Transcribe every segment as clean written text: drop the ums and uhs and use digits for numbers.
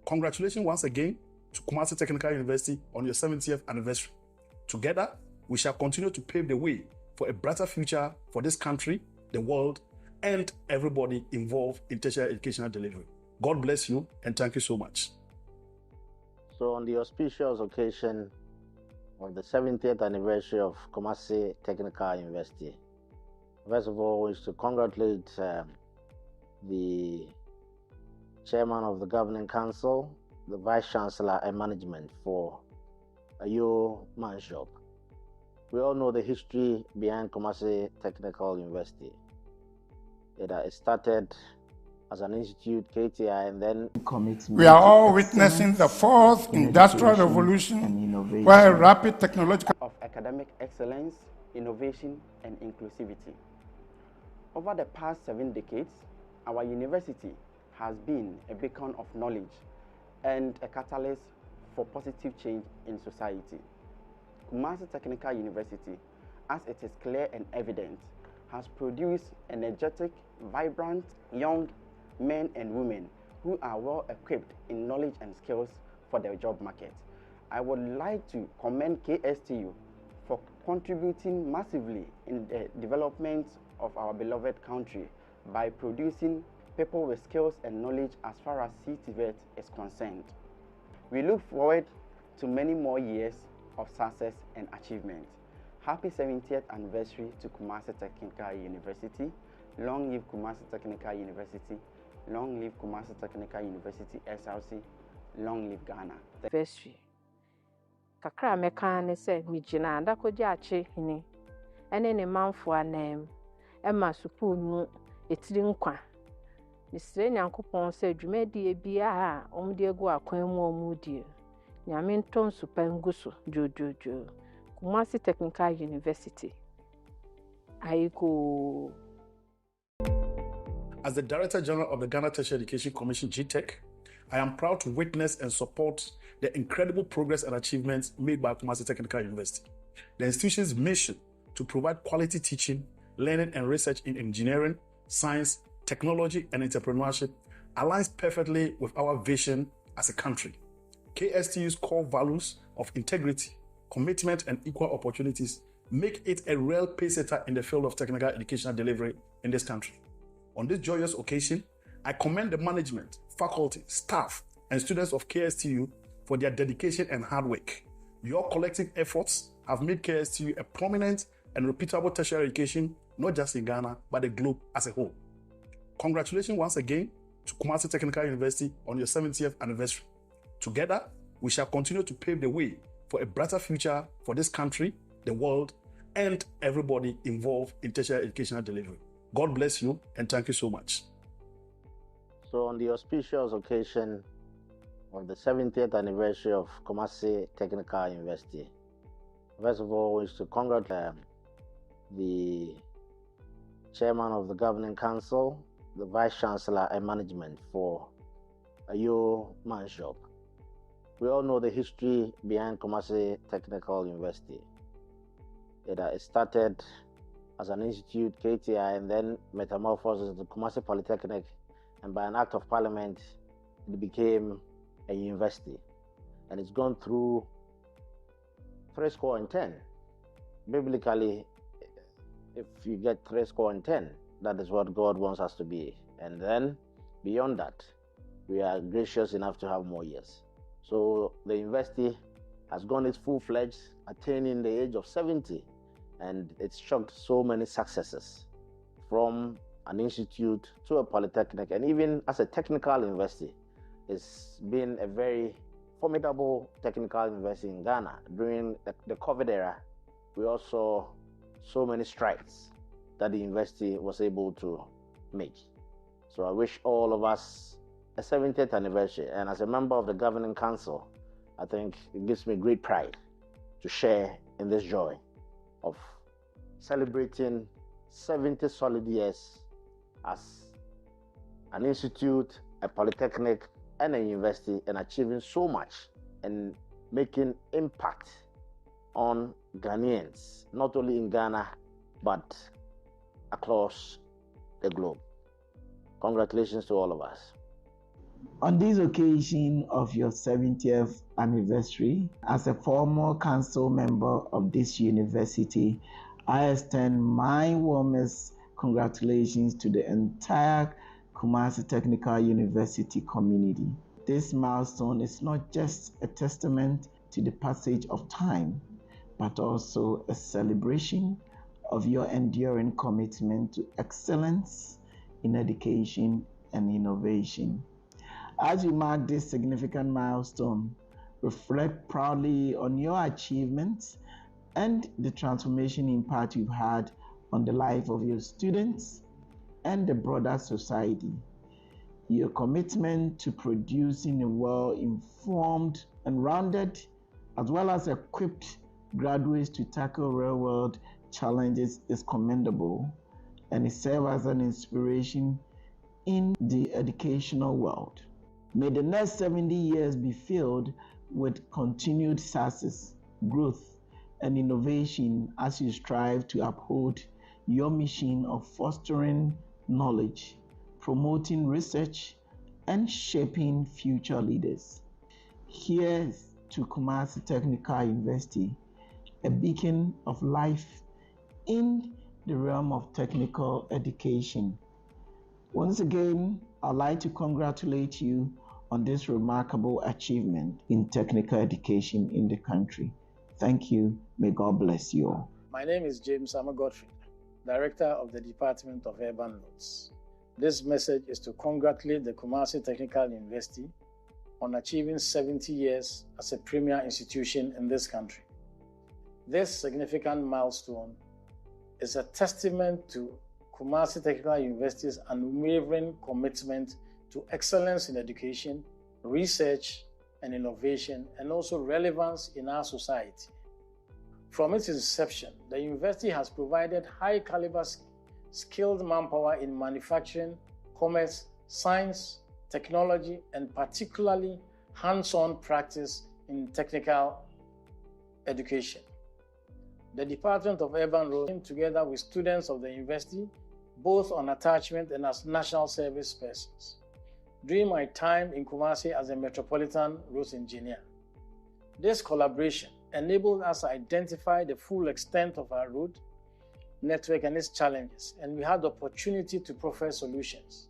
Congratulations once again to Kumasi Technical University on your 70th anniversary. Together, we shall continue to pave the way for a brighter future for this country, the world, and everybody involved in tertiary educational delivery. God bless you, and thank you so much. So on the auspicious occasion of the 70th anniversary of Kumasi Technical University, first of all, we wish to congratulate the Chairman of the Governing Council, the Vice-Chancellor and management for a yeomanship. We all know the history behind Kumasi Technical University. It started as an institute, KTI, and then we are all witnessing the fourth industrial revolution, where rapid technological of academic excellence, innovation, and inclusivity. Over the past 7 decades, our university has been a beacon of knowledge and a catalyst for positive change in society. Kumasi Technical University, as it is clear and evident, has produced energetic, vibrant, young men and women who are well equipped in knowledge and skills for the job market. I would like to commend KSTU for contributing massively in the development of our beloved country by producing people with skills and knowledge as far as CTVET is concerned. We look forward to many more years of success and achievement. Happy 70th anniversary to Kumasi Technical University. Long live Kumasi Technical University. Long live Kumasi Technical University SRC. Long live Ghana. Anniversary. Kakra meka ne se mijina andakogya ache hini. Ene ne manfo anem. Ema school nu etiri nkwa. Misre Nyankopon se dwumadi bia a omde egu akwan mu omudie. Nyame nton supangu so jojojo. Kumasi Technical University. I go. As the Director General of the Ghana Tertiary Education Commission, GTEC, I am proud to witness and support the incredible progress and achievements made by Kumasi Technical University. The institution's mission to provide quality teaching, learning and research in engineering, science, technology and entrepreneurship aligns perfectly with our vision as a country. KSTU's core values of integrity, commitment and equal opportunities make it a real pacesetter in the field of technical educational delivery in this country. On this joyous occasion, I commend the management, faculty, staff, and students of KSTU for their dedication and hard work. Your collective efforts have made KSTU a prominent and reputable tertiary education, not just in Ghana, but the globe as a whole. Congratulations once again to Kumasi Technical University on your 70th anniversary. Together, we shall continue to pave the way for a brighter future for this country, the world, and everybody involved in tertiary educational delivery. God bless you, and thank you so much. So on the auspicious occasion of the 70th anniversary of Kumasi Technical University, first of all, we wish to congratulate the Chairman of the Governing Council, the Vice-Chancellor and management for a yeomanship. We all know the history behind Kumasi Technical University. It started as an institute, KTI, and then metamorphosed into Kumasi Polytechnic, and by an act of parliament, it became a university. And it's gone through 10. Biblically, if you get 10, that is what God wants us to be. And then beyond that, we are gracious enough to have more years. So the university has gone its full-fledged, attaining the age of 70, and it's shocked so many successes from an institute to a polytechnic, and even as a technical university. It's been a very formidable technical university in Ghana. During the COVID era, we also saw so many strides that the university was able to make. So I wish all of us a 70th anniversary, and as a member of the Governing Council, I think it gives me great pride to share in this joy of celebrating 70 solid years as an institute, a polytechnic, and a university, and achieving so much and making impact on Ghanaians, not only in Ghana, but across the globe. Congratulations to all of us. On this occasion of your 70th anniversary, as a former council member of this university, I extend my warmest congratulations to the entire Kumasi Technical University community. This milestone is not just a testament to the passage of time, but also a celebration of your enduring commitment to excellence in education and innovation. As you mark this significant milestone, reflect proudly on your achievements and the transformation impact you've had on the life of your students and the broader society. Your commitment to producing a well-informed and rounded, as well as equipped graduates to tackle real-world challenges is commendable, and it serves as an inspiration in the educational world. May the next 70 years be filled with continued success, growth, and innovation as you strive to uphold your mission of fostering knowledge, promoting research, and shaping future leaders. Here's to Kumasi Technical University, a beacon of life in the realm of technical education. Once again, I'd like to congratulate you on this remarkable achievement in technical education in the country. Thank you. May God bless you all. My name is James Godfrey, Director of the Department of Urban Roads. This message is to congratulate the Kumasi Technical University on achieving 70 years as a premier institution in this country. This significant milestone is a testament to Kumasi Technical University's unwavering commitment to excellence in education, research, and innovation, and also relevance in our society. From its inception, the university has provided high-caliber skilled manpower in manufacturing, commerce, science, technology, and particularly hands-on practice in technical education. The Department of Urban Roads came together with students of the university, both on attachment and as national service persons. During my time in Kumasi as a Metropolitan Roads Engineer, this collaboration enabled us to identify the full extent of our road network and its challenges, and we had the opportunity to proffer solutions.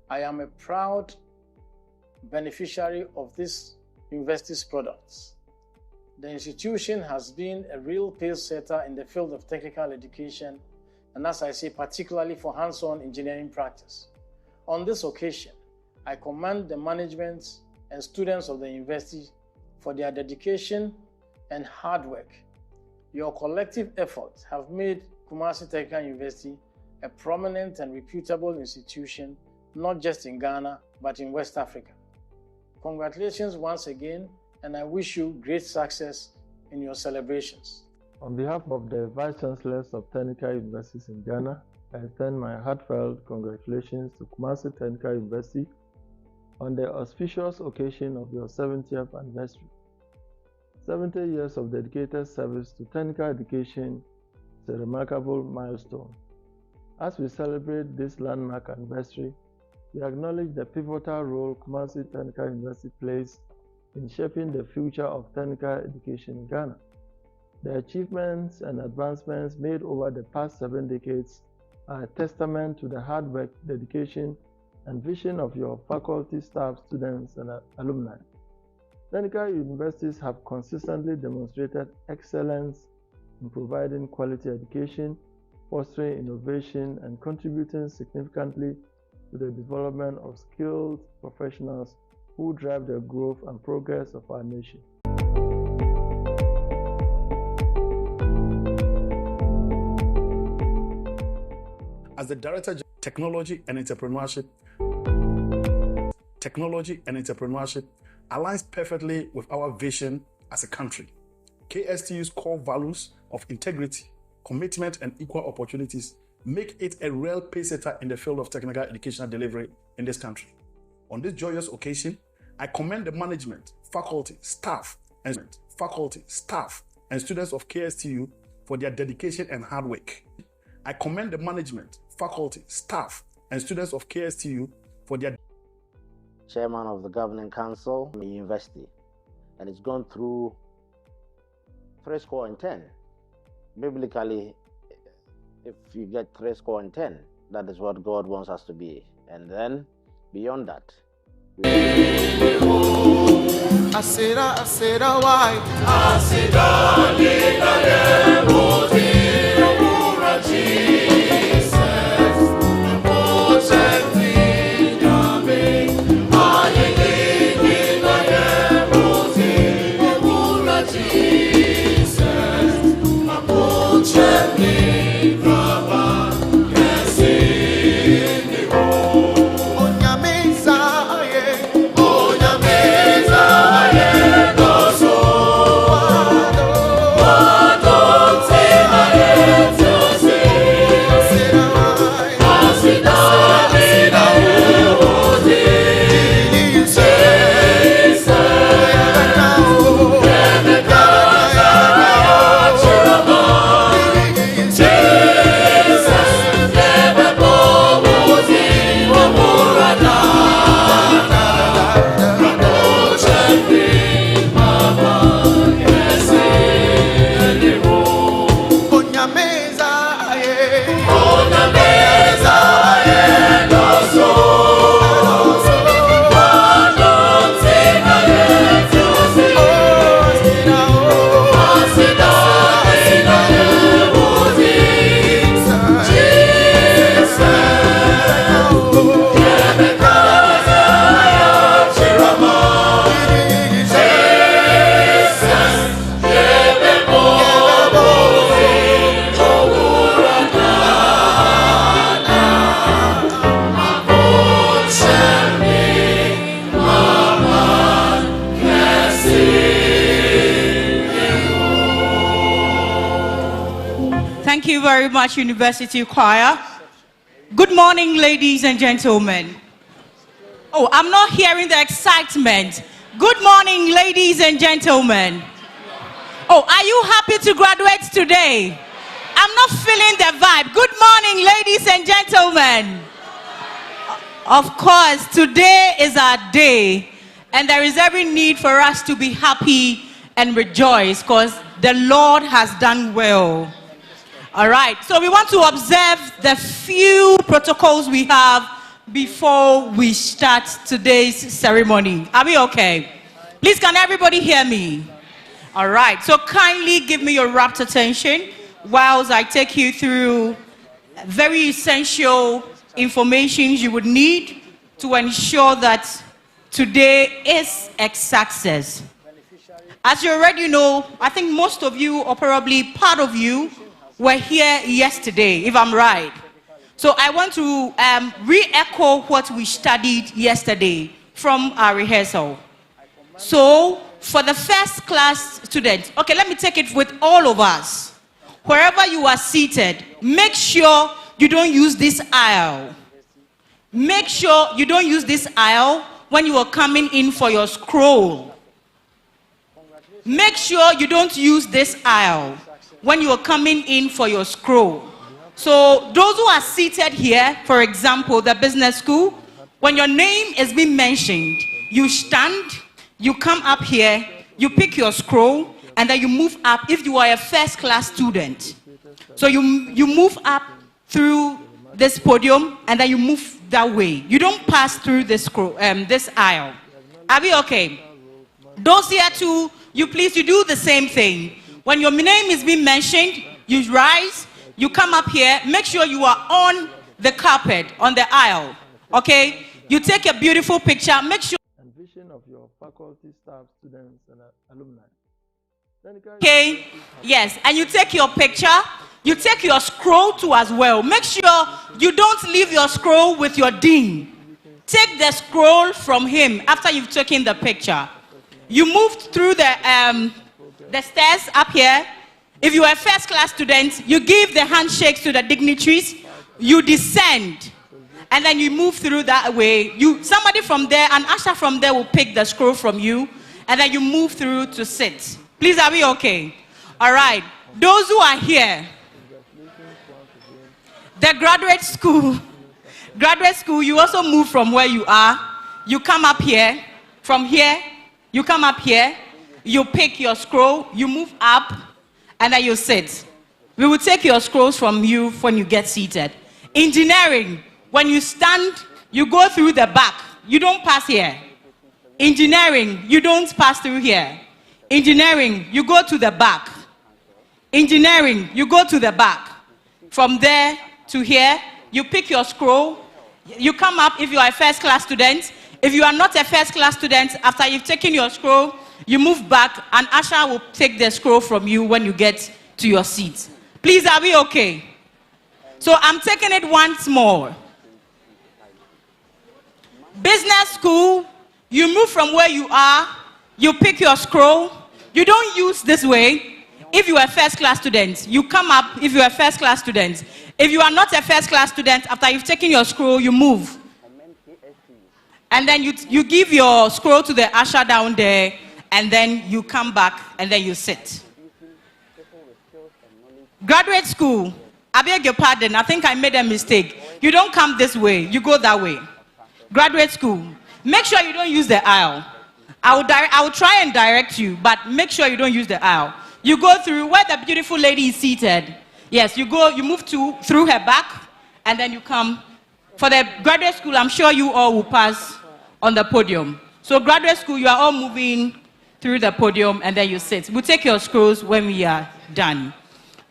I am a proud beneficiary of this university's products. The institution has been a real pace setter in the field of technical education, and as I say, particularly for hands-on engineering practice. On this occasion, I commend the management and students of the university for their dedication and hard work. Your collective efforts have made Kumasi Technical University a prominent and reputable institution, not just in Ghana, but in West Africa. Congratulations once again, and I wish you great success in your celebrations. On behalf of the Vice-Chancellors of Technical Universities in Ghana, I extend my heartfelt congratulations to Kumasi Technical University on the auspicious occasion of your 70th anniversary. 70 years of dedicated service to technical education is a remarkable milestone. As we celebrate this landmark anniversary, we acknowledge the pivotal role Kumasi Technical University plays in shaping the future of technical education in Ghana. The achievements and advancements made over the past 7 decades are a testament to the hard work, dedication, and vision of your faculty, staff, students, and alumni. Technical universities have consistently demonstrated excellence in providing quality education, fostering innovation, and contributing significantly to the development of skilled professionals who drive the growth and progress of our nation. As the Director of Technology and Entrepreneurship aligns perfectly with our vision as a country. KSTU's core values of integrity, commitment, and equal opportunities make it a real pace-setter in the field of technical educational delivery in this country. On this joyous occasion, I commend the management, faculty, staff, and students of KSTU for their dedication and hard work. I commend the management, faculty, staff, and students of KSTU for their chairman of the governing council of the university, and it's gone through 10. Biblically, if you get 10, that is what God wants us to be. And then beyond that, very much, University Choir. Good morning, ladies and gentlemen. Oh, I'm not hearing the excitement. Good morning, ladies and gentlemen. Oh, are you happy to graduate today? I'm not feeling the vibe. Good morning, ladies and gentlemen. Of course, today is our day, and there is every need for us to be happy and rejoice because the Lord has done well. All right, so we want to observe the few protocols we have before we start today's ceremony. Are we okay? Please, can everybody hear me? All right, so kindly give me your rapt attention whilst I take you through very essential information you would need to ensure that today is a success. As you already know, I think most of you, or probably part of you, were here yesterday, if I'm right. So I want to re-echo what we studied yesterday from our rehearsal. So for the first class students, okay, let me take it with all of us. Wherever you are seated, make sure you don't use this aisle. Make sure you don't use this aisle when you are coming in for your scroll. Make sure you don't use this aisle when you are coming in for your scroll. So those who are seated here, for example, the business school, when your name is being mentioned, you stand, you come up here, you pick your scroll, and then you move up if you are a first class student. So you move up through this podium, and then you move that way. You don't pass through this scroll, this aisle. Are we okay? Those here too, you do the same thing. When your name is being mentioned, you rise, you come up here, make sure you are on the carpet, on the aisle, okay? You take a beautiful picture, make sure... And vision of your faculty, staff, students, and alumni. Okay, yes, and you take your picture, you take your scroll too as well. Make sure you don't leave your scroll with your dean. Take the scroll from him after you've taken the picture. You move through the stairs up here. If you are a first class student, you give the handshakes to the dignitaries, you descend, and then you move through that way. Somebody from there, an usher from there will pick the scroll from you, and then you move through to sit. Please, are we okay? All right. Those who are here, the graduate school, you also move from where you are. you come up here. From here, you come up here. You pick your scroll. You move up, and then you sit. We will take your scrolls from you when you get seated. Engineering, when you stand, you go through the back. You don't pass here. Engineering, you don't pass through here. Engineering, you go to the back. Engineering, you go to the back. From there to here, you pick your scroll. You come up if you are a first class student. If you are not a first class student, after you've taken your scroll, you move back and Asha will take the scroll from you when you get to your seat. Please, are we okay? So I'm taking it once more. Business school, you move from where you are, you pick your scroll. You don't use this way. If you are a first class student, you come up if you are a first class student. If you are not a first class student, after you've taken your scroll, you move. And then you give your scroll to the usher down there, and then you come back, and then you sit. Graduate school, I beg your pardon, I think I made a mistake. You don't come this way, you go that way. Graduate school, make sure you don't use the aisle. I will try and direct you, but make sure you don't use the aisle. You go through where the beautiful lady is seated. Yes, you move through her back, and then you come. For the graduate school, I'm sure you all will pass on the podium. So graduate school, you are all moving through the podium, and then you sit. We'll take your scrolls when we are done.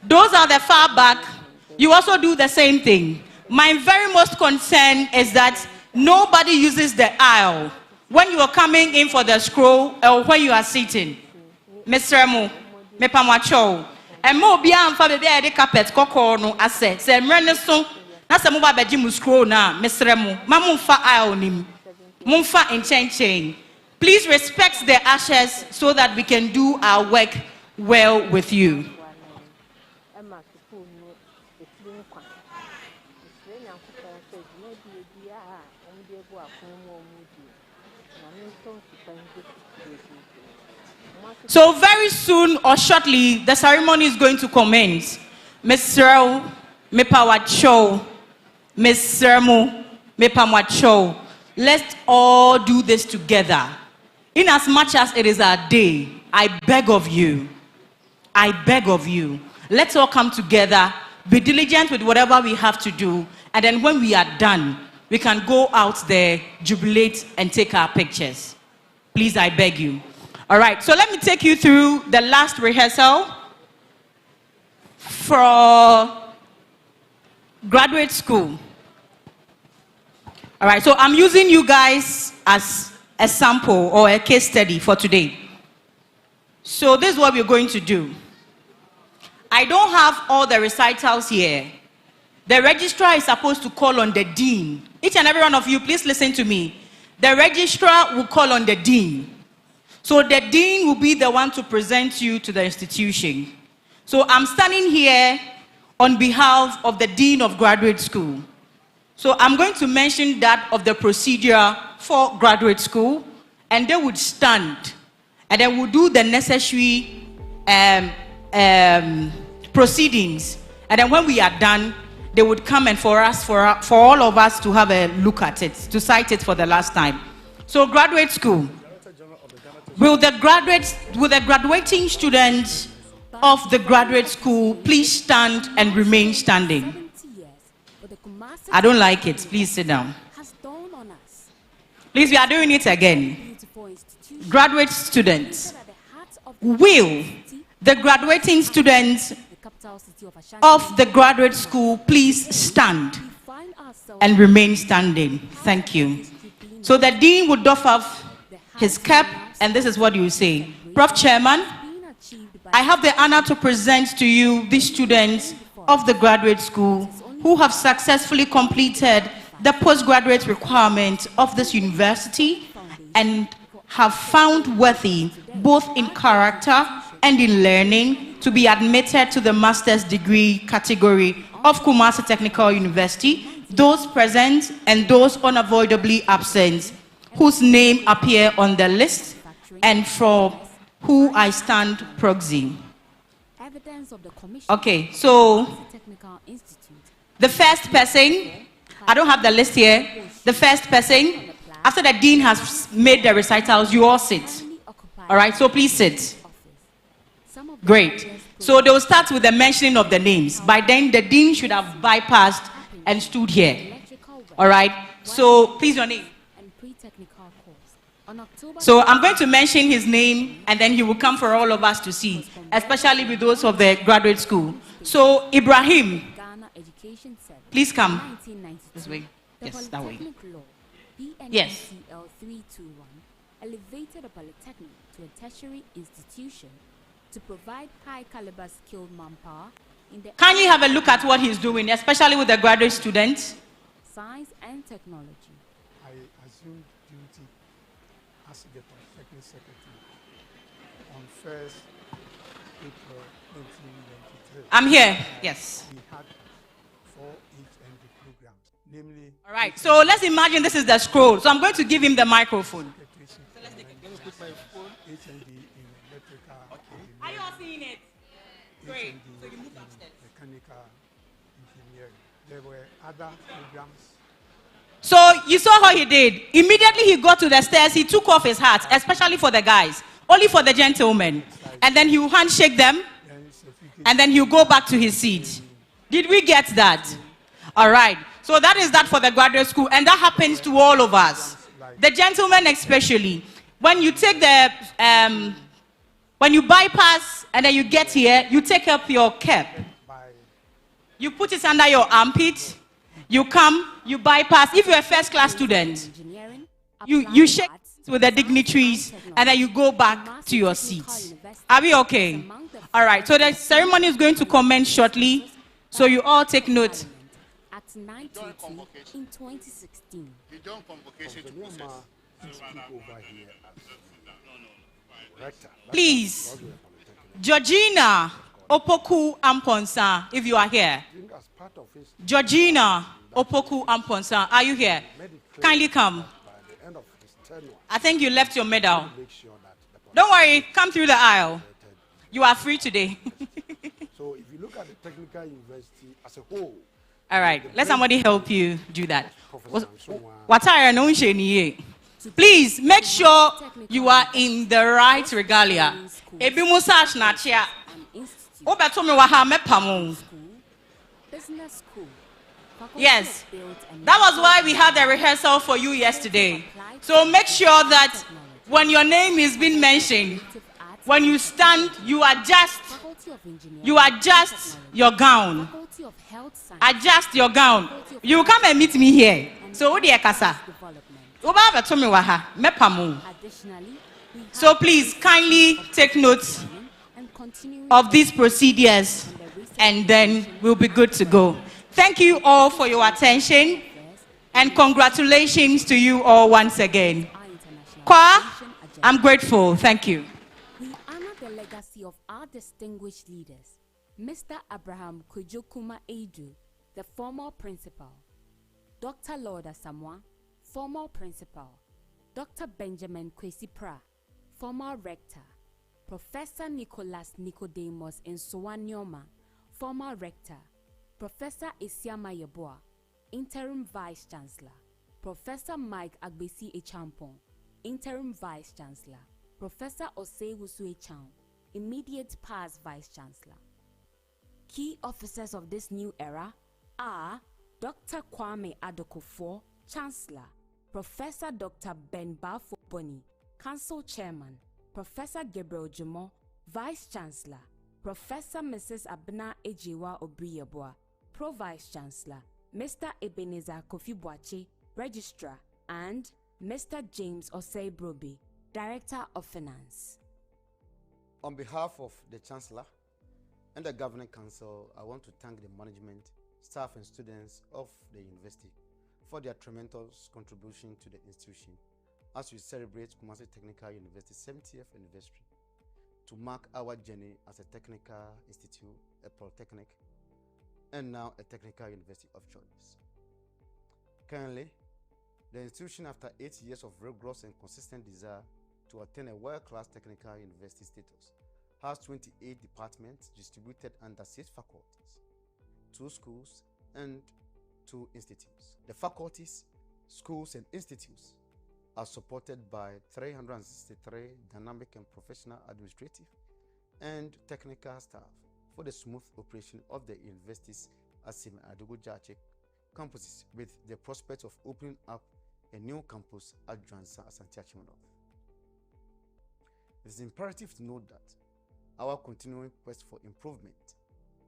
Those are the far back. You also do the same thing. My very most concern is that nobody uses the aisle when you are coming in for the scroll or when you are sitting. Mr. Mo, me pamacho. And mo bia amfa bebe e de carpet kokoro no ase. Se mrene so na se mo ba beji mu scroll na Mr. Mo. Ma mo fa aisle nim. Mo fa chain. Please respect the ushers so that we can do our work well with you. So very soon or shortly, the ceremony is going to commence. Mr. Mepawacho, Mr. Mo, Mepawacho. Let's all do this together. In as much as it is our day, I beg of you, let's all come together, be diligent with whatever we have to do, and then when we are done, we can go out there, jubilate, and take our pictures. Please, I beg you. All right, so let me take you through the last rehearsal for graduate school. All right, so I'm using you guys as a sample or a case study for today. So this is what we're going to do. I don't have all the recitals here. The registrar is supposed to call on the dean. Each and every one of you, please listen to me. The registrar will call on the dean. So the dean will be the one to present you to the institution. So I'm standing here on behalf of the dean of graduate school. So I'm going to mention that of the procedure for graduate school, and they would stand, and then we'll do the necessary proceedings. And then when we are done, they would come and for all of us to have a look at it, to cite it for the last time. So graduate school. Will the graduating students of the graduate school please stand and remain standing? I don't like it. Please sit down. Please, we are doing it again. Graduate students. Will the graduating students of the graduate school please stand and remain standing? Thank you. So the dean would doff off his cap, and this is what you say. Prof. Chairman, I have the honor to present to you the students of the graduate school who have successfully completed the postgraduate requirement of this university and have found worthy, both in character and in learning, to be admitted to the master's degree category of Kumasi Technical University, those present and those unavoidably absent, whose name appear on the list and for who I stand proxy. Okay, so the first person, I don't have the list here. The first person, After the dean has made the recitals, you all sit. All right, so please sit. Great. So they will start with the mentioning of the names. By then, the dean should have bypassed and stood here. All right, so please, your name. So I'm going to mention his name, and then he will come for all of us to see, especially with those of the graduate school. So Ibrahim, please come this way. Yes, that way. Yes. Elevated a polytechnic to a tertiary institution to provide high caliber skilled manpower in the Kindly have a look at what he's doing, especially with the graduate students. Science and technology. I assumed duty as the Polytechnic Secretary on 1st April 1993. I'm here, yes. We had 4 HND programs, namely... All right, so let's imagine this is the scroll. So I'm going to give him the microphone. My phone HND in electrical. Okay. Are you all seeing it? Great. So you move upstairs. Mechanical engineering. There were other programs. So you saw how he did. Immediately he got to the stairs, he took off his hat, especially for the guys, only for the gentlemen. And then he will handshake them, and then he'll go back to his seat. Did we get that? All right. So that is that for the graduate school, and that happens to all of us. The gentlemen especially. When you take the, when you bypass and then you get here, you take up your cap. You put it under your armpit. You come, you bypass. If you're a first class student, you shake with the dignitaries and then you go back to your seats. Are we okay? All right. So the ceremony is going to commence shortly. So you all take note. At 9:20 in 2016. You don't convocation to process. Please, Georgina Opoku Amponsa, if you are here. Georgina Opoku Amponsa, are you here? Kindly come. I think you left your medal. Don't worry, come through the aisle. You are free today. So if you look at the technical university as a whole. All right, let somebody help you do that. What are you? Please make sure you are in the right regalia. Yes, that was why we had the rehearsal for you yesterday. So make sure that when your name is being mentioned, when you stand, you adjust your gown. Adjust your gown. You come and meet me here. So what do you say? So please kindly take note of these procedures and then we'll be good to go. Thank you all for your attention and congratulations to you all once again. Kwa, I'm grateful. Thank you. We honor the legacy of our distinguished leaders. Mr. Abraham Kujokuma Edu, the former principal. Dr. Lord Asamoah, former principal. Dr. Benjamin Kwesi Pra, former rector. Professor Nicholas Nicodemus Nsowanyoma, former rector. Professor Isiama Yeboah, interim vice-chancellor. Professor Mike Agbesi Echampong, interim vice-chancellor. Professor Osewusu Echam, immediate past vice-chancellor. Key officers of this new era are Dr. Kwame Adokofo, Chancellor, Professor Dr. Ben Bafo Boni, Council Chairman, Professor Gabriel Jumo, Vice-Chancellor, Professor Mrs. Abna Ejiwa Obriyeboah, Pro Vice-Chancellor, Mr. Ebenezer Kofi Boache, Registrar, and Mr. James Osei Broby, Director of Finance. On behalf of the Chancellor and the Governing Council, I want to thank the management, staff and students of the university for their tremendous contribution to the institution as we celebrate Kumasi Technical University's 70th anniversary to mark our journey as a technical institute, a polytechnic, and now a technical university of choice. Currently, the institution, after 8 years of rigorous and consistent desire to attain a world-class technical university status, has 28 departments distributed under 6 faculties, 2 schools, and 2 institutes. The faculties, schools, and institutes are supported by 363 dynamic and professional administrative and technical staff for the smooth operation of the university's Asim Adugu-Jache campuses, with the prospect of opening up a new campus at Johansa Asante-Achimodorf. It is imperative to note that our continuing quest for improvement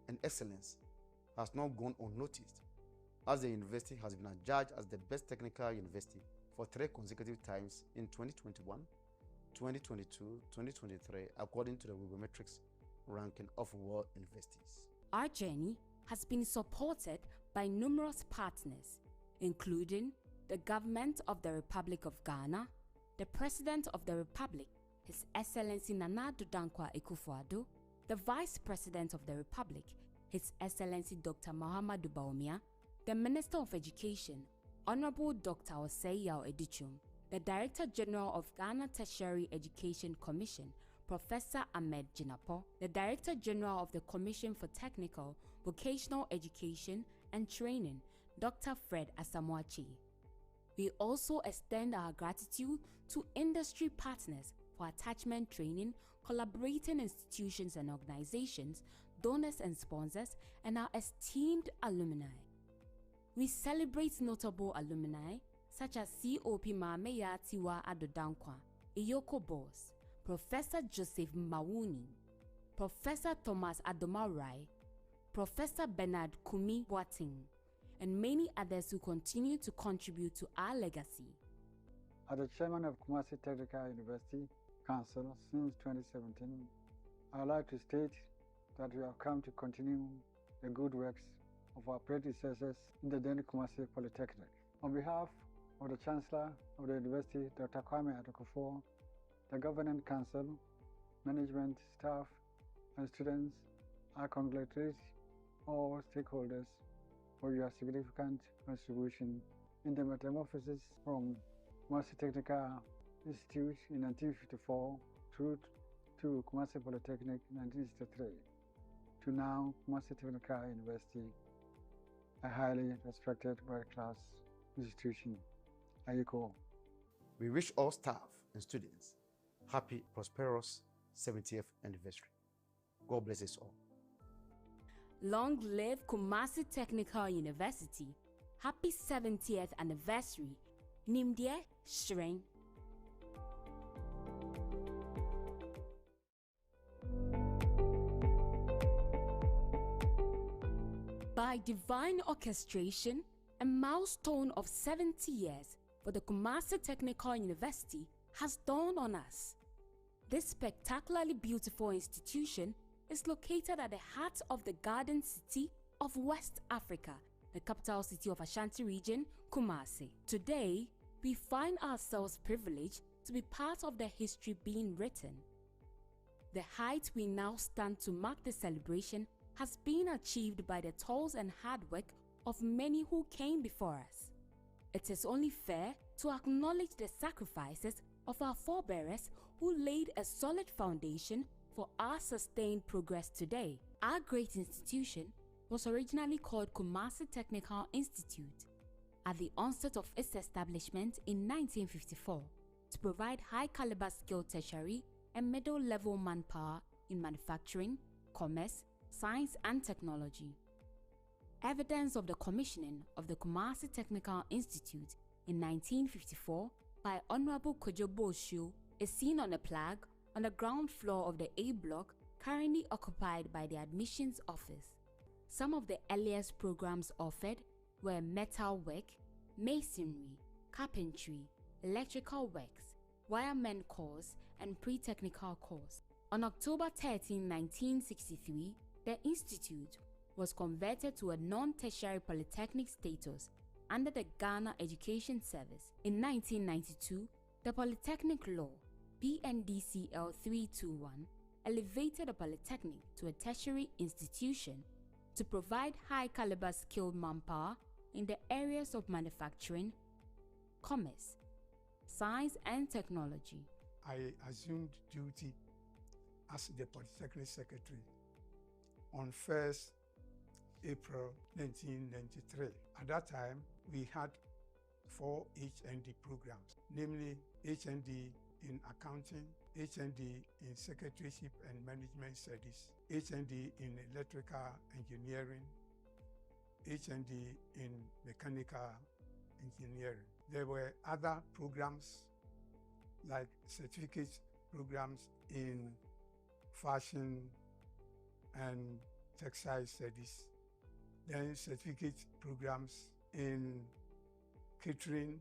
and excellence has not gone unnoticed, as the university has been adjudged as the best technical university for 3 consecutive times in 2021, 2022, 2023, according to the Wibometrics ranking of world universities. Our journey has been supported by numerous partners, including the Government of the Republic of Ghana, the President of the Republic, His Excellency Nana Addo Dankwa Akufo-Addo, the Vice President of the Republic, His Excellency Dr. Muhammadu Bawumia, the Minister of Education, Honorable Dr. Osei Yao Edichum, the Director General of Ghana Tertiary Education Commission, Professor Ahmed Jinapo, the Director General of the Commission for Technical, Vocational Education and Training, Dr. Fred Asamoah-Chi. We also extend our gratitude to industry partners for attachment training, collaborating institutions and organizations, donors and sponsors, and our esteemed alumni. We celebrate notable alumni such as COP Mameya Tiwa Addo Dankwa, Iyoko Boss, Professor Joseph Mawuni, Professor Thomas Adomarai, Professor Bernard Kumi Boating, and many others who continue to contribute to our legacy. As the chairman of Kumasi Technical University Council since 2017, I would like to state that we have come to continue the good works of our predecessors in the then Kumasi Polytechnic. On behalf of the Chancellor of the University, Dr. Kwame Adokofor, the Governing Council, management, staff, and students, I congratulate all stakeholders for your significant contribution in the metamorphosis from Kumasi Technical Institute in 1954 through to Kumasi Polytechnic in 1963 to now Kumasi Technical University, a highly respected world-class institution. Ayiko. We wish all staff and students happy, prosperous 70th anniversary. God bless us all. Long live Kumasi Technical University. Happy 70th anniversary. Nimdie Shreng. By divine orchestration, a milestone of 70 years for the Kumasi Technical University has dawned on us. This spectacularly beautiful institution is located at the heart of the Garden City of West Africa, the capital city of Ashanti region, Kumasi. Today, we find ourselves privileged to be part of the history being written. The height we now stand to mark the celebration has been achieved by the toils and hard work of many who came before us. It is only fair to acknowledge the sacrifices of our forebears who laid a solid foundation for our sustained progress today. Our great institution was originally called Kumasi Technical Institute at the onset of its establishment in 1954 to provide high-caliber skilled tertiary and middle-level manpower in manufacturing, commerce, science and technology. Evidence of the commissioning of the Kumasi Technical Institute in 1954 by Honorable Kojo Bosio is seen on a plaque on the ground floor of the A block currently occupied by the admissions office. Some of the earliest programs offered were metal work, masonry, carpentry, electrical works, wireman course, and pre-technical course. On October 13, 1963, the institute was converted to a non-tertiary polytechnic status under the Ghana Education Service. In 1992, the Polytechnic Law, PNDCL 321, elevated a polytechnic to a tertiary institution to provide high-caliber skilled manpower in the areas of manufacturing, commerce, science and technology. I assumed duty as the Polytechnic Secretary on 1st April 1993. At that time, we had 4 HND programs, namely HND in Accounting, HND in Secretaryship and Management Studies, HND in Electrical Engineering, HND in Mechanical Engineering. There were other programs like certificate programs in Fashion and Textile Studies, then certificate programs in Catering,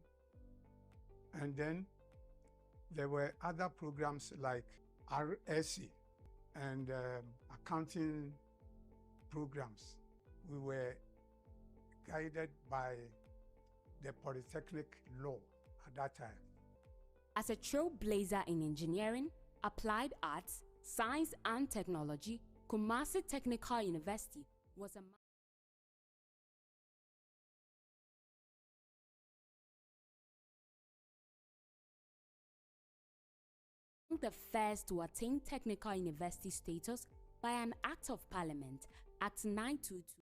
and then there were other programs like RSC and accounting programs. We were guided by the Polytechnic law at that time. As a trailblazer in engineering, applied arts, science and technology, Kumasi Technical University was the first to attain technical university status by an Act of Parliament, Act 922.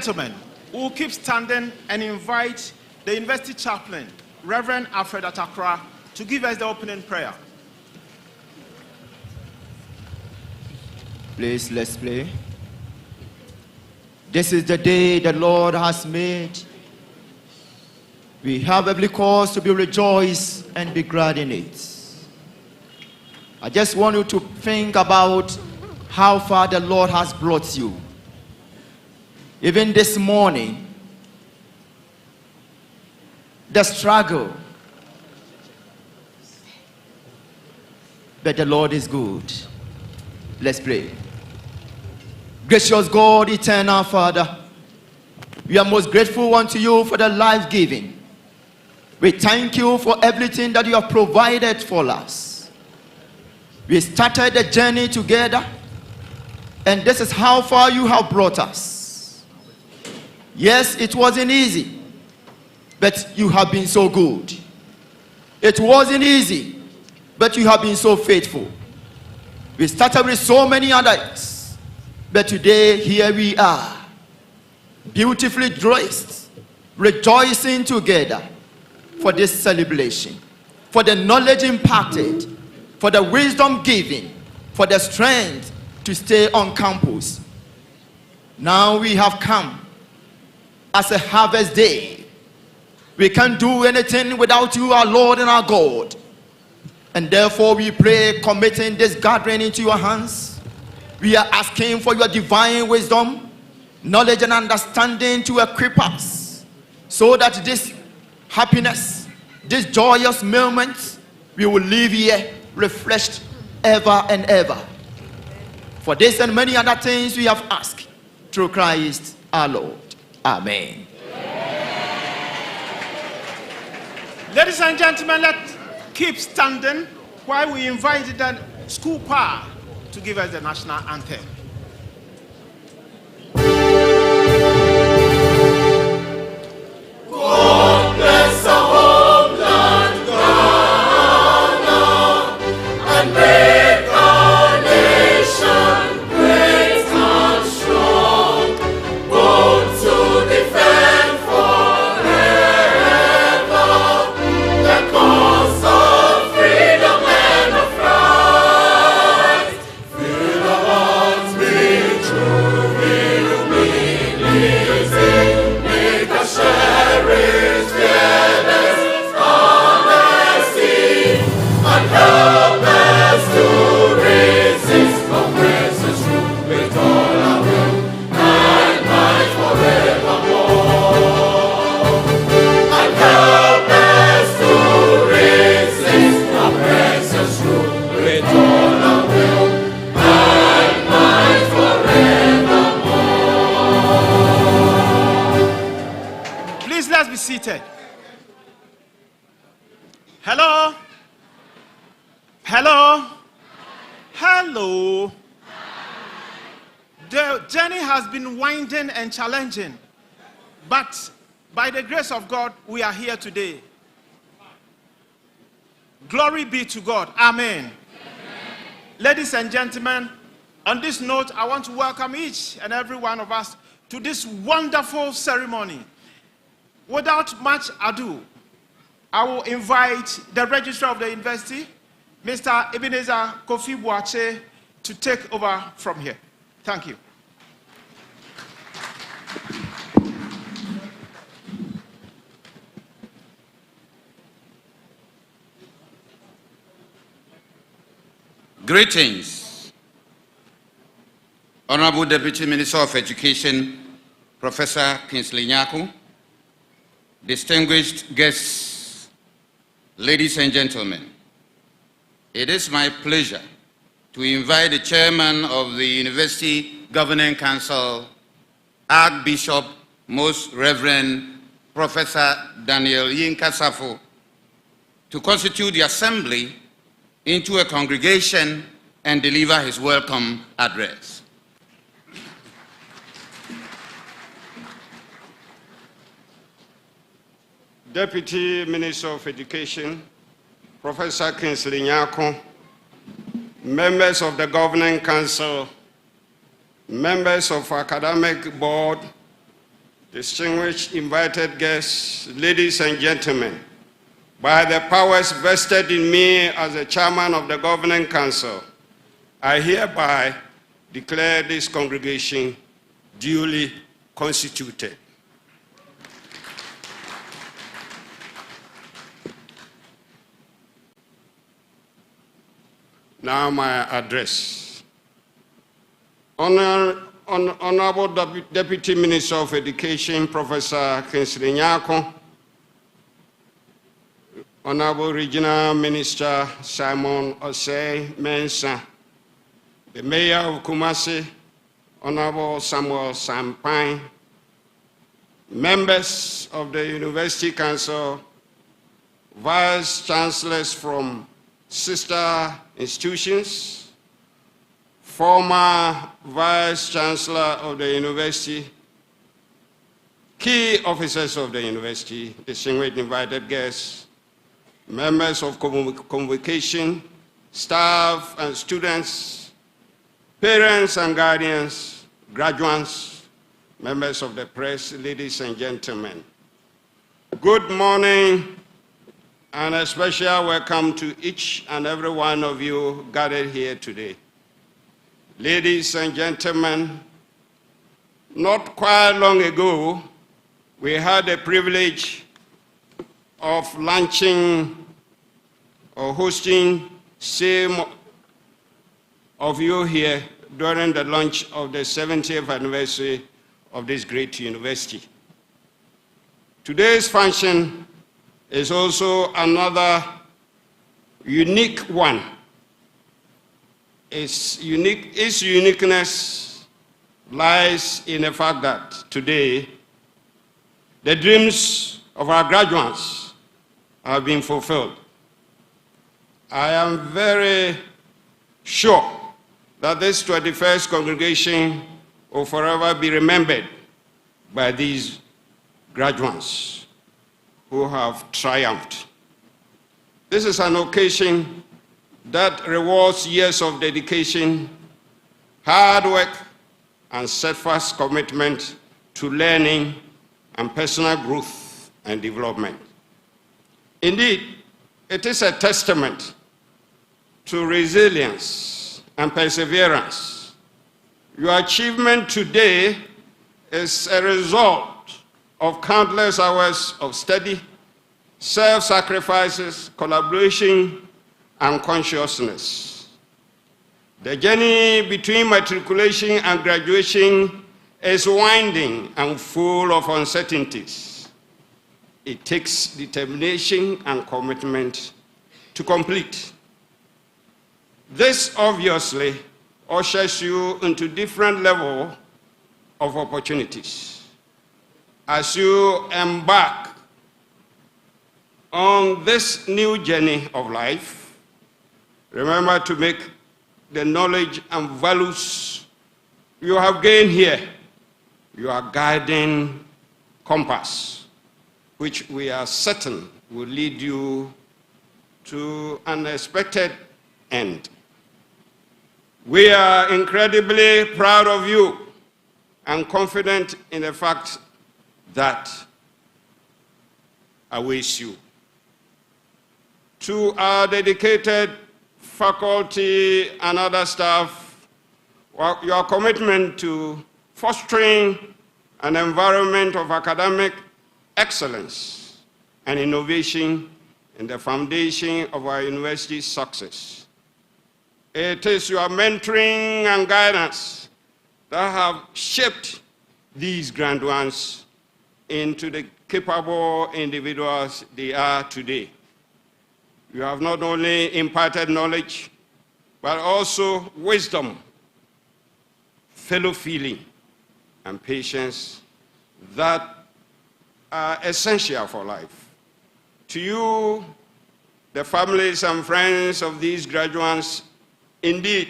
gentlemen, we'll keep standing and invite the University Chaplain, Reverend Alfred Atakra, to give us the opening prayer. Please, let's pray. This is the day the Lord has made. We have every cause to be rejoiced and be glad in it. I just want you to think about how far the Lord has brought you. Even this morning, the struggle, but the Lord is good. Let's pray. Gracious God, eternal Father, we are most grateful unto you for the life giving. We thank you for everything that you have provided for us. We started the journey together, and this is how far you have brought us. Yes, it wasn't easy, but you have been so good. It wasn't easy, but you have been so faithful. We started with so many others, but today here we are, beautifully dressed, rejoicing together for this celebration, for the knowledge impacted, for the wisdom given, for the strength to stay on campus. Now we have come as a harvest day. We can't do anything without you, our Lord and our God. And therefore we pray, committing this gathering into your hands. We are asking for your divine wisdom, knowledge and understanding to equip us, so that this happiness, this joyous moment, we will live here refreshed ever and ever. For this and many other things we have asked through Christ our Lord. Amen. Ladies and gentlemen, let's keep standing while we invite the school choir to give us the national anthem. God bless our homeland, Ghana, and make our nation great and strong, both to defend forever the cause of freedom and of right. Fill our hearts with true humility, make us cherish fearless honesty, and help us to resist oppression's rule with all our will and might forevermore. And help us to resist oppression's rule with all our will and might forevermore. Please, let's be seated. Hello? Hello? Hello? The journey has been winding and challenging, but by the grace of God, we are here today. Glory be to God. Amen. Ladies and gentlemen, on this note, I want to welcome each and every one of us to this wonderful ceremony. Without much ado, I will invite the registrar of the university, Mr. Ebenezer Kofi Boache, to take over from here. Thank you. Greetings, Honorable Deputy Minister of Education, Professor Kingsley Nyako, distinguished guests, ladies and gentlemen. It is my pleasure to invite the Chairman of the University Governing Council, Archbishop Most Reverend Professor Daniel Yinka Safo, to constitute the Assembly into a congregation and deliver his welcome address. Deputy Minister of Education, Professor Kingsley Nyako, members of the Governing Council, members of Academic Board, distinguished invited guests, ladies and gentlemen, by the powers vested in me as the chairman of the Governing Council, I hereby declare this congregation duly constituted. Now my address. Honorable Deputy Minister of Education, Professor Kingsley Nyako, Honorable Regional Minister Simon Osei Mensah, the Mayor of Kumasi, Honorable Samuel Sampine, members of the University Council, Vice-Chancellors from sister institutions, former Vice-Chancellor of the University, key officers of the University, distinguished invited guests, members of convocation, staff and students, parents and guardians, graduates, members of the press, ladies and gentlemen. Good morning and a special welcome to each and every one of you gathered here today. Ladies and gentlemen, not quite long ago, we had the privilege of launching or hosting some of you here during the launch of the 70th anniversary of this great university. Today's function is also another unique one. Its uniqueness lies in the fact that today the dreams of our graduates have been fulfilled. I am very sure that this 21st congregation will forever be remembered by these graduates who have triumphed. This is an occasion that rewards years of dedication, hard work, and steadfast commitment to learning and personal growth and development. Indeed, it is a testament to resilience and perseverance. Your achievement today is a result of countless hours of study, self-sacrifices, collaboration, and consciousness. The journey between matriculation and graduation is winding and full of uncertainties. It takes determination and commitment to complete. This obviously ushers you into different levels of opportunities. As you embark on this new journey of life, remember to make the knowledge and values you have gained here your guiding compass, which we are certain will lead you to an expected end. We are incredibly proud of you and confident in the fact that awaits you. To our dedicated faculty and other staff, your commitment to fostering an environment of academic excellence and innovation in the foundation of our university's success. It is your mentoring and guidance that have shaped these graduates into the capable individuals they are today. You have not only imparted knowledge, but also wisdom, fellow feeling, and patience that are essential for life. To you, the families and friends of these graduates, indeed,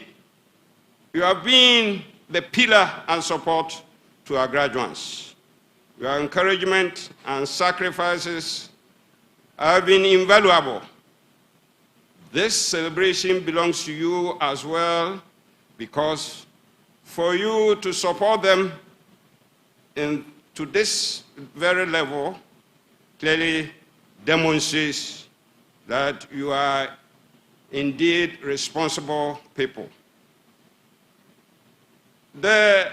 you have been the pillar and support to our graduates. Your encouragement and sacrifices have been invaluable. This celebration belongs to you as well, because for you to support them in to this very level clearly demonstrates that you are indeed responsible people. The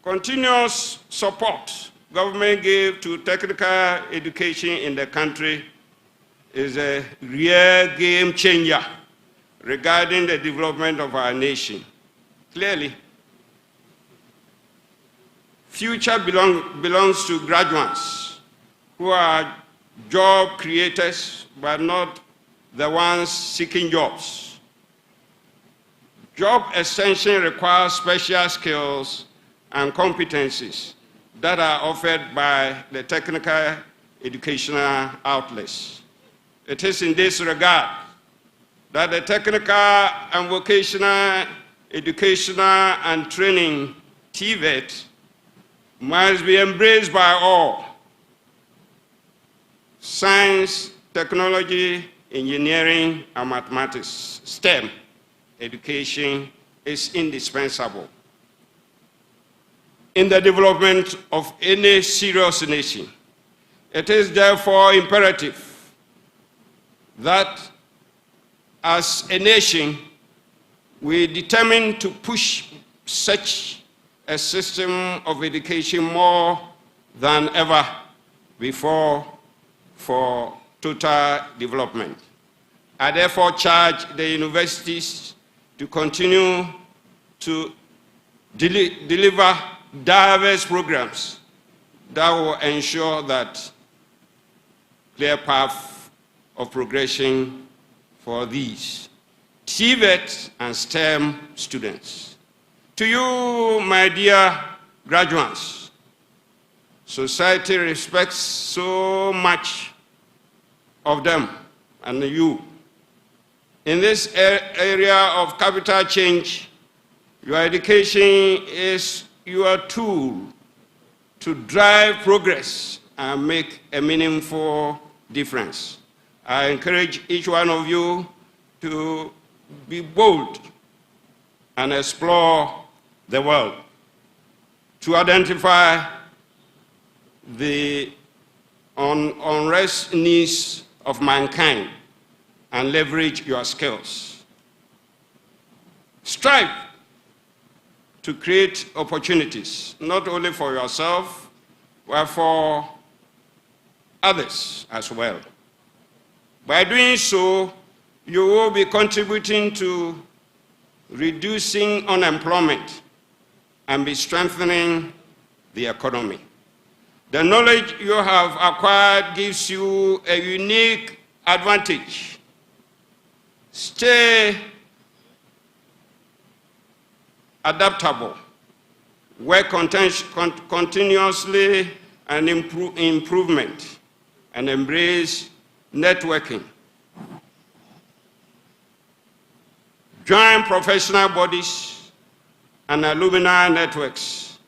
continuous support government gave to technical education in the country is a real game changer regarding the development of our nation. Clearly, future belongs to graduates who are job creators but not the ones seeking jobs. Job extension requires special skills and competencies that are offered by the technical educational outlets. It is in this regard that the technical and vocational educational and training TVET must be embraced by all. Science, technology, engineering, and mathematics, STEM education is indispensable in the development of any serious nation. It is therefore imperative that as a nation, we determine to push such a system of education more than ever before for total development. I therefore charge the universities to continue to deliver diverse programs that will ensure that clear path of progression for these TVET and STEM students. To you, my dear graduates, society respects so much of them and you. In this area of capital change, your education is your tool to drive progress and make a meaningful difference. I encourage each one of you to be bold and explore the world, to identify the unrest needs of mankind and leverage your skills. Strive to create opportunities, not only for yourself, but for others as well. By doing so, you will be contributing to reducing unemployment and be strengthening the economy. The knowledge you have acquired gives you a unique advantage. Stay adaptable, work continuously and improvement, and embrace networking. Join professional bodies and alumni networks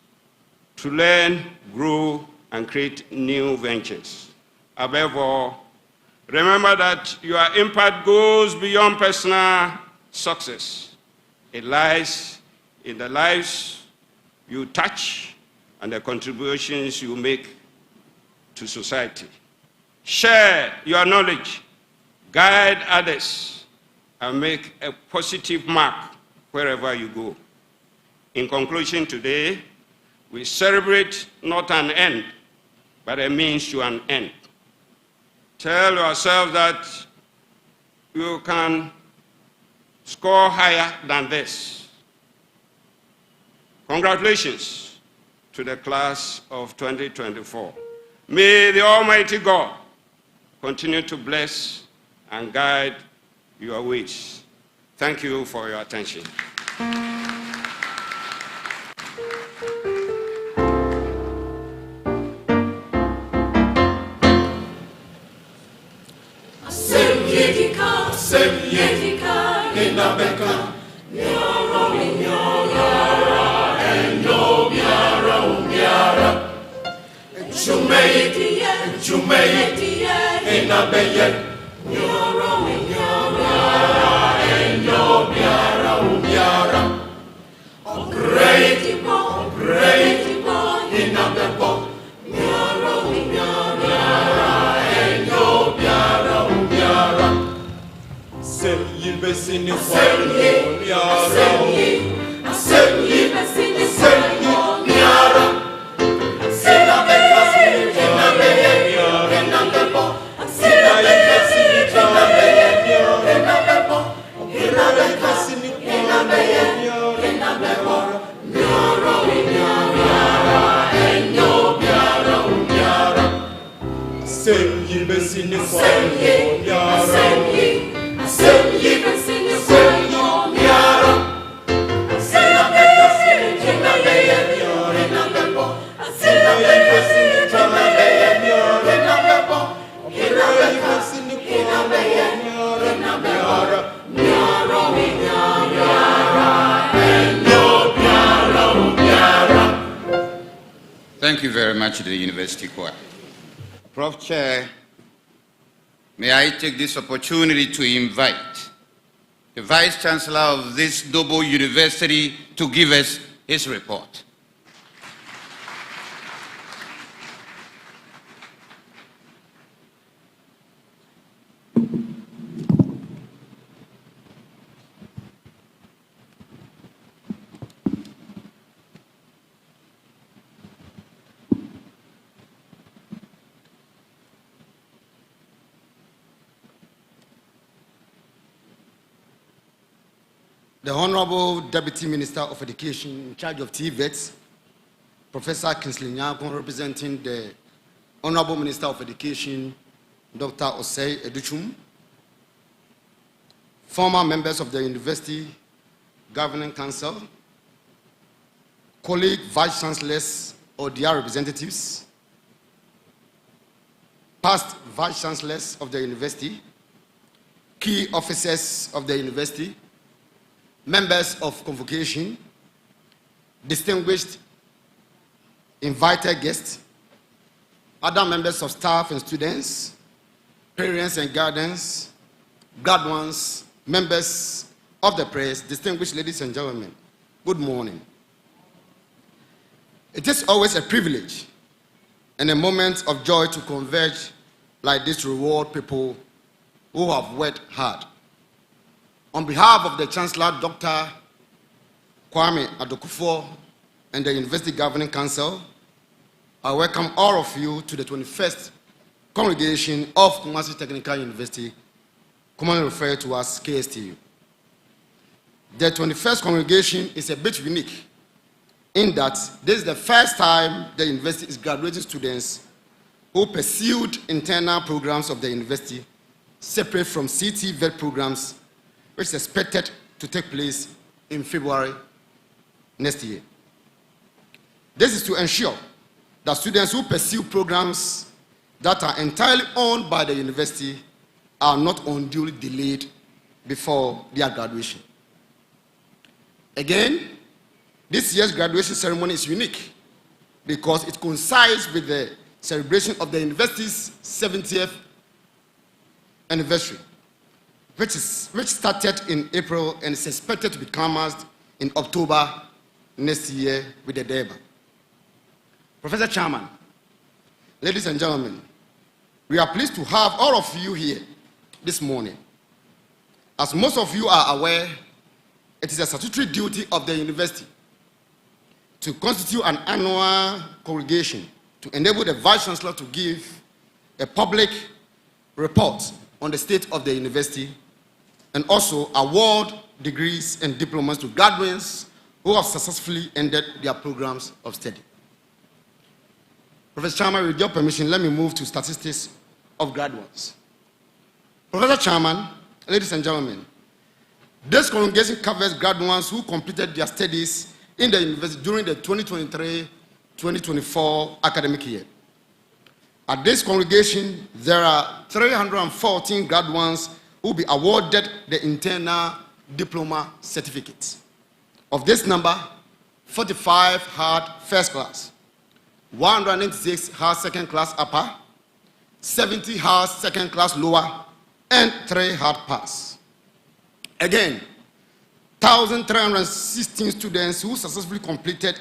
to learn, grow, and create new ventures. Above all, remember that your impact goes beyond personal success. It lies in the lives you touch and the contributions you make to society. Share your knowledge, guide others, and make a positive mark wherever you go. In conclusion today, we celebrate not an end, but a means to an end. Tell yourself that you can score higher than this. Congratulations to the class of 2024. May the Almighty God continue to bless and guide your ways. Thank you for your attention. Thank you very much to the University Choir. Prof. Chair, may I take this opportunity to invite the Vice-Chancellor of this noble university to give us his report. The Honorable Deputy Minister of Education in charge of TVET, Professor Kingsley Nyakon, representing the Honorable Minister of Education, Dr. Osei Educhum, former members of the University Governing Council, colleague Vice-Chancellors or their representatives, past Vice-Chancellors of the University, key officers of the University, members of convocation, distinguished invited guests, other members of staff and students, parents and guardians, graduates, members of the press, distinguished ladies and gentlemen, good morning. It is always a privilege and a moment of joy to converge like this to reward people who have worked hard. On behalf of the Chancellor, Dr. Kwame Adokufo, and the University Governing Council, I welcome all of you to the 21st Congregation of Kumasi Technical University, commonly referred to as KSTU. The 21st Congregation is a bit unique in that this is the first time the university is graduating students who pursued internal programs of the university separate from CT-VET programs, which is expected to take place in February next year. This is to ensure that students who pursue programs that are entirely owned by the university are not unduly delayed before their graduation. Again, this year's graduation ceremony is unique because it coincides with the celebration of the university's 70th anniversary, which started in April and is expected to be commenced in October next year with the Durban. Professor Chairman, ladies and gentlemen, we are pleased to have all of you here this morning. As most of you are aware, it is a statutory duty of the university to constitute an annual congregation to enable the Vice-Chancellor to give a public report on the state of the university and also award degrees and diplomas to graduates who have successfully ended their programs of study. Professor Chairman, with your permission, let me move to statistics of graduates. Professor Chairman, ladies and gentlemen, this congregation covers graduates who completed their studies in the university during the 2023-2024 academic year. At this congregation, there are 314 graduates who will be awarded the internal diploma certificates. Of this number, 45 had first class, 196 had second class upper, 70 had second class lower, and 3 had pass. Again, 1,316 students who successfully completed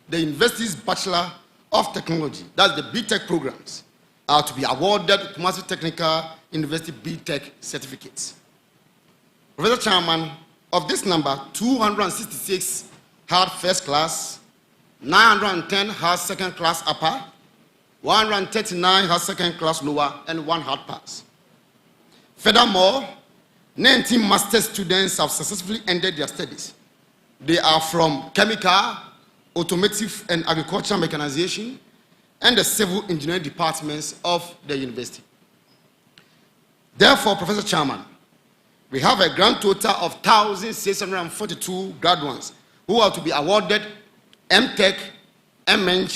the university's Bachelor of Technology, that's the BTech programs, are to be awarded Kumasi Technical University BTech certificates. Professor Chairman, of this number, 266 had first class, 910 had second class upper, 139 had second class lower, and 1 had pass. Furthermore, 19 master's students have successfully ended their studies. They are from chemical, automotive, and agricultural mechanization, and the civil engineering departments of the university. Therefore, Professor Chairman, we have a grand total of 1,642 graduates who are to be awarded M.Tech, M.Eng,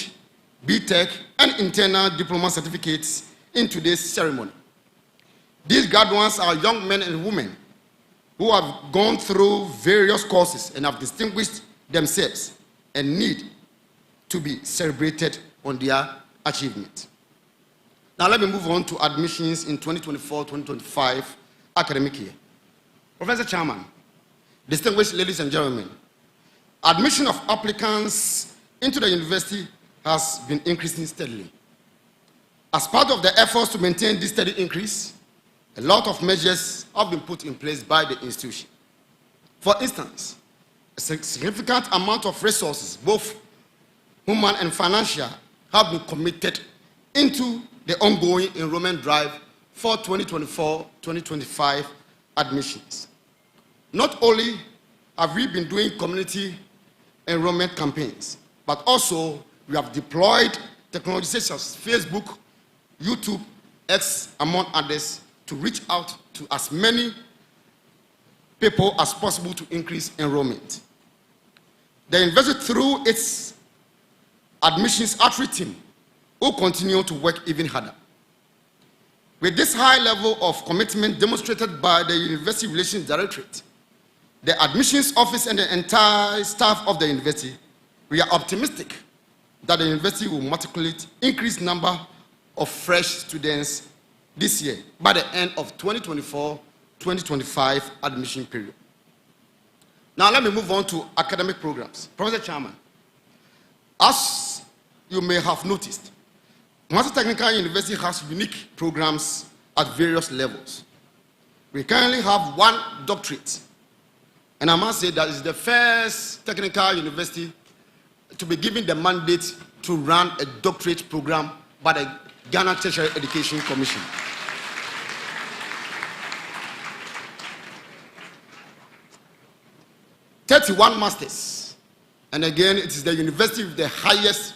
B.Tech, and internal diploma certificates in today's ceremony. These graduates are young men and women who have gone through various courses and have distinguished themselves and need to be celebrated on their achievement. Now let me move on to admissions in 2024-2025 academic year. Professor Chairman, distinguished ladies and gentlemen, admission of applicants into the university has been increasing steadily. As part of the efforts to maintain this steady increase, a lot of measures have been put in place by the institution. For instance, a significant amount of resources, both human and financial, have been committed into the ongoing enrollment drive for 2024-2025 admissions. Not only have we been doing community enrollment campaigns, but also we have deployed technology such as Facebook, YouTube, X, among others, to reach out to as many people as possible to increase enrollment. The university, through its admissions outreach team, will continue to work even harder. With this high level of commitment demonstrated by the University Relations Directorate, the admissions office, and the entire staff of the university, we are optimistic that the university will matriculate increased number of fresh students this year by the end of 2024-2025 admission period. Now let me move on to academic programs. Professor Chairman, as you may have noticed, Master Technical University has unique programs at various levels. We currently have 1 doctorate, and I must say that it's the first technical university to be given the mandate to run a doctorate program by the Ghana Tertiary Education Commission. "31 masters, and again, it is the university with the highest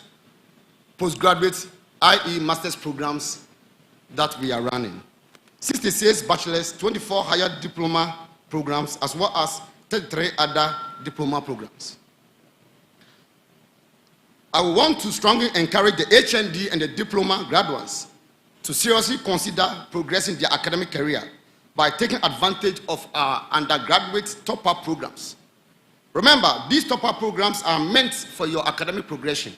postgraduate, i.e. master's programs that we are running. 66 bachelor's, 24 higher diploma programs, as well as 33 other diploma programs. I want to strongly encourage the HND and the diploma graduates to seriously consider progressing their academic career by taking advantage of our undergraduate top-up programs. Remember, these top-up programs are meant for your academic progression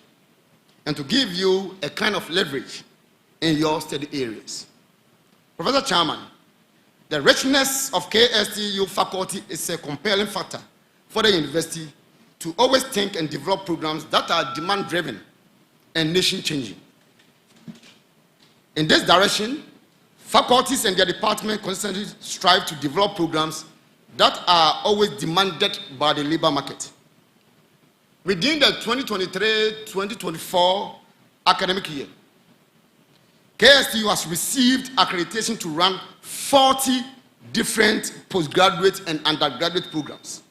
and to give you a kind of leverage in your study areas. Professor Chairman, the richness of KSTU faculty is a compelling factor for the university to always think and develop programs that are demand-driven and nation-changing. In this direction, faculties and their department constantly strive to develop programs that are always demanded by the labor market. Within the 2023-2024 academic year, KSTU has received accreditation to run 40 different postgraduate and undergraduate programs.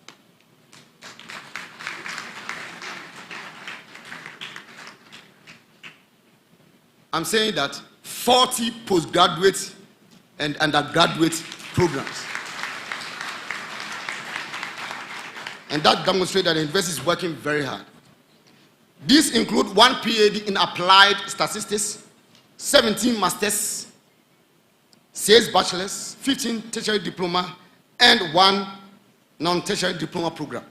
I'm saying that 40 postgraduate and undergraduate programs. And that demonstrates that the university is working very hard. These include 1 PhD in applied statistics, 17 masters, 6 bachelors, 15 tertiary diploma, and 1 non-tertiary diploma program.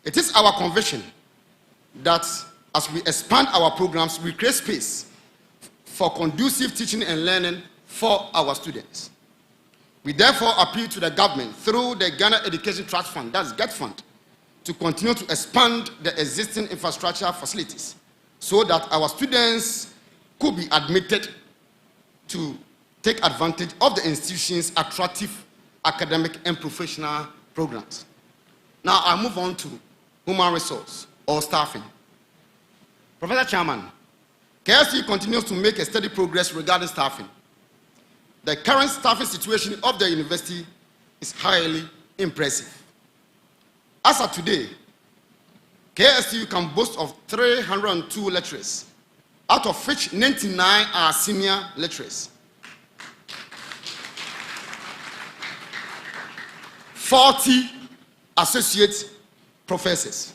It is our conviction that as we expand our programs, we create space for conducive teaching and learning for our students. We therefore appeal to the government through the Ghana Education Trust Fund, that's GET Fund, to continue to expand the existing infrastructure facilities so that our students could be admitted to take advantage of the institution's attractive academic and professional programs. Now I move on to human resource or staffing. Professor Chairman, KSU continues to make a steady progress regarding staffing. The current staffing situation of the university is highly impressive. As of today, KSU can boast of 302 lecturers, out of which 99 are senior lecturers. 40 associate professors,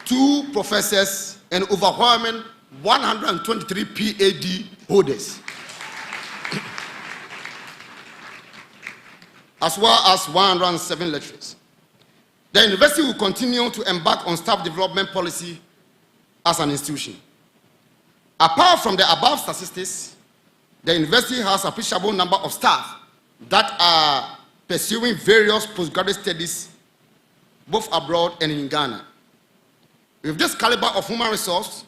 2 professors, and overwhelming 123 PhD holders, as well as 107 lecturers. The university will continue to embark on staff development policy as an institution. Apart from the above statistics, the university has an appreciable number of staff that are pursuing various postgraduate studies both abroad and in Ghana. With this caliber of human resource,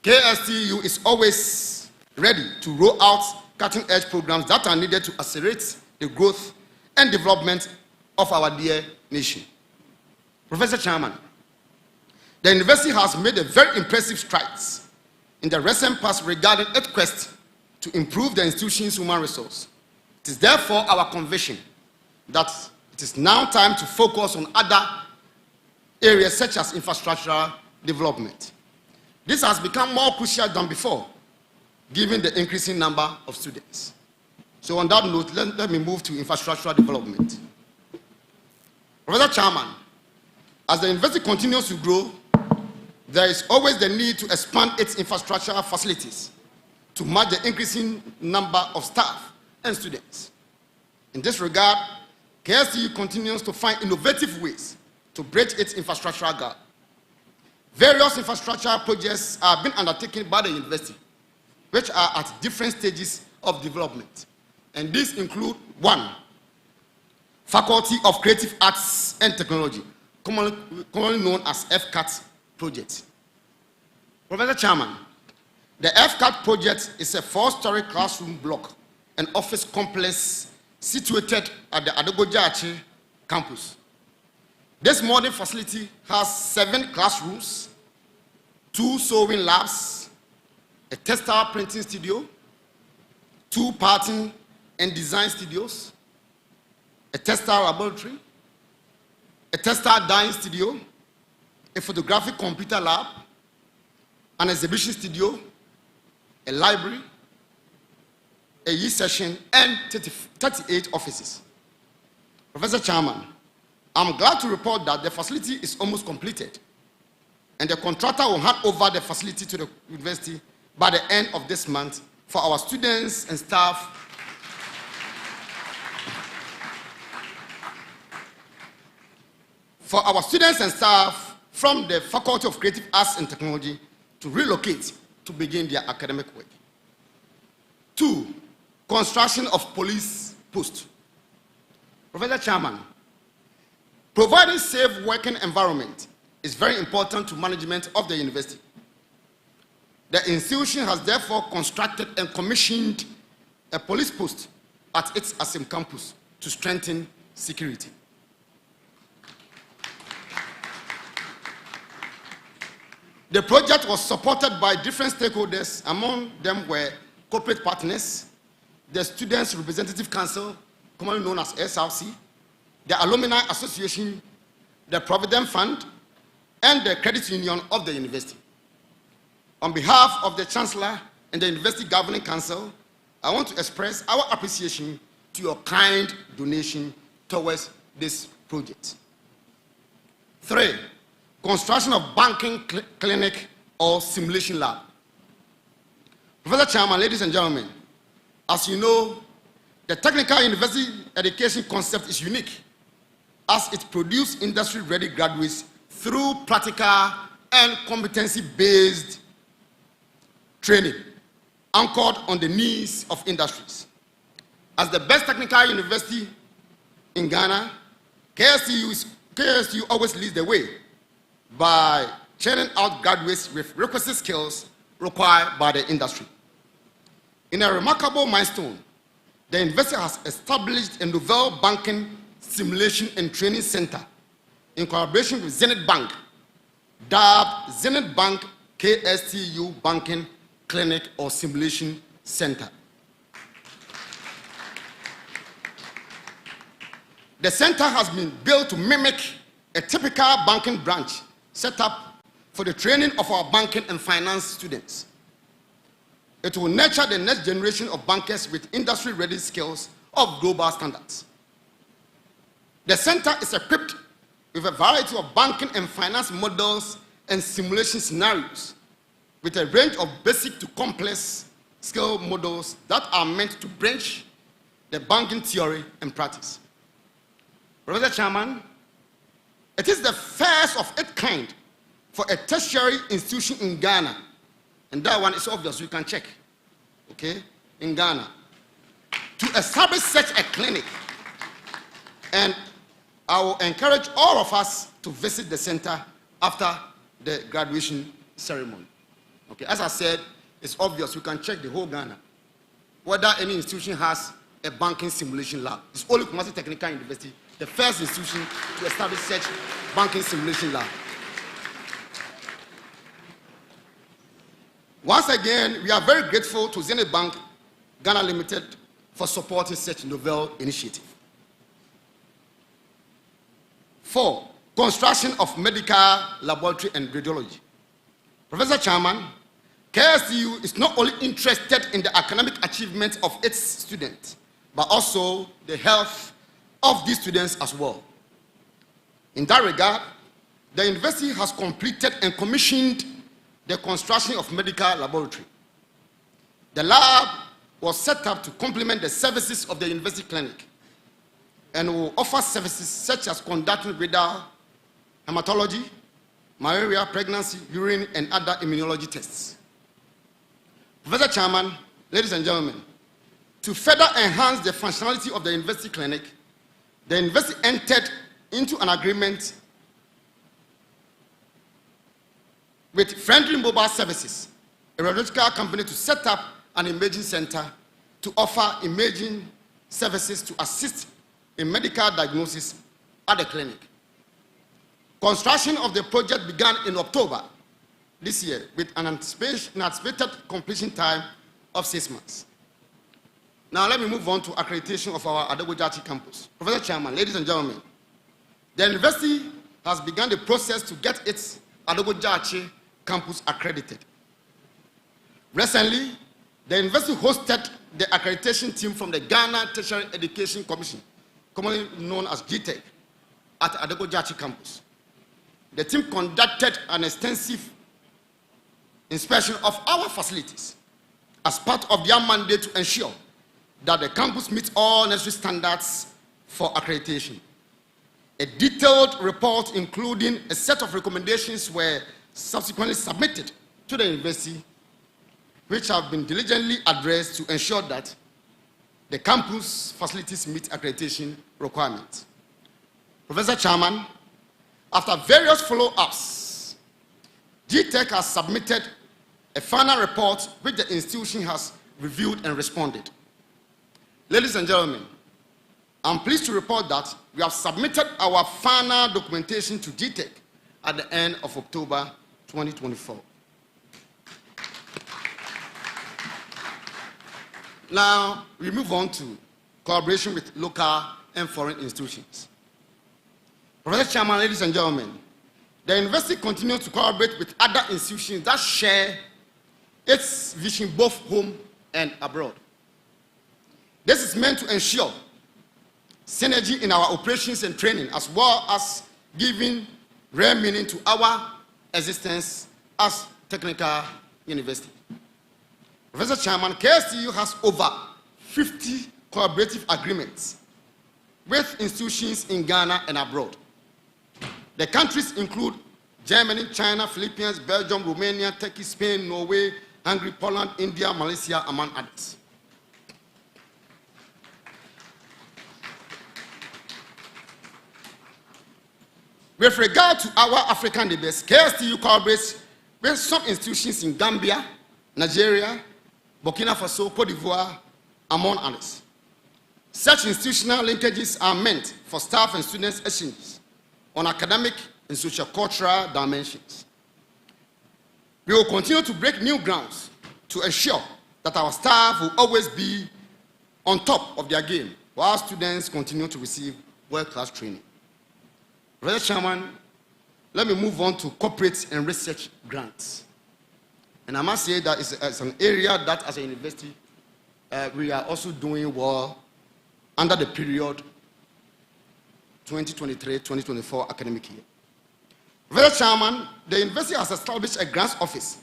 KSTU is always ready to roll out cutting-edge programs that are needed to accelerate the growth and development of our dear nation. Professor Chairman, the university has made a very impressive strides in the recent past regarding its quest to improve the institution's human resource. It is therefore our conviction that it is now time to focus on other areas such as infrastructural development. This has become more crucial than before, given the increasing number of students. So on that note, let me move to infrastructural development. Professor Chairman, as the university continues to grow, there is always the need to expand its infrastructural facilities to match the increasing number of staff and students. In this regard, KSTU continues to find innovative ways to bridge its infrastructural gap. Various infrastructure projects are being undertaken by the university, which are at different stages of development. And these include 1, Faculty of Creative Arts and Technology, commonly known as FCAT project. Professor Chairman, the FCAT project is a 4-story classroom block and office complex situated at the Adogojachi campus. This modern facility has 7 classrooms, 2 sewing labs, a textile printing studio, 2 pattern and design studios, a textile laboratory, a textile dyeing studio, a photographic computer lab, an exhibition studio, a library, a e-session, and 38 offices. Professor Chairman, I'm glad to report that the facility is almost completed, and the contractor will hand over the facility to the university by the end of this month for our students and staff from the Faculty of Creative Arts and Technology to relocate to begin their academic work. 2, construction of police post. Professor Chairman, providing safe working environment is very important to management of the university. The institution has therefore constructed and commissioned a police post at its Asim campus to strengthen security. The project was supported by different stakeholders. Among them were corporate partners, the Students' Representative Council, commonly known as SRC, the Alumni Association, the Provident Fund, and the Credit Union of the university. On behalf of the Chancellor and the University Governing Council, I want to express our appreciation to your kind donation towards this project. 3, construction of banking clinic or simulation lab. Professor Chairman, ladies and gentlemen, as you know, the technical university education concept is unique as it produces industry-ready graduates through practical and competency-based training anchored on the needs of industries. As the best technical university in Ghana, KSTU always leads the way by churning out graduates with requisite skills required by the industry. In a remarkable milestone, the university has established a novel banking simulation and training center in collaboration with Zenith Bank, dubbed Zenith Bank KSTU Banking Clinic or Simulation Center. The center has been built to mimic a typical banking branch set up for the training of our banking and finance students. It will nurture the next generation of bankers with industry-ready skills of global standards. The center is equipped with a variety of banking and finance models and simulation scenarios with a range of basic to complex skill models that are meant to bridge the banking theory and practice. Professor Chairman, it is the first of its kind for a tertiary institution in Ghana, and that one is obvious, you can check, okay, in Ghana, to establish such a clinic. And I will encourage all of us to visit the center after the graduation ceremony. Okay, as I said, it's obvious, you can check the whole Ghana, whether any institution has a banking simulation lab. It's only Kumasi Technical University, the first institution to establish such banking simulation lab. Once again, we are very grateful to Zenith Bank Ghana Limited for supporting such novel initiative. 4, construction of medical laboratory and radiology. Professor Chairman, KSTU is not only interested in the academic achievements of its students, but also the health of these students as well. In that regard, the university has completed and commissioned the construction of medical laboratory. The lab was set up to complement the services of the university clinic and will offer services such as conducting radar, hematology, malaria, pregnancy, urine, and other immunology tests. Professor Chairman, ladies and gentlemen, to further enhance the functionality of the university clinic, the university entered into an agreement with Friendly Mobile Services, a radiological company, to set up an imaging center to offer imaging services to assist in medical diagnosis at the clinic. Construction of the project began in October this year with an anticipated completion time of 6 months. Now let me move on to accreditation of our Adegojachi campus. Professor Chairman, ladies and gentlemen, the university has begun the process to get its Adegojachi campus accredited. Recently, the university hosted the accreditation team from the Ghana Tertiary Education Commission, commonly known as GTEC, at Adegojachi campus. The team conducted an extensive inspection of our facilities as part of their mandate to ensure that the campus meets all necessary standards for accreditation. A detailed report, including a set of recommendations, were subsequently submitted to the university, which have been diligently addressed to ensure that the campus facilities meet accreditation requirements. Professor Chairman, after various follow-ups, GTEC has submitted a final report which the institution has reviewed and responded. Ladies and gentlemen, I'm pleased to report that we have submitted our final documentation to GTEC at the end of October 2024. Now, we move on to collaboration with local and foreign institutions. Professor Chairman, ladies and gentlemen, the university continues to collaborate with other institutions that share its vision both home and abroad. This is meant to ensure synergy in our operations and training, as well as giving real meaning to our existence as technical university. Professor Chairman, KSTU has over 50 collaborative agreements with institutions in Ghana and abroad. The countries include Germany, China, Philippines, Belgium, Romania, Turkey, Spain, Norway, Hungary, Poland, India, Malaysia, among others. With regard to our African neighbors, KSTU collaborates with some institutions in Gambia, Nigeria, Burkina Faso, Cote d'Ivoire, among others. Such institutional linkages are meant for staff and students' exchanges on academic and socio-cultural dimensions. We will continue to break new grounds to ensure that our staff will always be on top of their game while students continue to receive world-class training. Mr. Chairman, let me move on to corporate and research grants. And I must say that it's an area that as a university, we are also doing well under the period 2023-2024 academic year. Mr. Chairman, the university has established a grants office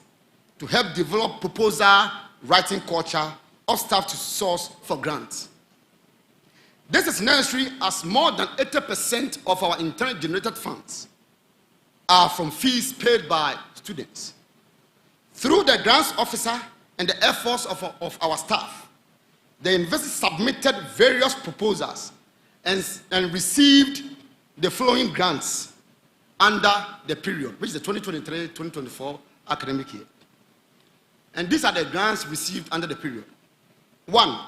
to help develop proposal writing culture of staff to source for grants. This is necessary as more than 80% of our internally generated funds are from fees paid by students. Through the grants officer and the efforts of our staff, the university submitted various proposals and received the following grants under the period, which is the 2023-2024 academic year. And these are the grants received under the period. 1,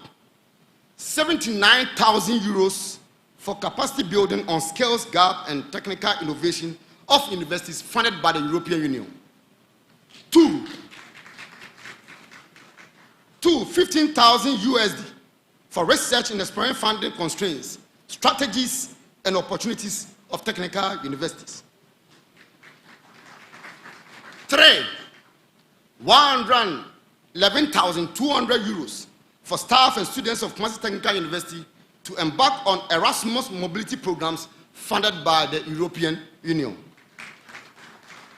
79,000 euros for capacity building on skills gap and technical innovation of universities funded by the European Union. 2, 15,000 USD for research in exploring funding constraints, strategies, and opportunities of technical universities. 3, 111,200 euros for staff and students of Commerce Technical University to embark on Erasmus mobility programs funded by the European Union.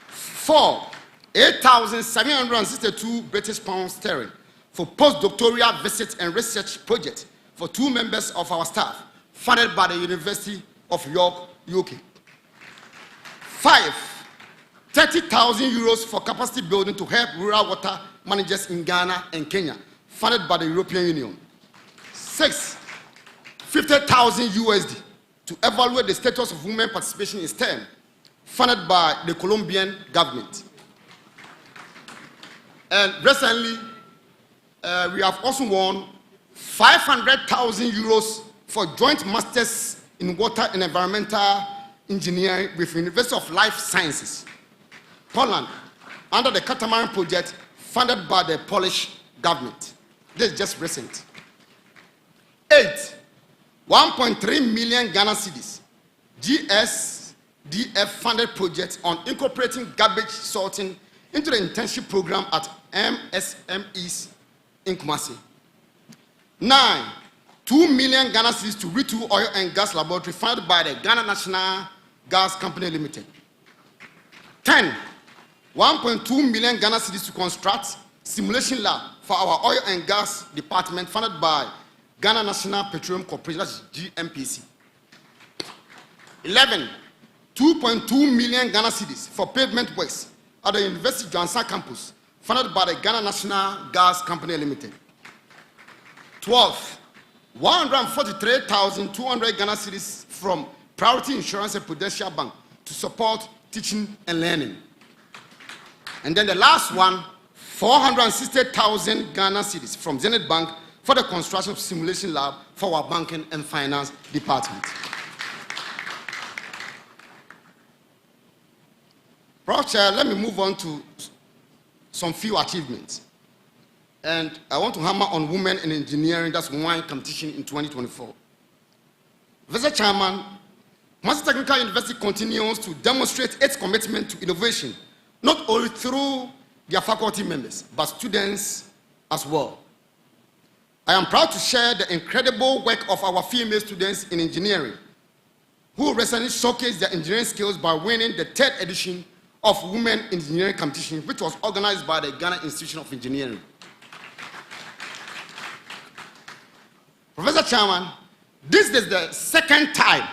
4, 8,762 British pounds sterling for postdoctoral visits and research projects for 2 members of our staff funded by the University of York, UK. 5, 30,000 euros for capacity building to help rural water managers in Ghana and Kenya, funded by the European Union. 6, 50,000 USD to evaluate the status of women participation in STEM, funded by the Colombian government. And recently, we have also won 500,000 euros for joint masters in water and environmental engineering with University of Life Sciences, Poland, under the Catamaran project funded by the Polish government. This is just recent. 8, 1.3 million Ghana cedis, GSDF funded project on incorporating garbage sorting into the internship program at MSMEs in Kumasi. 9, 2 million Ghana cedis to retool oil and gas laboratory funded by the Ghana National Gas Company Limited. 10, 1.2 million Ghana cedis to construct simulation lab for our oil and gas department funded by Ghana National Petroleum Corporation, that's GNPC. 11, 2.2 million Ghana cedis for pavement works at the University of Johannesburg campus funded by the Ghana National Gas Company Limited. 12, 143,200 Ghana cedis from Priority Insurance and Prudential Bank to support teaching and learning. And then the last one, 460,000 Ghana cedis from Zenith Bank for the construction of simulation lab for our banking and finance department. Prof. Chair, let me move on to some few achievements. And I want to hammer on women in engineering, that's one competition in 2024. Mr. Chairman, Master Technical University continues to demonstrate its commitment to innovation, not only through their faculty members, but students as well. I am proud to share the incredible work of our female students in engineering, who recently showcased their engineering skills by winning the 3rd edition of Women Engineering Competition, which was organized by the Ghana Institution of Engineering. Professor Chairman, this is the 2nd time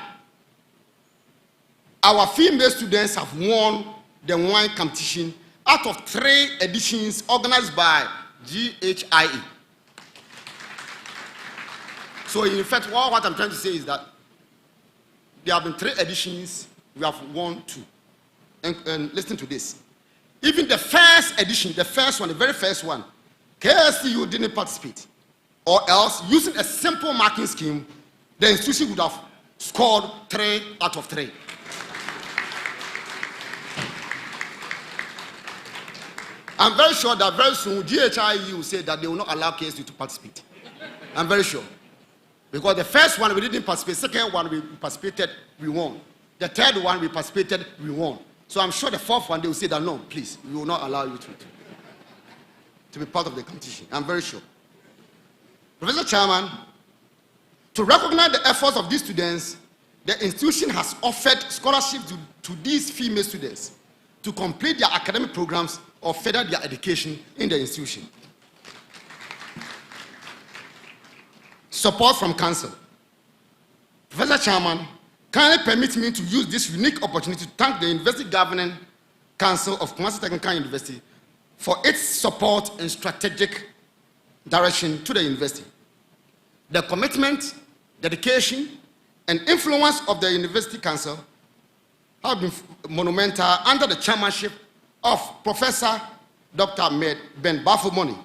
our female students have won the wine competition out of 3 editions organized by GHIE. So in fact, what I'm trying to say is that there have been 3 editions, we have won 2. And listen to this. Even the 1st edition, the very first one, KSTU didn't participate. Or else, using a simple marking scheme, the institution would have scored 3 out of 3. I'm very sure that very soon GHIU will say that they will not allow KSU to participate. I'm very sure. Because the first one we didn't participate, second one we participated, we won. The third one we participated, we won. So I'm sure the fourth one they will say that no, please, we will not allow you to be part of the competition. I'm very sure. Professor Chairman, to recognize the efforts of these students, the institution has offered scholarships to these female students to complete their academic programs or further their education in the institution. Support from Council. Professor Chairman, kindly permit me to use this unique opportunity to thank the University Governing Council of Kumasi Technical University for its support and strategic direction to the university. The commitment, dedication, and influence of the University Council have been monumental under the chairmanship of Professor Dr. Ben Bafomoni.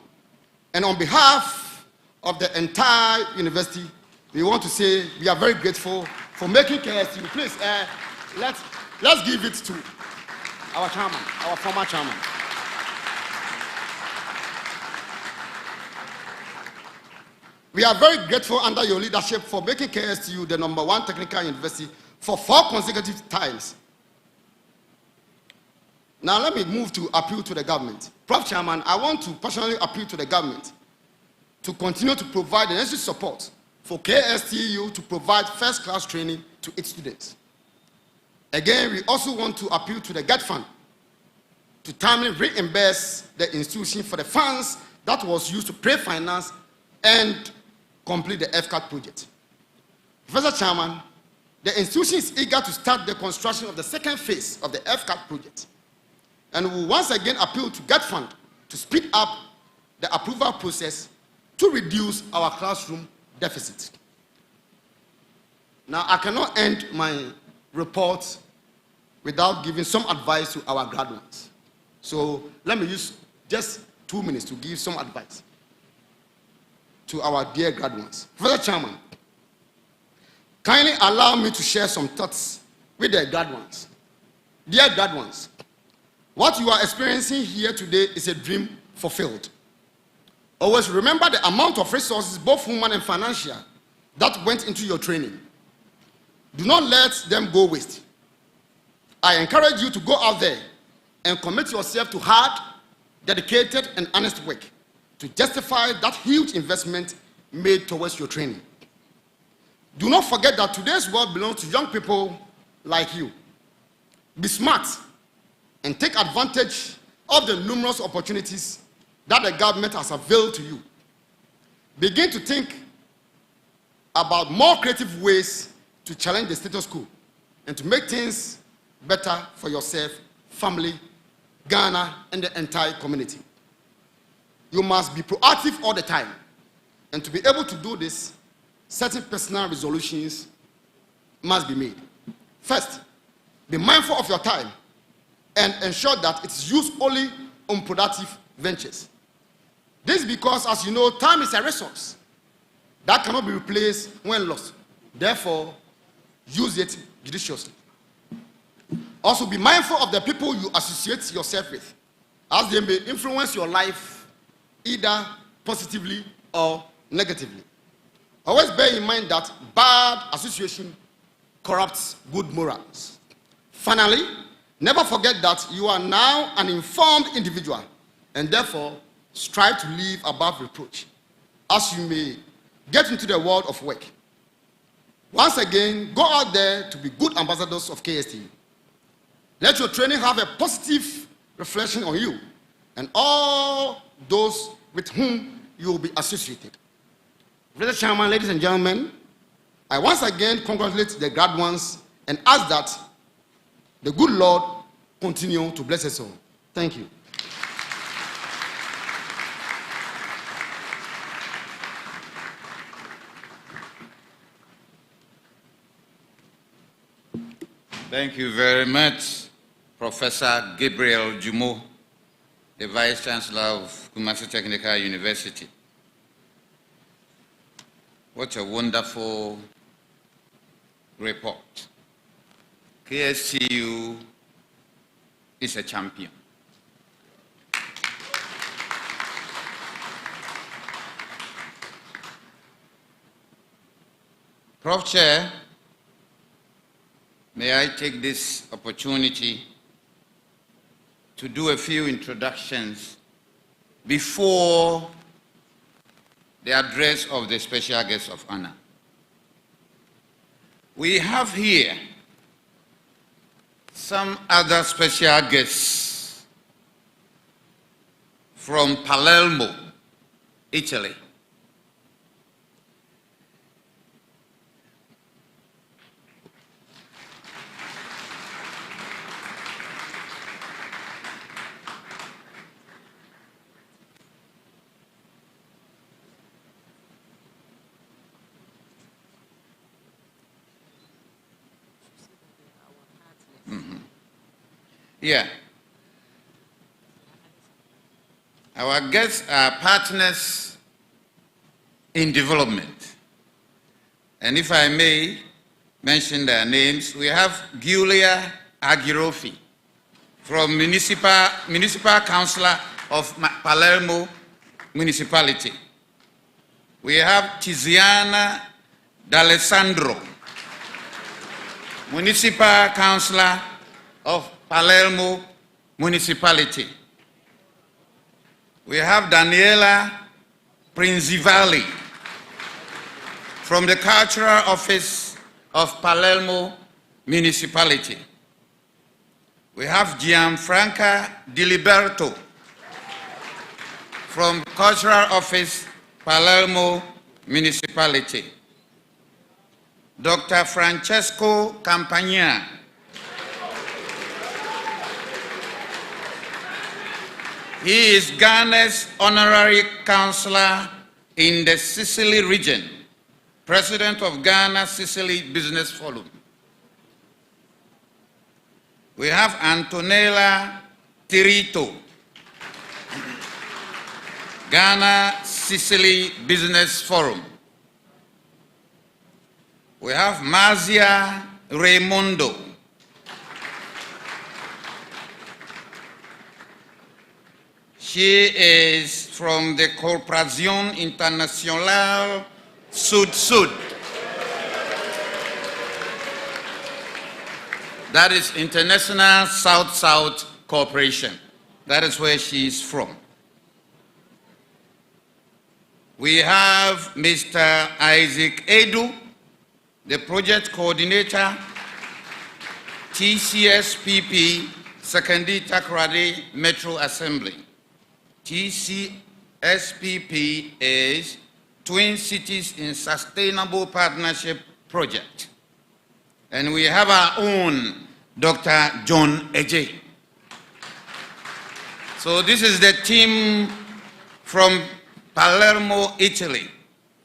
And on behalf of the entire university, we want to say we are very grateful for making KSU. Please, let's give it to our chairman, our former chairman. We are very grateful under your leadership for making KSU the #1 technical university for 4 consecutive times. Now let me move to appeal to the government. Prof. Chairman, I want to personally appeal to the government to continue to provide the necessary support for KSTU to provide first-class training to its students. Again, we also want to appeal to the GET Fund to timely reimburse the institution for the funds that was used to pre-finance and complete the FCAT project. Professor Chairman, the institution is eager to start the construction of the second phase of the FCAT project, and we once again appeal to GET Fund to speed up the approval process to reduce our classroom deficit. Now, I cannot end my report without giving some advice to our graduates. So let me use just 2 minutes to give some advice to our dear graduates. Professor Chairman, kindly allow me to share some thoughts with the graduates. Dear graduates, what you are experiencing here today is a dream fulfilled. Always remember the amount of resources, both human and financial, that went into your training. Do not let them go waste. I encourage you to go out there and commit yourself to hard, dedicated, and honest work to justify that huge investment made towards your training. Do not forget that today's world belongs to young people like you. Be smart and take advantage of the numerous opportunities that the government has availed to you. Begin to think about more creative ways to challenge the status quo and to make things better for yourself, family, Ghana, and the entire community. You must be proactive all the time. And to be able to do this, certain personal resolutions must be made. First, be mindful of your time and ensure that it's used only on productive ventures. This is because, as you know, time is a resource that cannot be replaced when lost. Therefore, use it judiciously. Also, be mindful of the people you associate yourself with, as they may influence your life either positively or negatively. Always bear in mind that bad association corrupts good morals. Finally, never forget that you are now an informed individual, and therefore strive to live above reproach as you may get into the world of work. Once again, go out there to be good ambassadors of KSTU. Let your training have a positive reflection on you and all those with whom you will be associated. Mr. Chairman, ladies and gentlemen, I once again congratulate the graduates and ask that the good Lord continue to bless us all. Thank you. Thank you very much, Professor Gabriel Jumo, the Vice-Chancellor of Kumasi Technical University. What a wonderful report. KSCU is a champion. Prof. Chair, may I take this opportunity to do a few introductions before the address of the special guest of honor. We have here some other special guests from Palermo, Italy. Yeah. Our guests are partners in development. And if I may mention their names, we have Giulia Agirofi from Municipal Councillor of Palermo Municipality. We have Tiziana D'Alessandro, Municipal Councillor of Palermo Municipality. We have Daniela Princivali from the Cultural Office of Palermo Municipality. We have Gianfranca Diliberto from Cultural Office, Palermo Municipality. Dr. Francesco Campagna He is Ghana's honorary counselor in the Sicily region, president of Ghana Sicily Business Forum. We have Antonella Tirito, Ghana Sicily Business Forum. We have Mazia Raimundo, she is from the Corporación Internacional Sud-Sud. That is International South-South Corporation. That is where she is from. We have Mr. Isaac Edu, the project coordinator, TCSPP, Sekondi Takoradi Metro Assembly. TCSPP is Twin Cities in Sustainable Partnership Project. And we have our own Dr. John Eje. So this is the team from Palermo, Italy.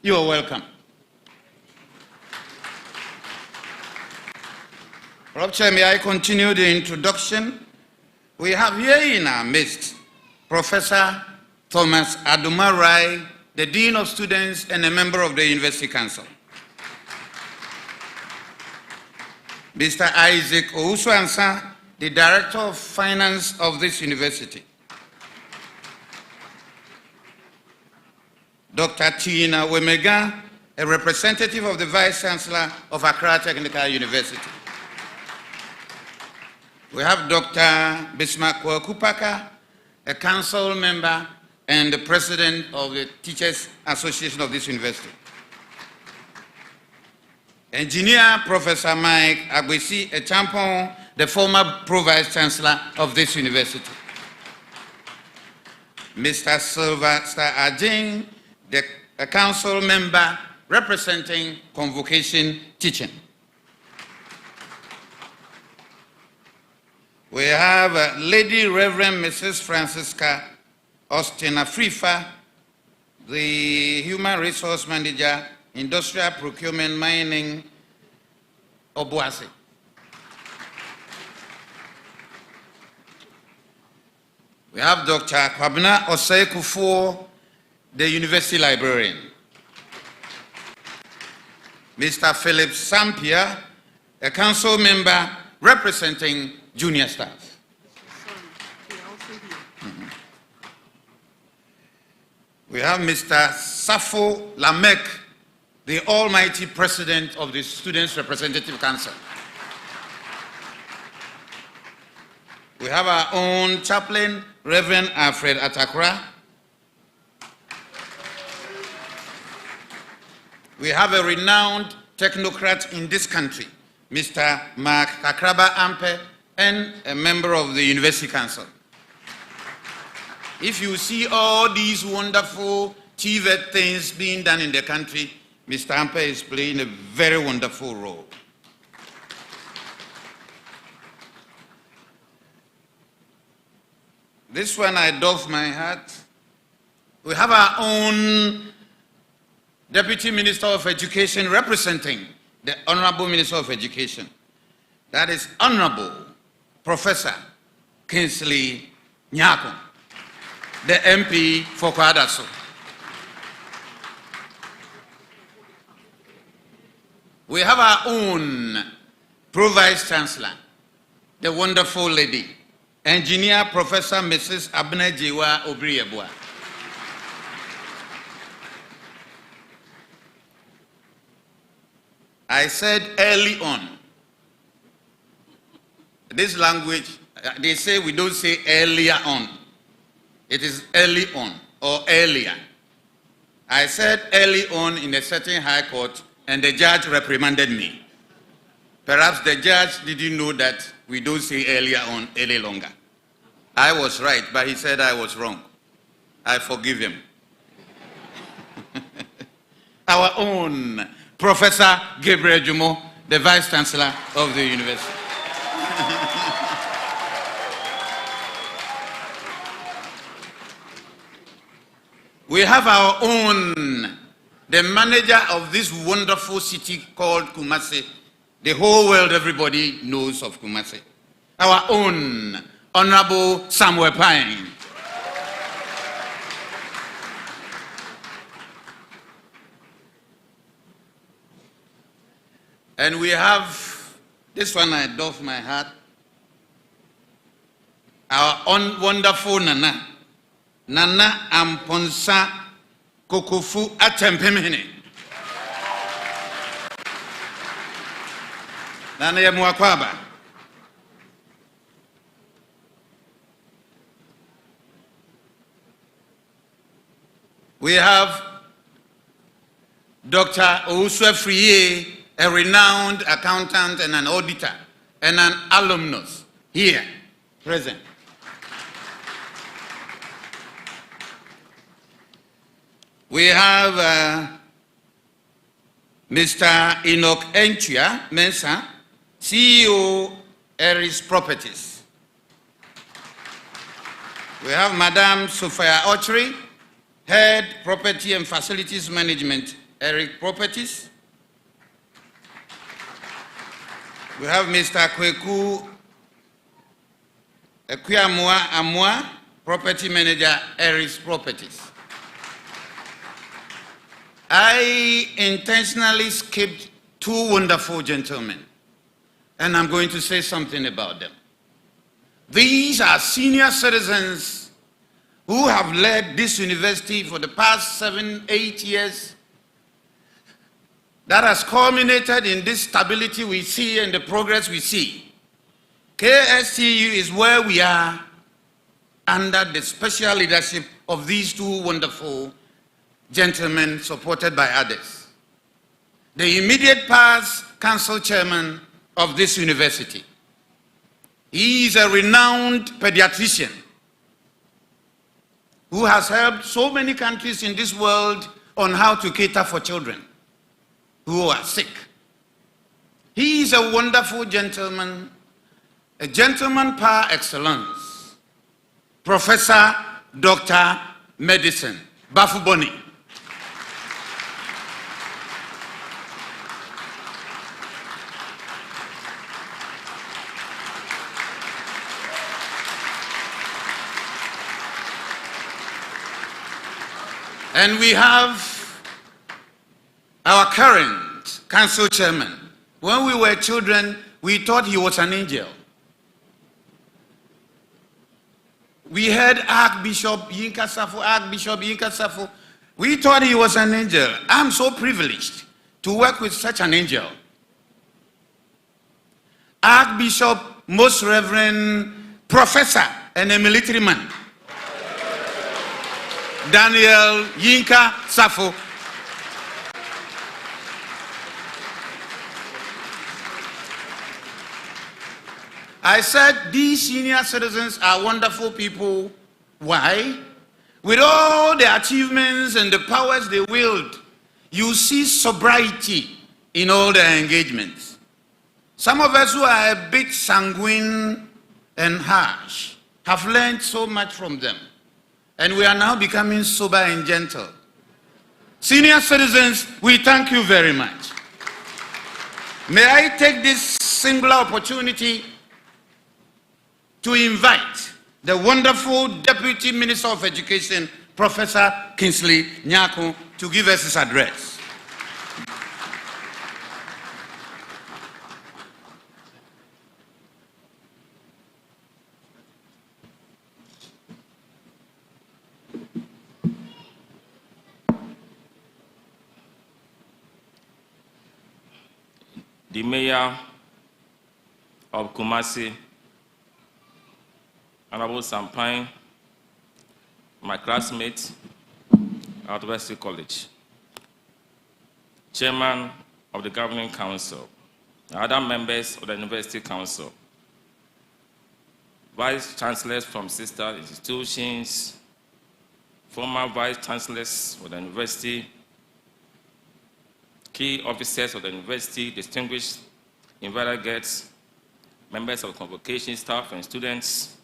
You are welcome. Prof. Chair, may I continue the introduction? We have here in our midst Professor Thomas Adumarai, the Dean of Students and a member of the University Council. Mr. Isaac Ousu-Ansah, the Director of Finance of this university. Dr. Tina Wemega, a representative of the Vice-Chancellor of Accra Technical University. We have Dr. Bismarck Kupaka, a council member and the president of the Teachers Association of this university. Engineer Professor Mike Agwesi Echampon, the former Pro-Vice-Chancellor of this university. Mr. Sylvester Ajing, a council member representing Convocation Teaching. We have Lady Reverend Mrs. Francisca Austin Afrifa, the Human Resource Manager, Industrial Procurement Mining, Obuasi. We have Dr. Kwabena Osei-Kufuor, the University Librarian. Mr. Philip Sampia, a council member representing junior staff. We have Mr. Safo Lamek, the almighty president of the Students' Representative Council. We have our own chaplain, Reverend Alfred Atakra. We have a renowned technocrat in this country, Mr. Mark Kakraba Ampe, and a member of the University Council. If you see all these wonderful TVET things being done in the country, Mr. Ampe is playing a very wonderful role. This one I doff my hat. We have our own Deputy Minister of Education representing the Honorable Minister of Education. That is Honorable Professor Kingsley Nyako, the MP for Kwadaso. We have our own Pro-Vice-Chancellor, the wonderful lady, Engineer Professor Mrs. Abner Jiwa Obriebua. I said early on. This language, they say we don't say earlier on. It is early on or earlier. I said early on in a certain high court and the judge reprimanded me. Perhaps the judge didn't know that we don't say earlier on any longer. I was right, but he said I was wrong. I forgive him. Our own Professor Gabriel Jumo, the Vice-Chancellor of the University. We have our own, the manager of this wonderful city called Kumasi. The whole world, everybody knows of Kumasi. Our own Honorable Samuel Pine. And we have, this one I doff my hat, our own wonderful Nana, Nana Amponsa Kokofu Atempemene. Nana Yamuakwaba. We have Dr. Ouswe Friye, a renowned accountant and an auditor, and an alumnus here, present. We have Mr. Enoch Enchia Mensa, CEO, Eris Properties. We have Madame Sophia Autry, Head Property and Facilities Management, Eric Properties. We have Mr. Kweku Ekuyamwa Amwa, Property Manager, Eris Properties. I intentionally skipped two wonderful gentlemen, and I'm going to say something about them. These are senior citizens who have led this university for the past 7-8 years, that has culminated in this stability we see and the progress we see. KSTU is where we are under the special leadership of these two wonderful gentlemen supported by others. The immediate past council chairman of this university. He is a renowned pediatrician who has helped so many countries in this world on how to cater for children who are sick. He is a wonderful gentleman, a gentleman par excellence, Professor Dr. Medicine, Bafuboni. And we have our current council chairman, When we were children, we thought he was an angel. We heard Archbishop Yinka Safo. We thought he was an angel. I'm so privileged to work with such an angel. Archbishop, Most Reverend Professor and a military man, Daniel Yinka Safo. I said these senior citizens are wonderful people. Why? With all the achievements and the powers they wield, you see sobriety in all their engagements. Some of us who are a bit sanguine and harsh have learned so much from them. And we are now becoming sober and gentle. Senior citizens, we thank you very much. May I take this singular opportunity to invite the wonderful Deputy Minister of Education, Professor Kingsley Nyako, to give us his address. The Mayor of Kumasi, Honorable Sampine, my classmate at Wesley College, Chairman of the Governing Council, other members of the University Council, Vice-Chancellors from sister institutions, former Vice-Chancellors of the University, key officers of the University, distinguished invited guests, members of convocation staff and students,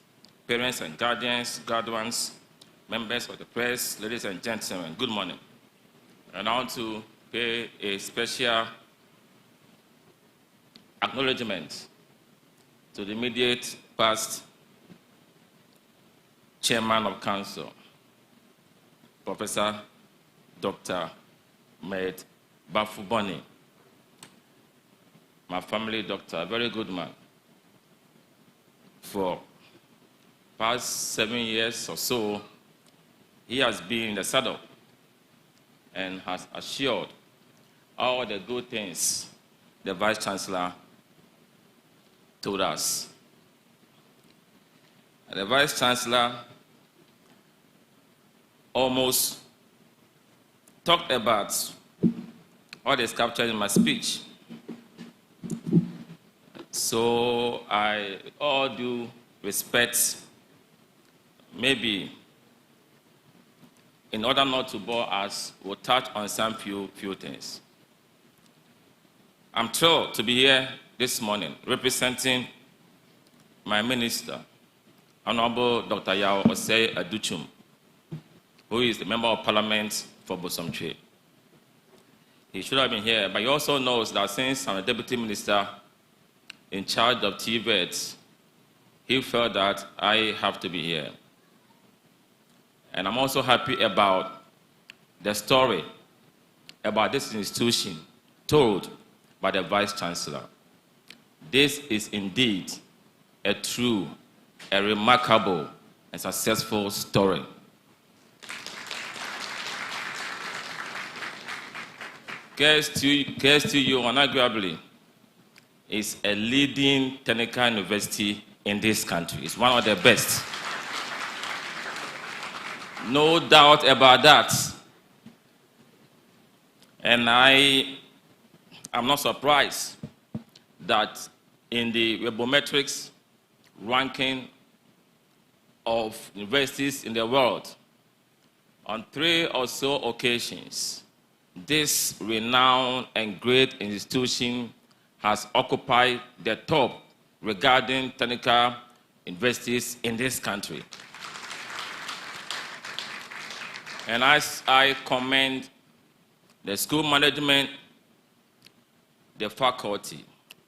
parents and guardians, graduates, members of the press, ladies and gentlemen, good morning. And I want to pay a special acknowledgement to the immediate past Chairman of Council, Professor Dr. Med Bafuboni, my family doctor, a very good man. For past 7 years or so, he has been in the saddle and has assured all the good things the Vice-Chancellor told us. The Vice-Chancellor almost talked about what is captured in my speech. So I all due respect, maybe in order not to bore us, we'll touch on some few things. I'm thrilled to be here this morning representing my minister, Honorable Dr. Yao Osei Aduchum, who is the Member of Parliament for Bosomtwe. He should have been here, but he also knows that since I'm a Deputy Minister in charge of TVET, he felt that I have to be here. And I'm also happy about the story about this institution told by the Vice-Chancellor. This is indeed a true, a remarkable and successful story. KSTU, unarguably, is a leading technical university in this country. It's one of the best. No doubt about that. And I am not surprised that in the Webometrics ranking of universities in the world, on 3 or so occasions, this renowned and great institution has occupied the top regarding technical universities in this country. And as I commend the school management, the faculty,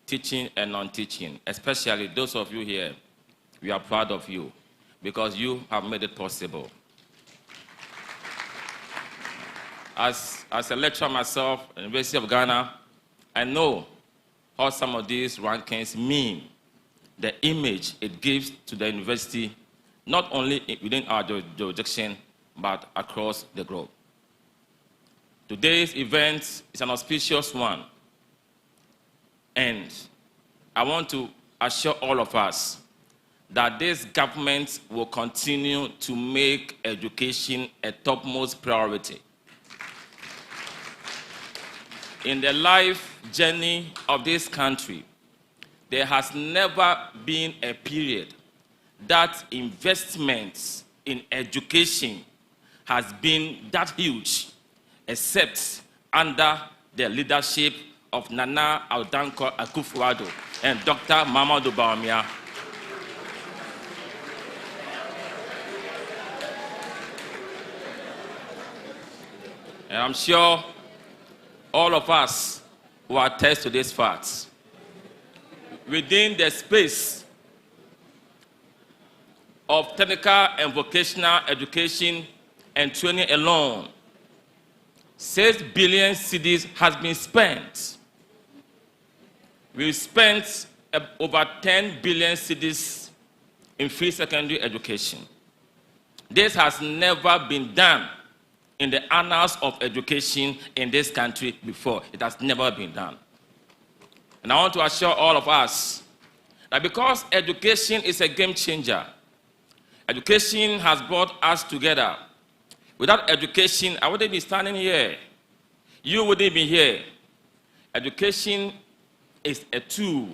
teaching and non-teaching, especially those of you here, we are proud of you because you have made it possible. As a lecturer myself at the University of Ghana, I know what some of these rankings mean, the image it gives to the university, not only within our jurisdiction, but across the globe. Today's event is an auspicious one, and I want to assure all of us that this government will continue to make education a topmost priority. In the life journey of this country, there has never been a period that investments in education has been that huge, except under the leadership of Nana Aldanko Akufo-Addo and Dr. Mamadou Bawumia. And I'm sure all of us will attest to these facts. Within the space of technical and vocational education and training alone, 6 billion cedis has been spent. We've spent over 10 billion cedis in free secondary education. This has never been done in the annals of education in this country before. It has never been done. And I want to assure all of us that because education is a game changer, education has brought us together. Without education, I wouldn't be standing here. You wouldn't be here. Education is a tool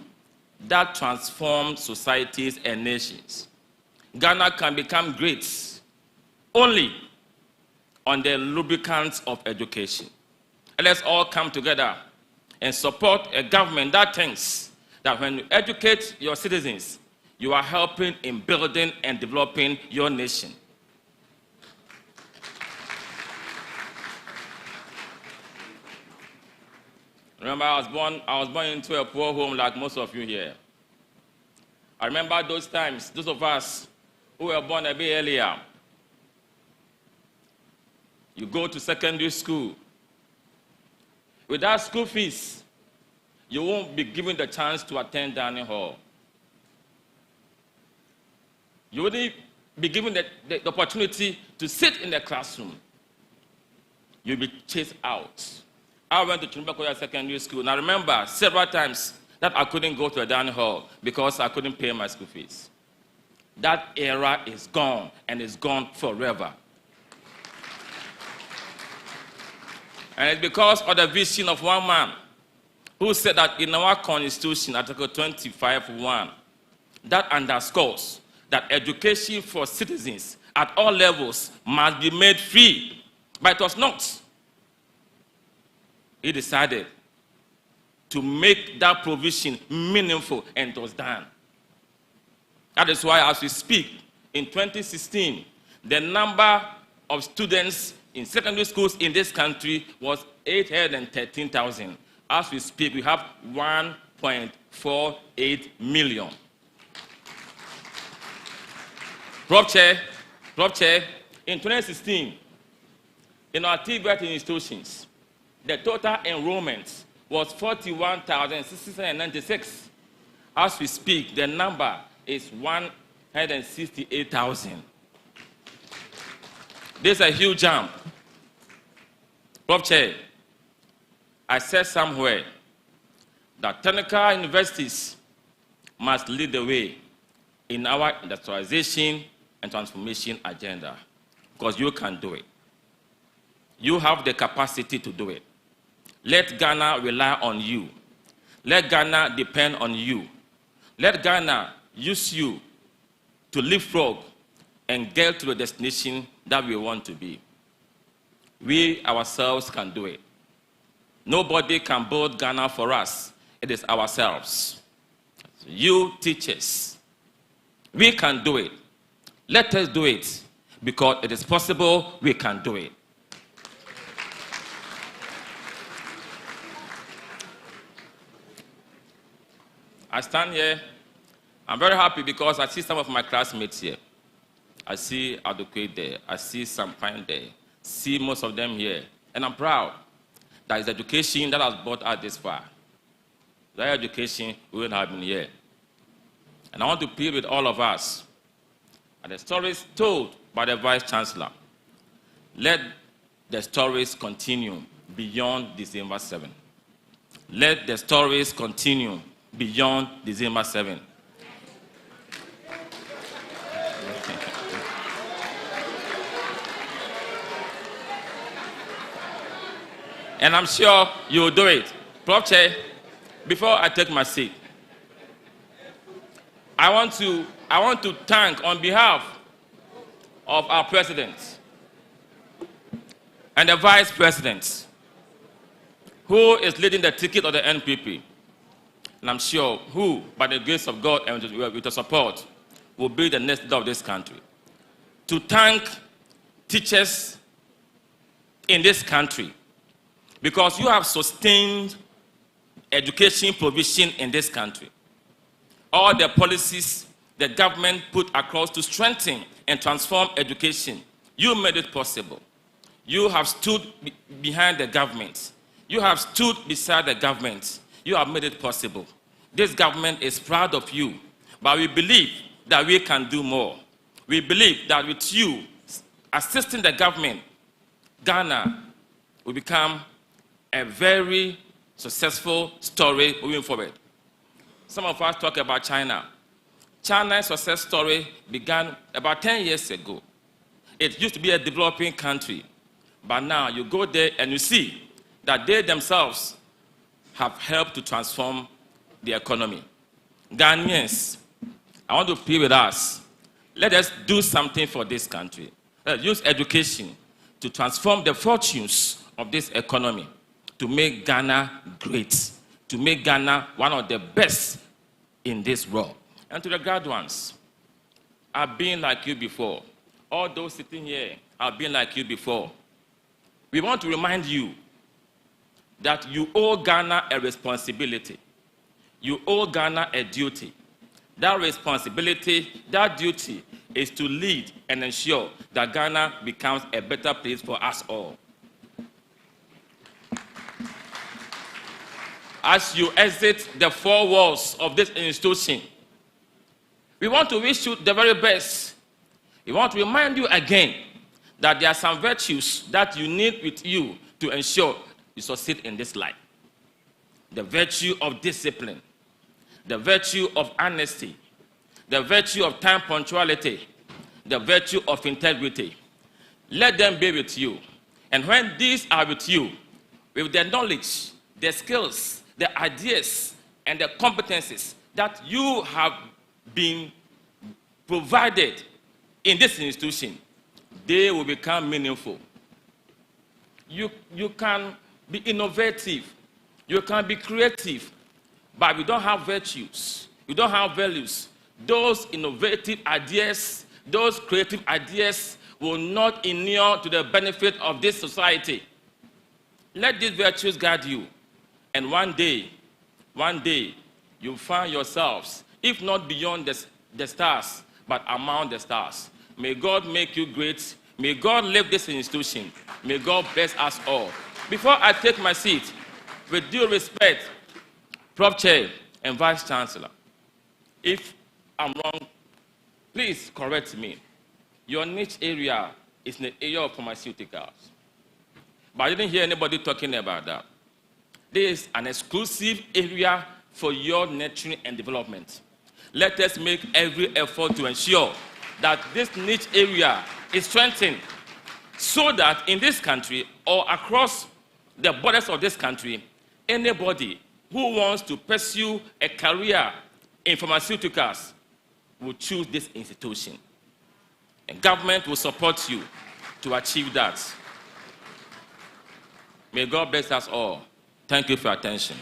that transforms societies and nations. Ghana can become great only on the lubricants of education. And let's all come together and support a government that thinks that when you educate your citizens, you are helping in building and developing your nation. Remember, I was born into a poor home like most of you here. I remember those times, those of us who were born a bit earlier. You go to secondary school. Without school fees, you won't be given the chance to attend dining hall. You wouldn't be given the opportunity to sit in the classroom. You'll be chased out. I went to Chumbakoya Secondary School, and I remember several times that I couldn't go to a dining hall because I couldn't pay my school fees. That era is gone, and it's gone forever. And it's because of the vision of one man who said that in our Constitution, Article 25(1), that underscores that education for citizens at all levels must be made free. But it was not. He decided to make that provision meaningful, and it was done. That is why, as we speak, in 2016, the number of students in secondary schools in this country was 813,000. As we speak, we have 1.48 million. Prop Chair, in 2016, in our TVET institutions, the total enrollment was 41,696. As we speak, the number is 168,000. This is a huge jump. Prof. Chair, I said somewhere that technical universities must lead the way in our industrialization and transformation agenda, because you can do it. You have the capacity to do it. Let Ghana rely on you. Let Ghana depend on you. Let Ghana use you to leapfrog and get to the destination that we want to be. We ourselves can do it. Nobody can build Ghana for us. It is ourselves. You teachers, we can do it. Let us do it, because it is possible. We can do it. I stand here. I'm very happy because I see some of my classmates here. I see Adequate there. I see Sampine there. See most of them here. And I'm proud that it's education that has brought us this far. without education, we wouldn't have been here. And I want to plead with all of us, and the stories told by the Vice-Chancellor, let the stories continue beyond December 7. Let the stories continue beyond December 7. And I'm sure you'll do it. Prof. Chair, before I take my seat, I want to thank on behalf of our president and the vice president who is leading the ticket of the NPP. And I'm sure who, by the grace of God and with the support, will be the next leader of this country. To thank teachers in this country, because you have sustained education provision in this country. All the policies the government put across to strengthen and transform education, you made it possible. You have stood behind the government. You have stood beside the government. You have made it possible. This government is proud of you, but we believe that we can do more. We believe that with you assisting the government, Ghana will become a very successful story moving forward. Some of us talk about China. China's success story began about 10 years ago. It used to be a developing country, but now you go there and you see that they themselves have helped to transform the economy. Ghanaians, I want to plead with us. Let us do something for this country. Let's use education to transform the fortunes of this economy, to make Ghana great, to make Ghana one of the best in this world. And to the graduates, I've been like you before. All those sitting here have been like you before. We want to remind you that you owe Ghana a responsibility. You owe Ghana a duty. That responsibility, that duty is to lead and ensure that Ghana becomes a better place for us all. As you exit the four walls of this institution, we want to wish you the very best. We want to remind you again that there are some virtues that you need with you to ensure you succeed in this life. The virtue of discipline, the virtue of honesty, the virtue of time punctuality, the virtue of integrity. Let them be with you. And when these are with you, with the knowledge, the skills, the ideas, and the competencies that you have been provided in this institution, they will become meaningful. You can be innovative, you can be creative, but we don't have virtues, we don't have values. Those innovative ideas, those creative ideas will not inure to the benefit of this society. Let these virtues guide you, and one day, you'll find yourselves, if not beyond the stars, but among the stars. May God make you great. May God lift this institution. May God bless us all. Before I take my seat, with due respect, Prof. Chair and Vice-Chancellor, if I'm wrong, please correct me. Your niche area is in the area of pharmaceuticals. But I didn't hear anybody talking about that. This is an exclusive area for your nurturing and development. Let us make every effort to ensure that this niche area is strengthened so that in this country or across the borders of this country, anybody who wants to pursue a career in pharmaceuticals will choose this institution. And government will support you to achieve that. May God bless us all. Thank you for your attention.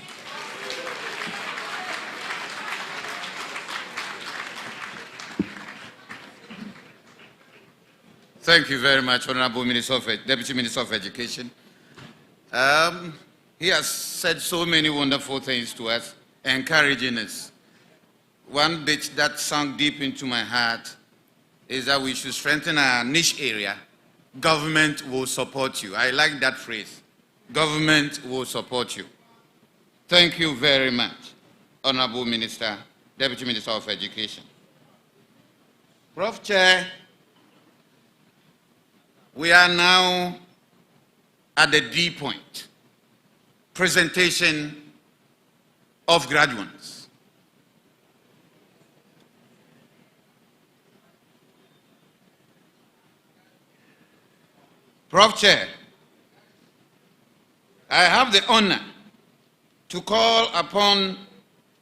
Thank you very much, Honorable Deputy Minister of Education. He has said so many wonderful things to us, encouraging us. One bit that sunk deep into my heart is that we should strengthen our niche area. Government will support you. I like that phrase. Government will support you. Thank you very much. Honorable Minister, Deputy Minister of Education. Prof. Chair, we are now at the D point, presentation of graduates. Prof. Chair, I have the honor to call upon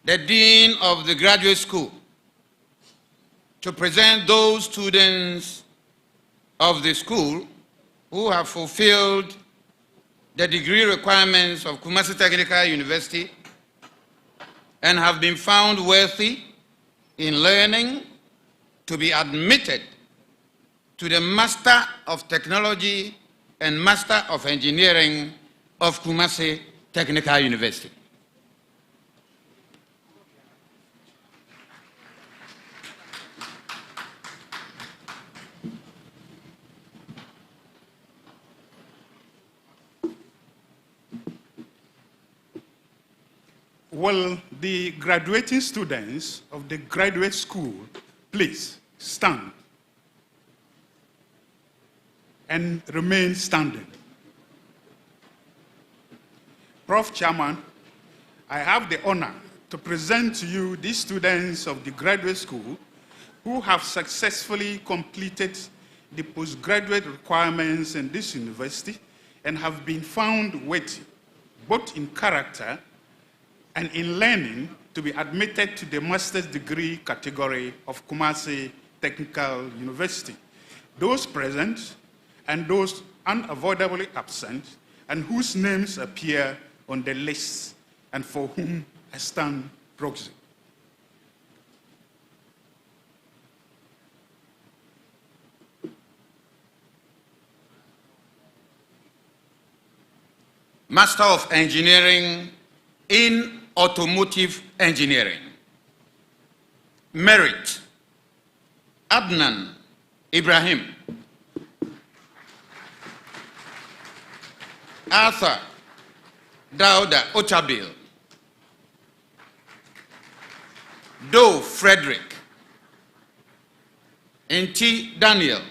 the Dean of the Graduate School to present those students of the school who have fulfilled the degree requirements of Kumasi Technical University and have been found worthy in learning to be admitted to the Master of Technology and Master of Engineering of Kumasi Technical University. Will the graduating students of the graduate school please stand and remain standing? Prof. Chairman, I have the honor to present to you these students of the graduate school who have successfully completed the postgraduate requirements in this university and have been found worthy, both in character and in learning, to be admitted to the master's degree category of Kumasi Technical University. Those present and those unavoidably absent and whose names appear on the list and for whom I stand proxy. Master of Engineering in Automotive Engineering. Merit, Adnan Ibrahim. Arthur Dauda Ochabil. Doe Frederick. Nti Daniel.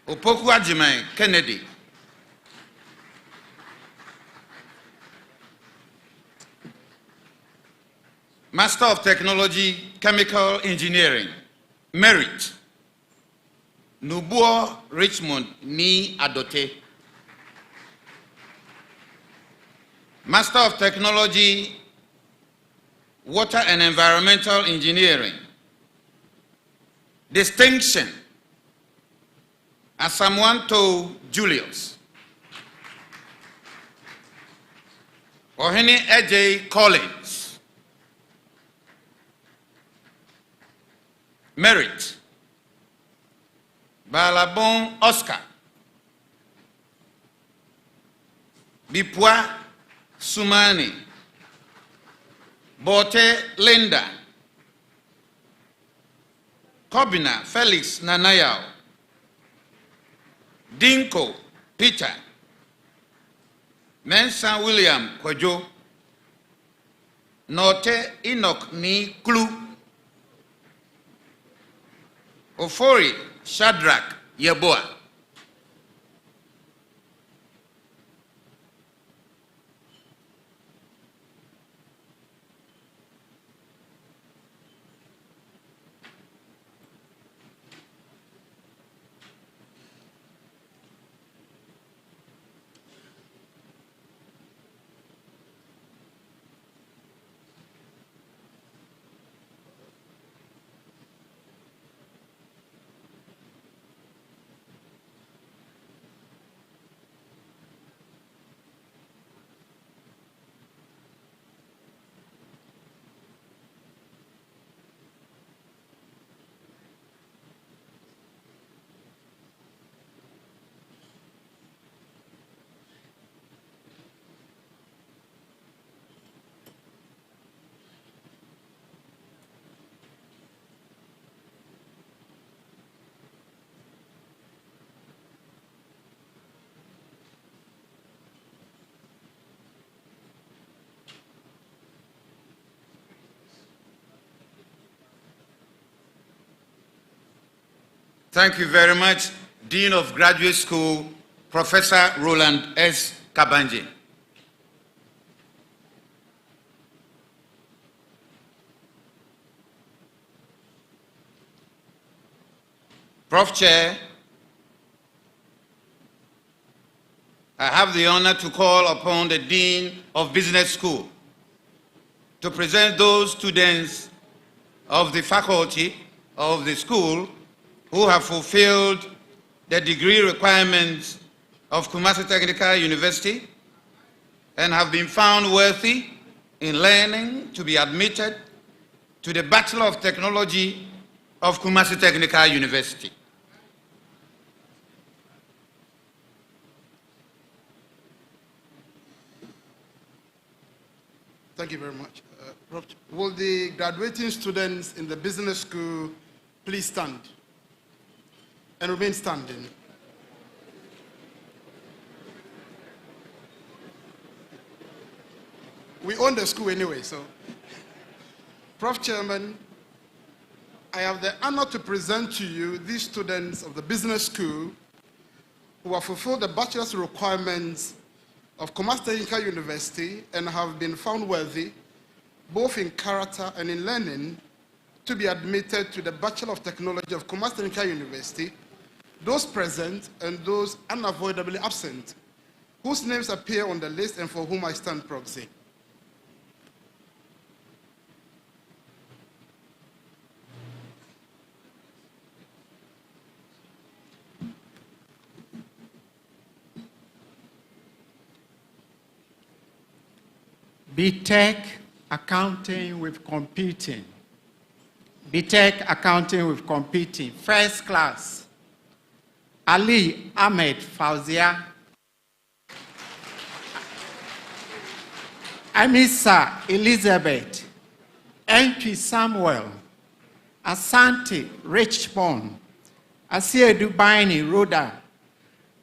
Opoku Ajimai Kennedy. Master of Technology, Chemical Engineering. Merit, Nubuo Richmond Ni Adote. Master of Technology, Water and Environmental Engineering. Distinction, Asamuanto Julius. Ohene A.J. Collins. Merit, Balabon Oscar. Bipwa Sumani. Bote Linda. Kobina Felix Nanayao. Dinko Peter. Mensa William Kwajo. Norte Enoch Ni Klu. Ofori Shadrach Yeboah. Thank you very much, Dean of Graduate School, Professor Roland S. Kabanje. Prof. Chair, I have the honor to call upon the Dean of Business School to present those students of the faculty of the school who have fulfilled the degree requirements of Kumasi Technical University and have been found worthy in learning to be admitted to the Bachelor of Technology of Kumasi Technical University. Thank you very much. Will the graduating students in the business school please stand and remain standing? We own the school anyway, so. Prof. Chairman, I have the honor to present to you these students of the business school who have fulfilled the bachelor's requirements of Kumasi Technical University and have been found worthy, both in character and in learning, to be admitted to the Bachelor of Technology of Kumasi Technical University, those present and those unavoidably absent, whose names appear on the list and for whom I stand proxy. BTech Accounting with Computing. BTech Accounting with Computing. First class, Ali Ahmed Fauzia. Amisa Elizabeth. Entry Samuel. Asante Richmond. Asiedu Baini Rhoda.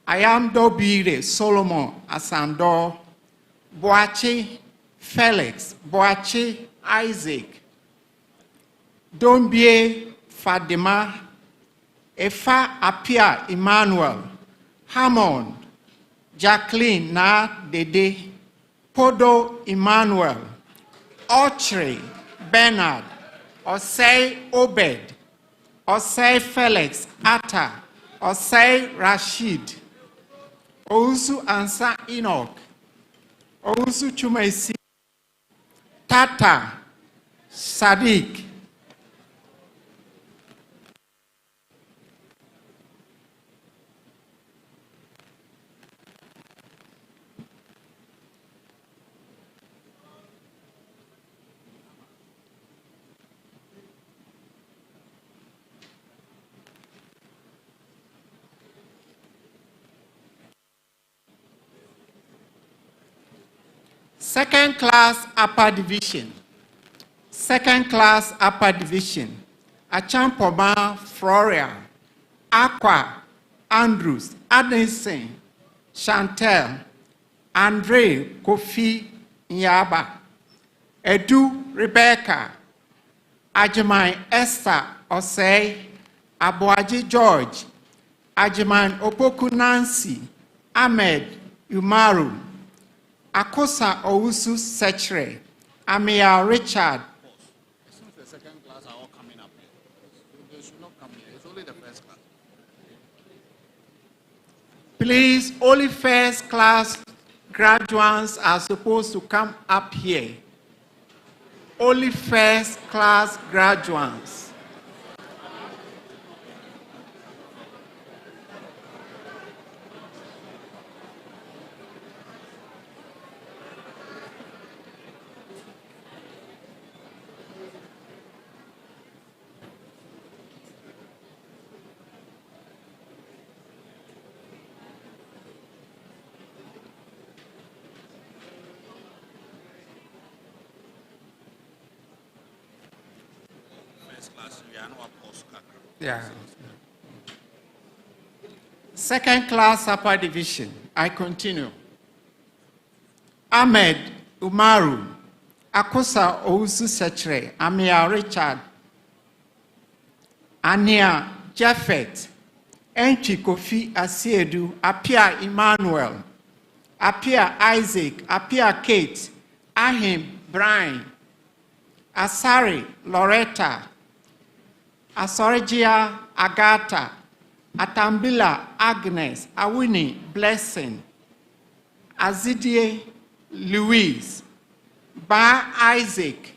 Ayamdo Bire Solomon Asando. Boachi Felix, Boachi, Isaac, Dombie, Fadima, Efa Apia, Emmanuel, Hammond, Jacqueline Na Dede, Podo Emmanuel, Autry, Bernard, Osei Obed, Osei Felix Atta, Osei Rashid, Ousu Ansa Enoch, Ousu Chumaisi, Tata, Sadiq, Second class upper division. Second class upper division. Achampoma Floria, Aqua, Andrews, Addison, Chantel, Andre, Kofi, Nyaba, Edu, Rebecca, Ajimai Esther, Osei, Abuaji George, Ajiman Opoku Nancy, Ahmed Umaru, Akosa Ousu Sechre, Amia Richard. Since the second class are all coming up here, they should not come here. It's only the first class. Please, only first class graduates are supposed to come up here. Only first class graduates. Yeah. Second class upper division. I continue. Ahmed Umaru, Akosa Ousu Sechre, Amia Richard, Ania Japheth, Entry Kofi Asiedu, Apia Emmanuel, Apia Isaac, Apia Kate, Ahim Brian, Asari Loretta, Asorigia Agatha, Atambila Agnes, Awini Blessing, Azidie Louise, Ba Isaac,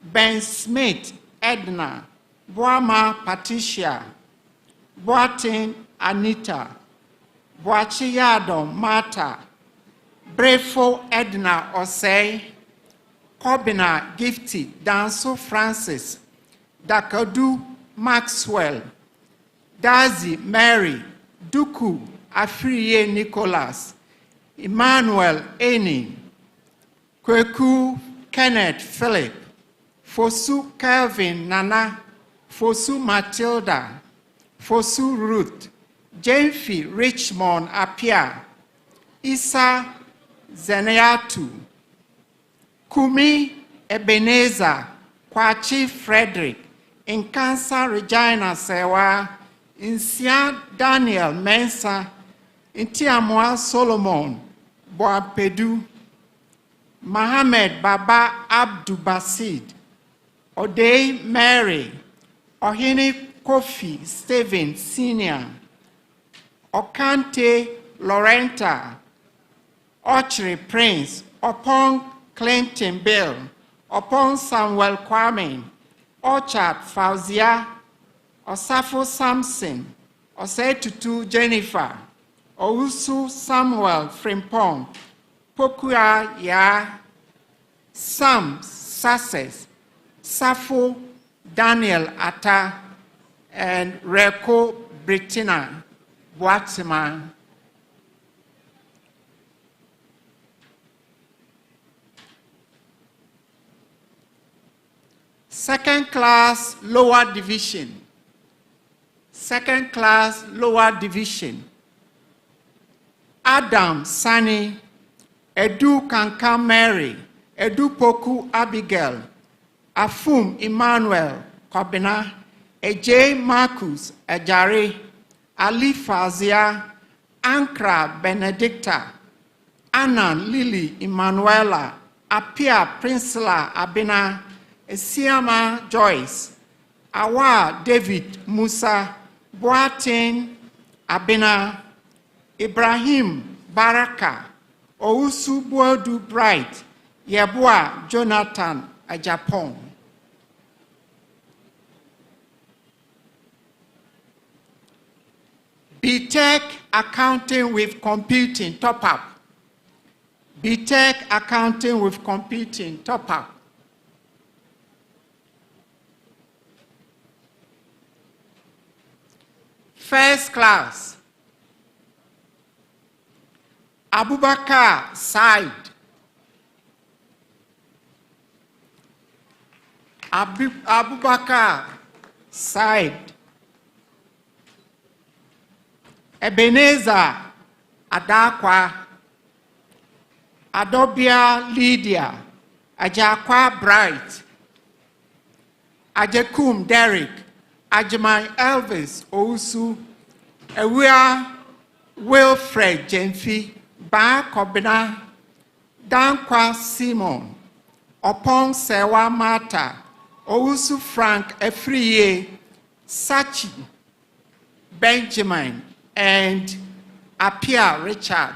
Ben Smith Edna, Boama Patricia, Boatin Anita, Boachiyado Martha, Brefo Edna Osei, Kobina Gifty Danso Francis, Dakadu Maxwell, Dazi Mary, Duku Afriye Nicholas, Emmanuel Eni, Kweku Kenneth Philip, Fosu Kelvin Nana, Fosu Matilda, Fosu Ruth, Jenfi Richmond Apia, Isa Zeneatu, Kumi Ebenezer, Kwachi Frederick, Inkansa Regina Sewa, Insia Daniel Mensa, Intiamwa Solomon, Boapedu, Mohammed Baba Abdubasid, Odei Mary, Ohini Kofi Stephen Senior, Okante Lorenta, Ochre Prince, upon Clinton Bill, upon Samuel Kwame, Orchard Fauzia, Osafo Samson, Osetutu Jennifer, Ousu Samuel Frimpong, Pokua Ya, Sam Sussex, Safo Daniel Atta, and Reko Britina Boatima. Second class lower division. Second class lower division. Adam Sani, Edu Kanka Mary, Edu Poku Abigail, Afum Emmanuel Kobina, Ej Marcus Ejare, Ali Fazia, Ankra Benedicta, Anna Lily Emanuela, Apia Prinsila Abina, Esiama Joyce, Awa David Musa, Boatin Abina, Ibrahim Baraka, Ousu Boadu Bright, Yeboah Jonathan Ajapon. BTech Accounting with Computing top up. BTech Accounting with Computing top up. First class. Abubakar Said. Abubakar Said. Ebenezer Adakwa. Adobia Lydia. Ajakwa Bright. Ajekum Derek. Ajamai Elvis Ousu. Ewia Wilfred Jenfi. Ba Kobina. Dankwa Simon. Opon Sewa Mata. Ousu Frank Efriye. Sachi Benjamin. And Apia Richard.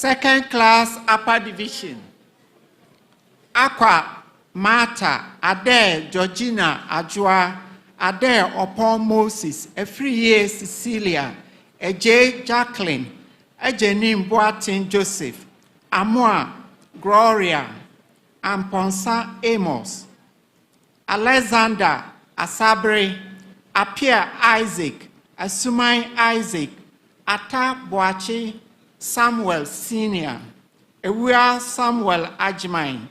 Second class upper division. Aqua Martha, Adair, Georgina, Ajua, Adair upon Moses, Efriye Cecilia, Ej Jacqueline, Ejenim Boatin Joseph, Amoa, Gloria, Amponsa Amos, Alexander, Asabre, Apia Isaac, Asumai Isaac, Ata Boachi, Samuel Senior, Ewia Samuel Ajmain,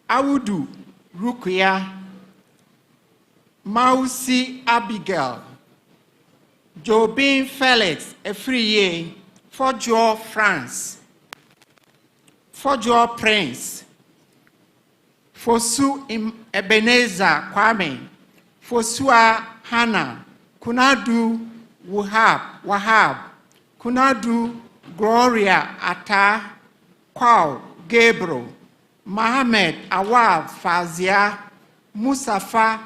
Awudu Rukia, Mausi Abigail, Jobin Felix Efriye, Fojo France, Fojo Prince, Fosu Ebenezer Kwame, Fosua Hannah, Kunadu Wahab, Kunadu Gloria Ata, Kwao Gabriel, Mohammed Awal Fazia, Musafa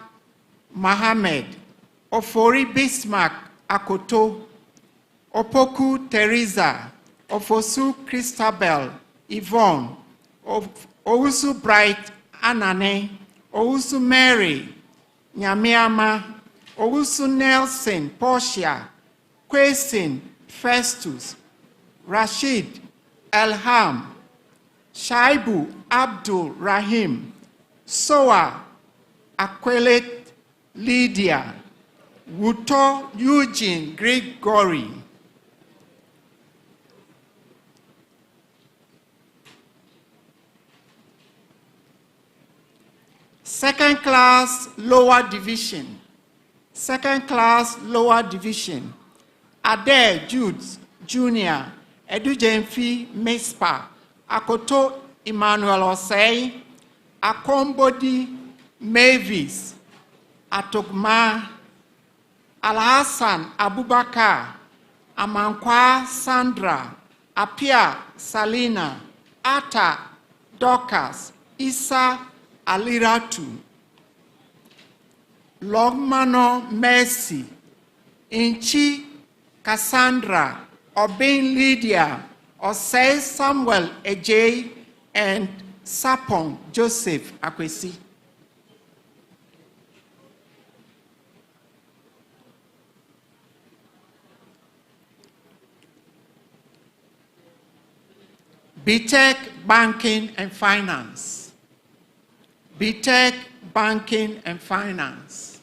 Mohammed, Ofori Bismarck Akoto, Opoku Teresa, Ofosu Christabel Yvonne, Owusu Bright Anane, Owusu Mary Nyamiama, Owusu Nelson Portia, Quesin Festus, Rashid Elham, Shaibu Abdul Rahim, Soa Aquelet Lydia, Wuto Eugene Gregory. Second class lower division. Second class lower division. Adair Jude Jr., Edujemfi Mespa, Akoto Emmanuel Osei, Akombodi Mavis, Atogma, Alhassan Abubakar, Amankwa Sandra, Apia Salina, Ata Dorcas, Isa Aliratu, Longmano Mercy, Inchi Cassandra, Obin Lydia, Osei Samuel Ejay, and Sapon Joseph Akwesi. BTech Banking and Finance. BTech Banking and Finance.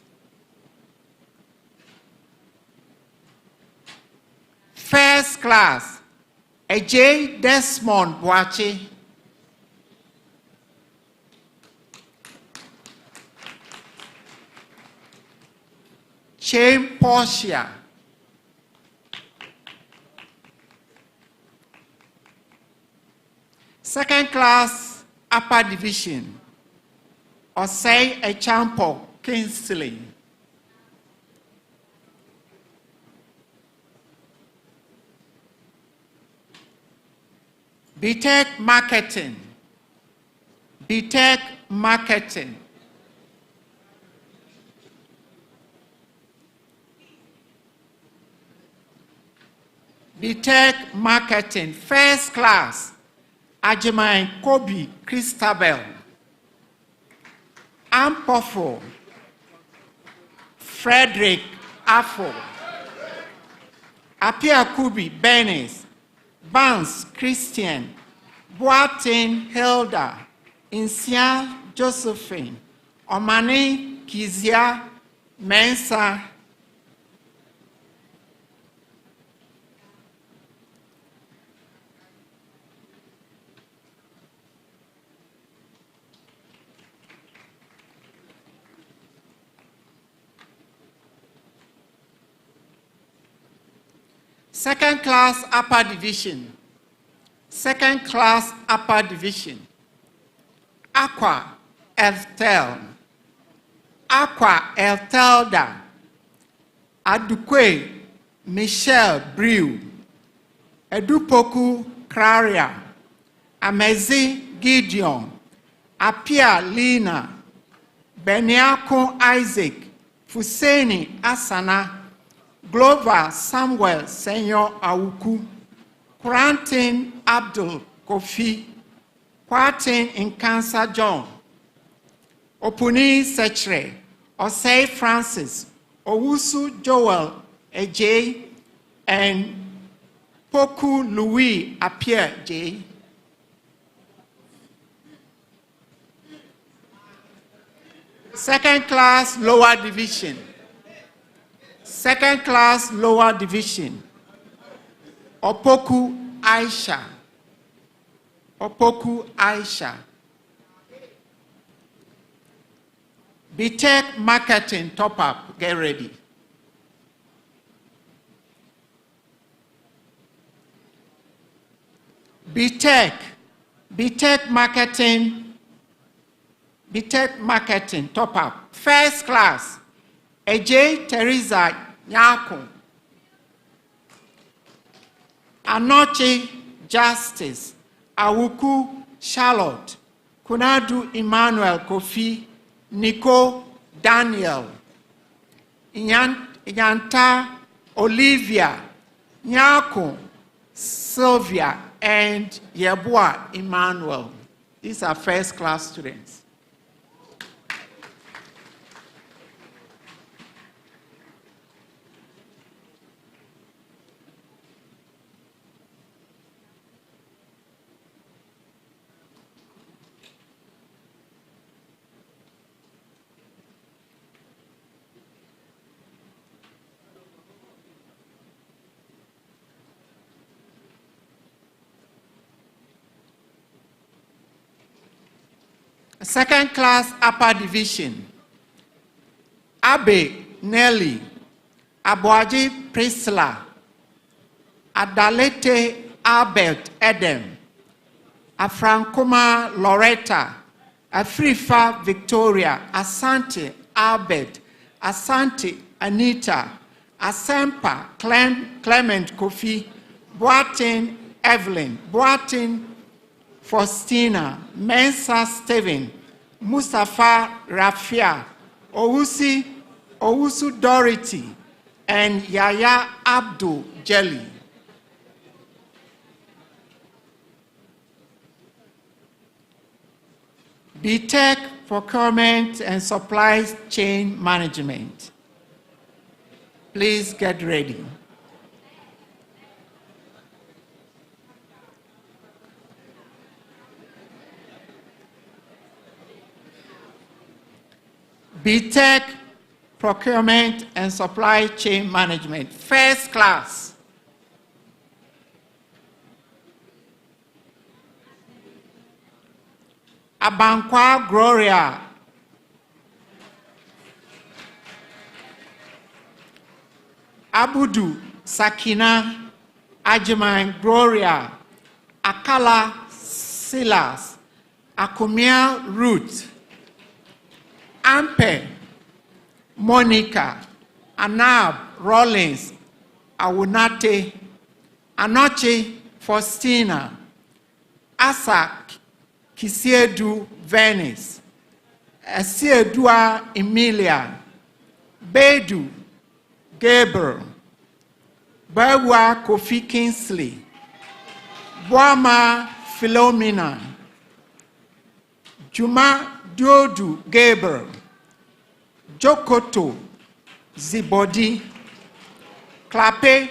First class, Ej Desmond Boache. Chain Portia. Second class upper division, Osei Echampo Kingsley. BTech Marketing. BTech Marketing. BTech Marketing, first class, Ajimai Kobe Christabel, Ampofo, Frederick Afo, Apia Kubi Bernice, Barnes Christian, Boatin Hilda, Insia Josephine, Omani Kizia Mensa. Second class upper division. Second class upper division. Aqua Eltel. Aqua Eltelda. Adukwe Michelle Brew. Edupoku Claria. Amezi Gideon. Apia Lina. Beniako Isaac. Fuseni Asana. Glover Samuel Senyor Awuku, Qurantin Abdul Kofi, Kwatin Nkansa John, Opuni Sechre, Osei Francis, Owusu Joel Ej, and Poku Louis Appiah J. Second class lower division. Second class lower division. Opoku Aisha. Opoku Aisha. BTech marketing top up. Get ready. BTech marketing top up. First class. AJ Teresa Nyako. Anoche Justice. Awuku Charlotte. Kunadu Emmanuel Kofi. Nico Daniel. Inyanta Olivia. Nyako Sylvia and Yebua Emmanuel. These are first class students. Second class upper division. Abe Nelly, Abuaji Priscilla, Adalete Albert Edem, Afrankoma Loretta, Afrifa Victoria, Asante Albert, Asante Anita, Asempa Clement Kofi, Boatin Evelyn, Boatin Faustina, Mensa Steven, Mustafa Rafia, Owusu Dorothy, and Yaya Abdul Jelly. BTech Procurement and Supply Chain Management. Please get ready. BTech Procurement and Supply Chain Management, first class. Abankwa Gloria. Abudu Sakina, Ajiman Gloria, Akala Silas, Akumia Ruth, Ampe, Monica, Anab, Rollins, Awunate, Anoche, Faustina, Asak, Kisiedu, Venice, Esiedua, Emilia, Bedu, Gabriel, Berwa, Kofi Kingsley, Boama, Philomena, Juma, Diodu, Gabriel, Jokoto, Zibodi, Klape,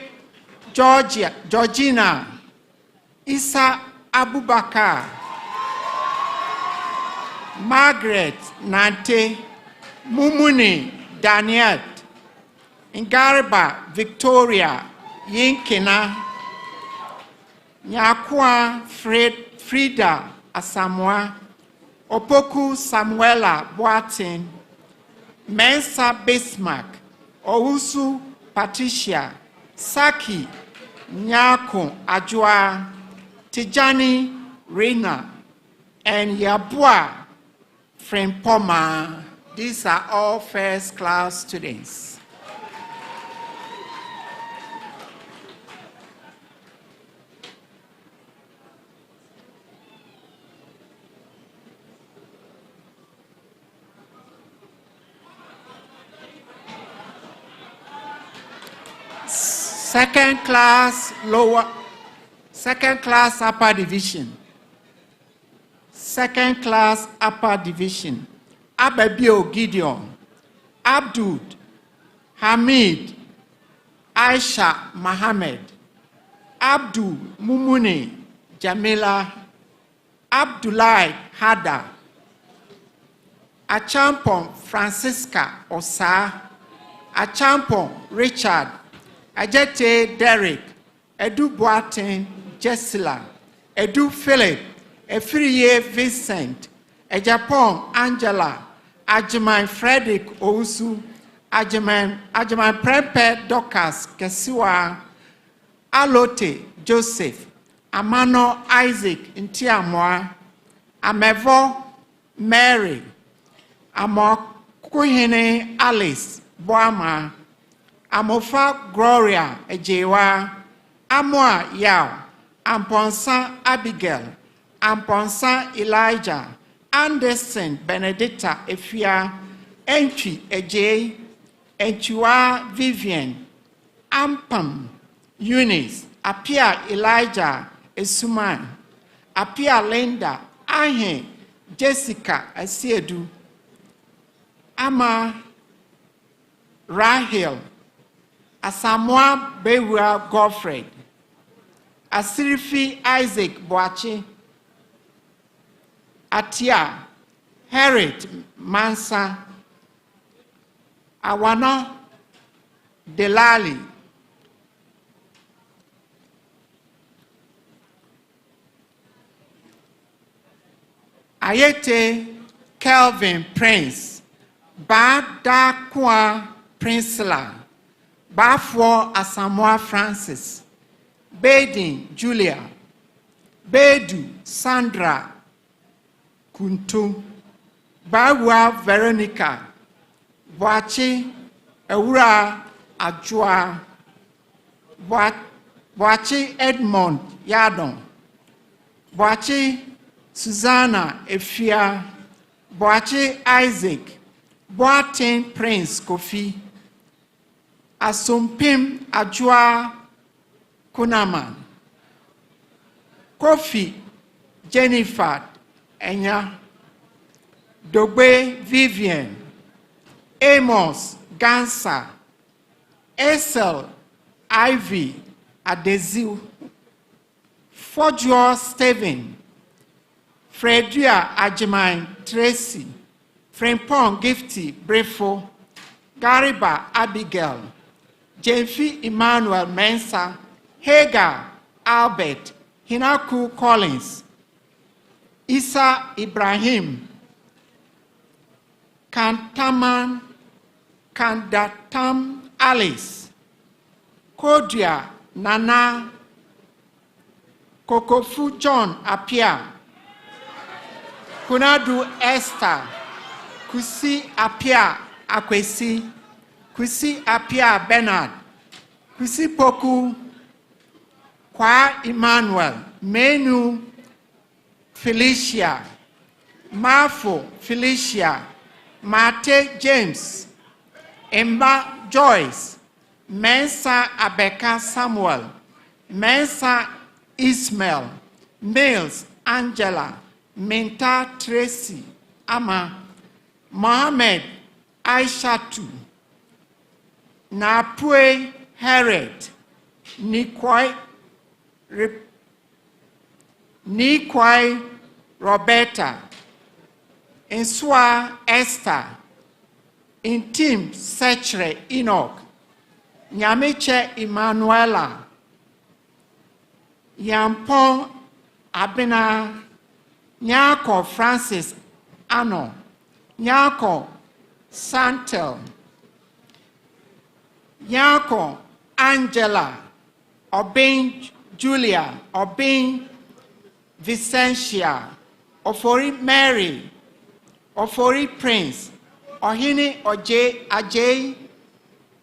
Georgina, Isa Abubakar, Margaret Nante, Mumuni Daniel, Ngariba Victoria Yinkina, Nyakwa Frida Asamoah, Opoku Samuela Boatin, Mensa Bismarck, Owusu Patricia, Saki Nyako Ajua, Tijani Reina, and Yabua Frempoma. These are all first class students. Second class upper division. second class upper division, Ababio Gideon, Abdul Hamid, Aisha Mohammed, Abdul Mumuni Jamila, Abdullah Hada, Achampon Francisca Osa, Achampon Richard, Ajete Derek, Edu Boatin Jessila, Edu Philip, Efriye Vincent, Ejapon Angela, Ajiman Frederick Ousu, Ajiman Prempe Dorcas Kesiwa, Alote Joseph, Amano Isaac Ntiamwa, Amevo Mary, Amokuhene Alice Boama, Amofa Gloria Ejewa, Amoa Yao, Amponsa Abigail, Amponsa Elijah, Anderson Benedicta Efia, Entry Ejay, Enchua Vivian, Ampam Eunice, Apia Elijah Esuman, Apia Linda, Ahe Jessica Asiedu, Ama Rahel, Asamoah Bewa Godfred, Asirifi Isaac Boachi, Atia Harriet Mansa, Awano Delali, Ayete Kelvin Prince, Badakwa Princela, Bafo Asamoah Francis, Badin Julia, Bedu Sandra Kuntu, Bawa Veronica, Boachi Ewura Ajua, Boachi Edmond Yadon, Boachi Susanna Efia, Boachi Isaac, Boatin Prince Kofi, Asumpim Ajua Kunaman, Kofi Jennifer Enya, Dogbe Vivian, Amos Gansa, Esel Ivy Adeziu, Fojo Steven, Fredria Ajiman Tracy, Frimpong Gifty Brefo, Gariba Abigail, Jemfi Emmanuel Mensa, Hagar Albert, Hinaku Collins, Isa Ibrahim, Kandatam Alice, Kodia Nana, Kokofu John Apia, Kunadu Esther, Kusi Apia Akwesi, Kusi Apia Bernard, Kusi Poku, Kwa Emmanuel, Menu Felicia, Mafo Felicia, Mate James, Emma Joyce, Mensa Abeka Samuel, Mensa Ismail, Mills Angela, Minta Tracy, Ama, Mohammed Aishatu, Napue Herod, Nikwai Roberta, Ensua Esther, Intim Sechre Enoch, Nyamiche Emanuela, Yampon Abena, Nyako Francis Ano, Nyako Santel, Nyako Angela, Obin Julia, Obin Vicentia, Ofori Mary, Ofori Prince, Ohini Oje Ajay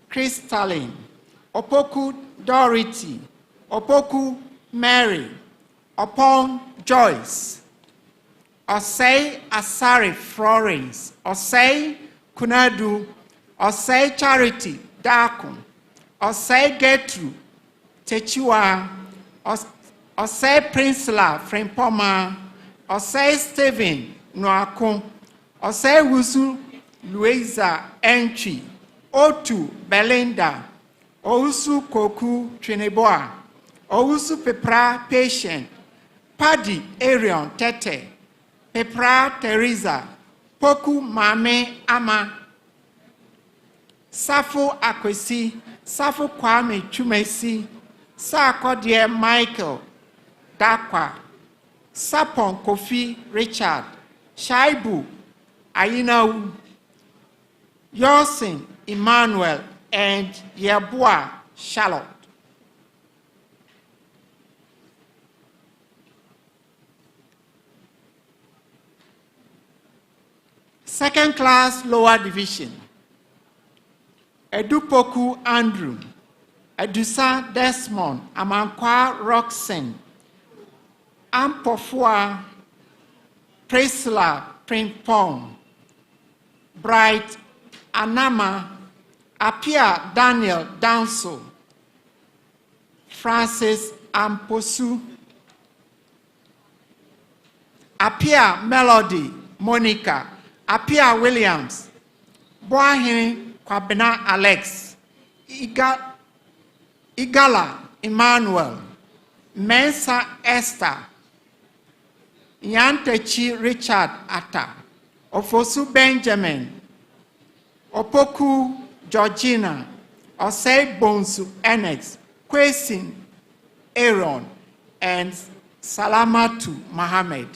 Crystalline, Opoku Dorothy, Opoku Mary, Upon Joyce, Osei Asari Florence, Osei Kunadu, Osei Charity Dakun, Osei Getru Techiwa, Osei Princela Frempoma, Osei Stephen Noako, Osei Wusu Louisa Entry, Otu Belinda, Ousu Koku Trineboa, Ousu Pepra Patient, Paddy Arion Tete, Pepra Teresa, Poku Mame Ama, Safo Akwesi, Safo Kwame Chumesi, Sakodie Michael Dakwa, Sapon Kofi Richard, Shaibu Ayinau, Yosin Emmanuel, and Yabua Charlotte. Second class lower division. Edupoku Andrew, Edusa Desmond, Amankwa Roxanne, Ampofua Priscilla Primpong, Bright Anama, Apia Daniel Danso, Francis Amposu, Apia Melody Monica, Apia Williams, Boahin Kwabena Alex, Igala Emmanuel, Mensa Esther, Yantechi Richard Atta, Ofosu Benjamin, Opoku Georgina, Osei Bonsu Enex, Kwesin Aaron, and Salamatu Mohammed.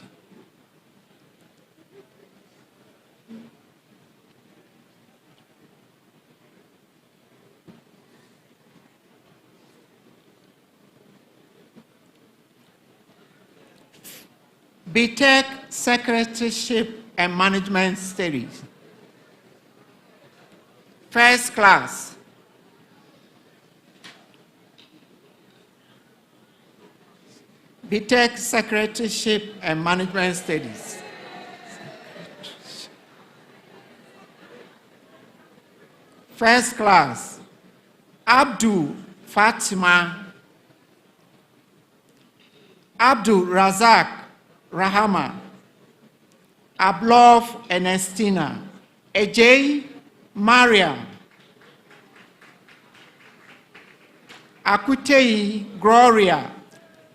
BTech Secretaryship and Management Studies. First class. BTech Secretaryship and Management Studies. First class. Abdul Fatima, Abdul Razak Rahama, Ablov Ernestina, Ejay Mariam, Akutei Gloria,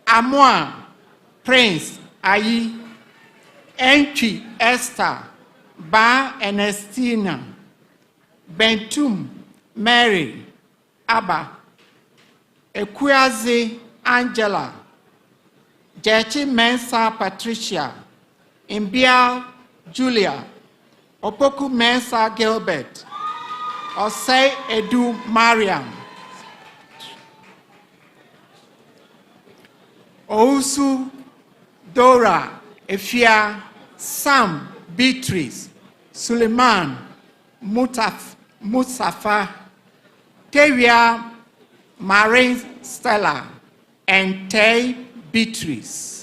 Amoa Prince Ayi, Entry Esther, Ba Ernestina, Bentum Mary, Abba, Ekweazi Angela, Jechi Mensa Patricia, Imbia Julia, Opoku Mensa Gilbert, Osei Edu Mariam, Ousu Dora Efia, Sam Beatrice, Suleiman Mustafa, Tevia Marine Stella, and Tay Beatrice.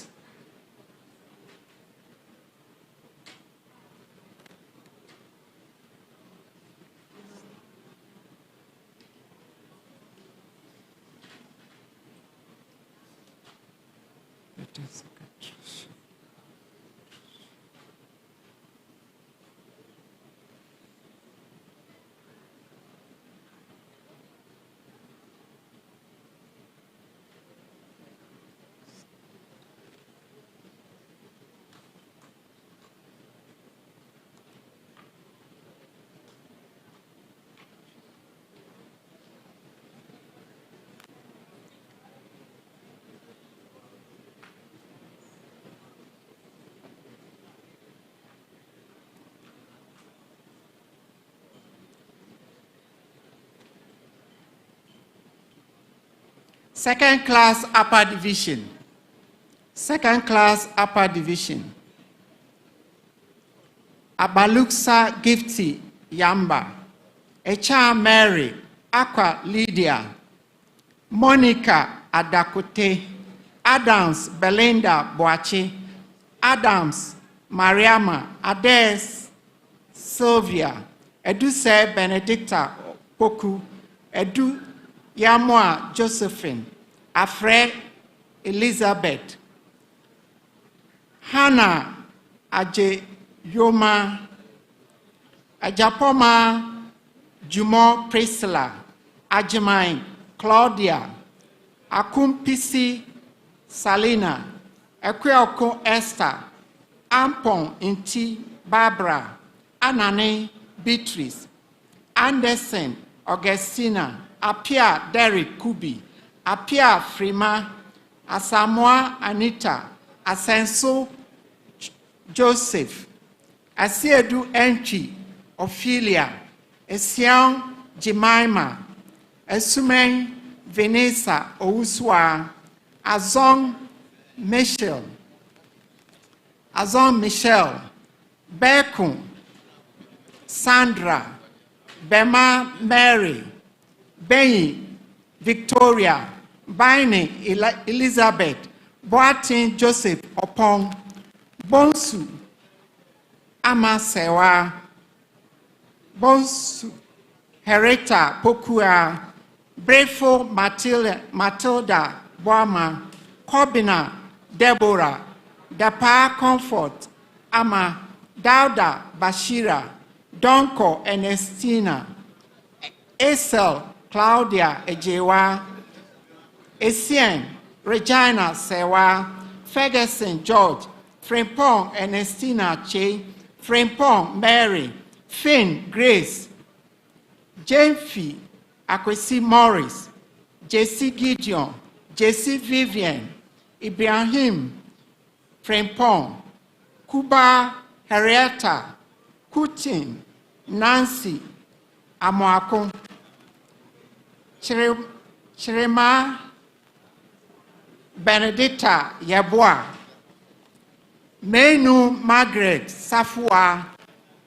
Second class upper division. Second class upper division. Abaluksa Gifty Yamba, Echa Mary, Aqua Lydia, Monica Adakote, Adams Belinda Boachi, Adams Mariama, Ades Sylvia, Eduse Benedicta Poku, Edu Yamoa Josephine, Afre Elizabeth, Hannah Ajayoma, Ajapoma Jumo Priscilla, Ajimai Claudia, Akumpisi Salina, Ekweoko Esther, Ampon Inti Barbara, Anane Beatrice, Anderson Augustina, Apia Derek Kubi, Apia Frima, Asamoah Anita, Asenso Joseph, Asiedu Enchi Ophelia, Esiang Jemima, Esumen Vanessa Owuswa, Azong Michelle, Bekun, Sandra, Bema Mary, Benny Victoria, Bini Elizabeth, Boatin Joseph Opong, Bonsu Amasewa, Bonsu Hereta Pokua, Brefo Matilda Boama, Kobina Deborah, Dapa Comfort Ama, Dauda Bashira, Donko Ernestina, Esel Claudia Ejewa, Essien Regina Sewa, Ferguson George, Frimpong Ernestina Che, Frimpong Mary, Finn Grace, Jamfi Akwesi Morris, J.C. Gideon, J.C. Vivian, Ibrahim Frimpong, Kuba Henrietta, Kutin, Nancy Amoako, Chirema Benedicta Yabua, Menu Margaret Safua,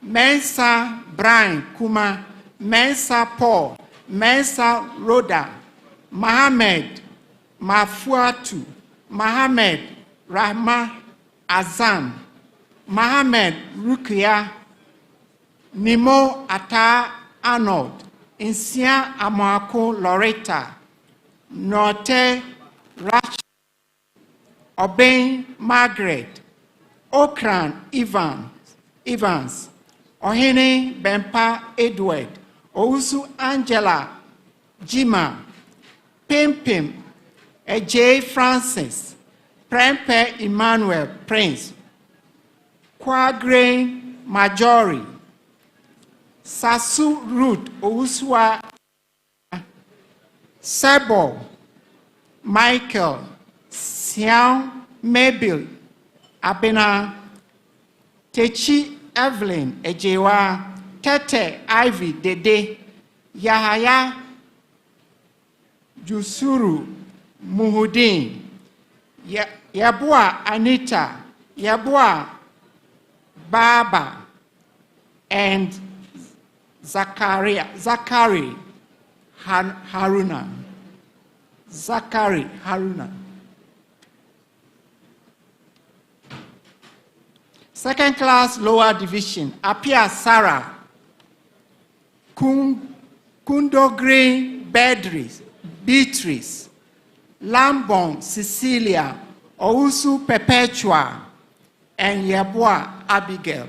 Mensa Brian Kuma, Mensa Paul, Mensa Rhoda, Mohammed Mafuatu, Mohammed Rahma Azam, Mohammed Rukia, Nimo Ata Arnold, Insia Amoako Loretta, Norte Rach, Obain Margaret, Okran Evans, Ohene Bempa Edward, Ousu Angela Jima, Pimpim Ej Francis, Prempe Emmanuel Prince, Quagrain Majori, Sasu Ruth Ouswa, Sebo Michael, Sian Mabel Abena, Techi Evelyn Ejewa, Tete Ivy Dede, Yahaya Jusuru Muhudin, Yabua Anita, Yabua Baba, and Zachary Haruna. Second class lower division, Apia Sarah, Kundogri Beatrice, Lambon Cecilia, Ousu Perpetua, and Yabua Abigail.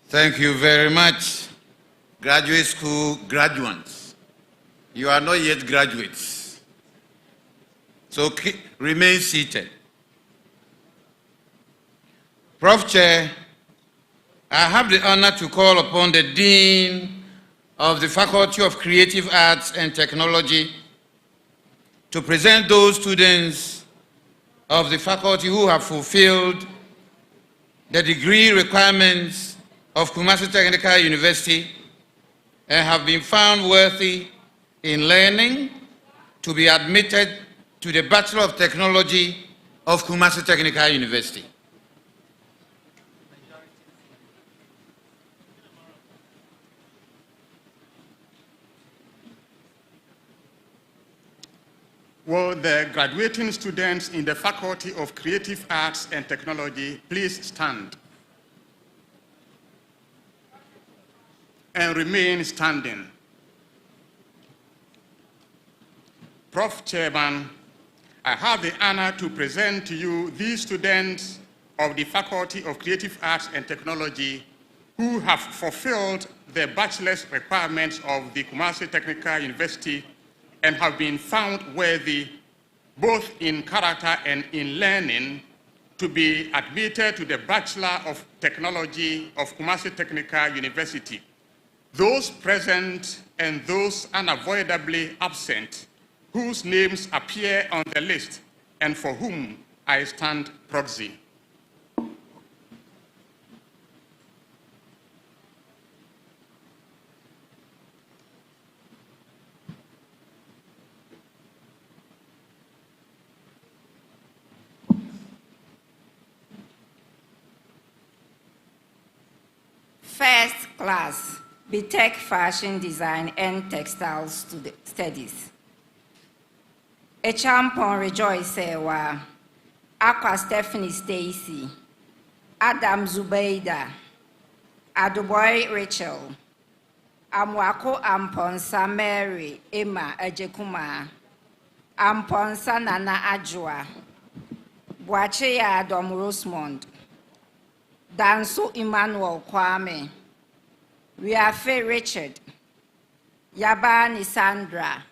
Thank you very much, graduate school graduates. You are not yet graduates, so remain seated. Prof. Chair, I have the honor to call upon the Dean of the Faculty of Creative Arts and Technology to present those students of the faculty who have fulfilled the degree requirements of Kumasi Technical University and have been found worthy in learning to be admitted to the Bachelor of Technology of Kumasi Technical University. Will the graduating students in the Faculty of Creative Arts and Technology please stand? and remain standing. Prof. Chairman, I have the honor to present to you these students of the Faculty of Creative Arts and Technology who have fulfilled the bachelor's requirements of the Kumasi Technical University and have been found worthy, both in character and in learning, to be admitted to the Bachelor of Technology of Kumasi Technical University. Those present and those unavoidably absent, whose names appear on the list and for whom I stand proxy. First class, BTech Fashion Design and Textile Studies. A champion Rejoice Ewa, Aqua Stephanie Stacy, Adam Zubeida, Aduboy Rachel, Amwako Amponsa Mary, Emma Ejekuma, Amponsa Nana Ajua, Boacheya Adam Rosemond, Danso Emmanuel Kwame, Riafe Richard, Yabani Sandra,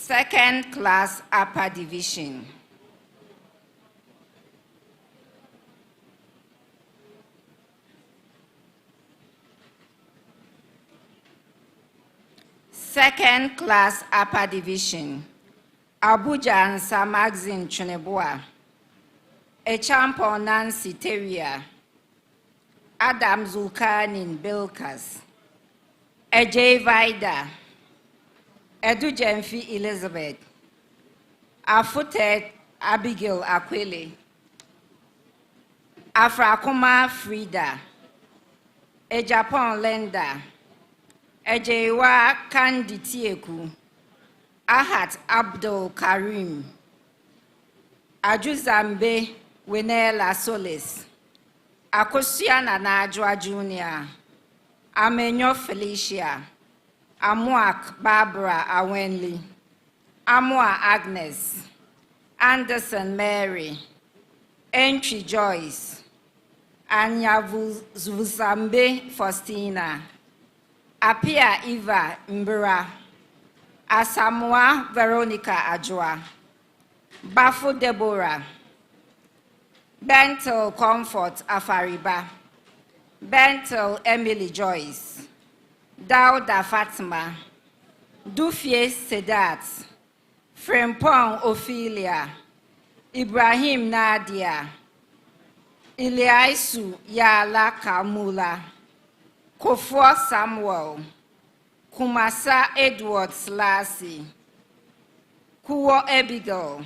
Second class upper division. Second class upper division. Abuja and Samagzin Chuneboa. Echampo Nancy Terrier. Adam Zulkanin Bilkas. Ejay Vida. Edu Jemfi Elizabeth, Afutet Abigail Aquile, Afrakuma Frida, Ejapon Lenda, Ejewa Kandi Tieku, Ahat Abdul Karim, Ajuzambe Winela Solis, Akosiana Najwa Jr., Amenyo Felicia, Amuak Barbara Awenli, Amua Agnes, Anderson Mary, Entry Joyce, Anya Vuzambe Faustina, Apia Eva Mbura, Asamoah Veronica Ajwa, Bafo Deborah, Bentel Comfort Afariba, Bentel Emily Joyce, Dauda Fatima, Dufie Sedat, Frempong Ophelia, Ibrahim Nadia, Iliaisu Yala Kamula, Kofo Samuel, Kumasa Edward Slasi, Kuwo Abigail,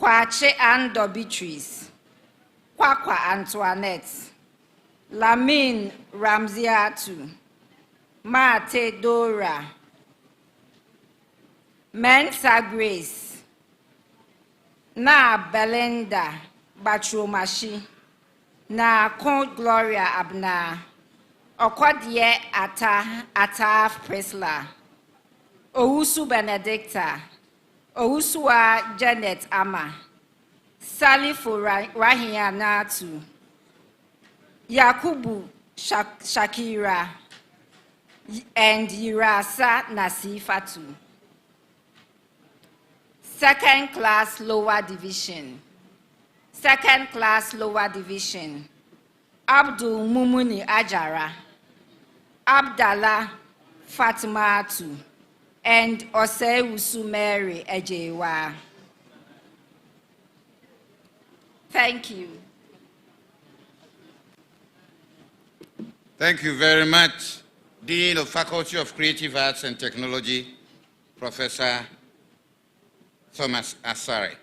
Kwache Ando Beatrice, Kwakwa Antoinette, Lamin Ramziatu, Mate Dora, Mensa Grace, Na Belinda Bachumashi, Na Con Gloria Abna, Okwadie Ataf Presla, Owusu Benedicta, Owusua Janet Ama, Salifu Rahia Natu, Yakubu Shakira, and Yirasa Nasifatu. Second class lower division. Second class lower division. Abdul Mumuni Ajara, Abdallah Fatimatu, and Osewusu Mary Ejewa. Thank you. Thank you very much, Dean of Faculty of Creative Arts and Technology, Professor Thomas Asare.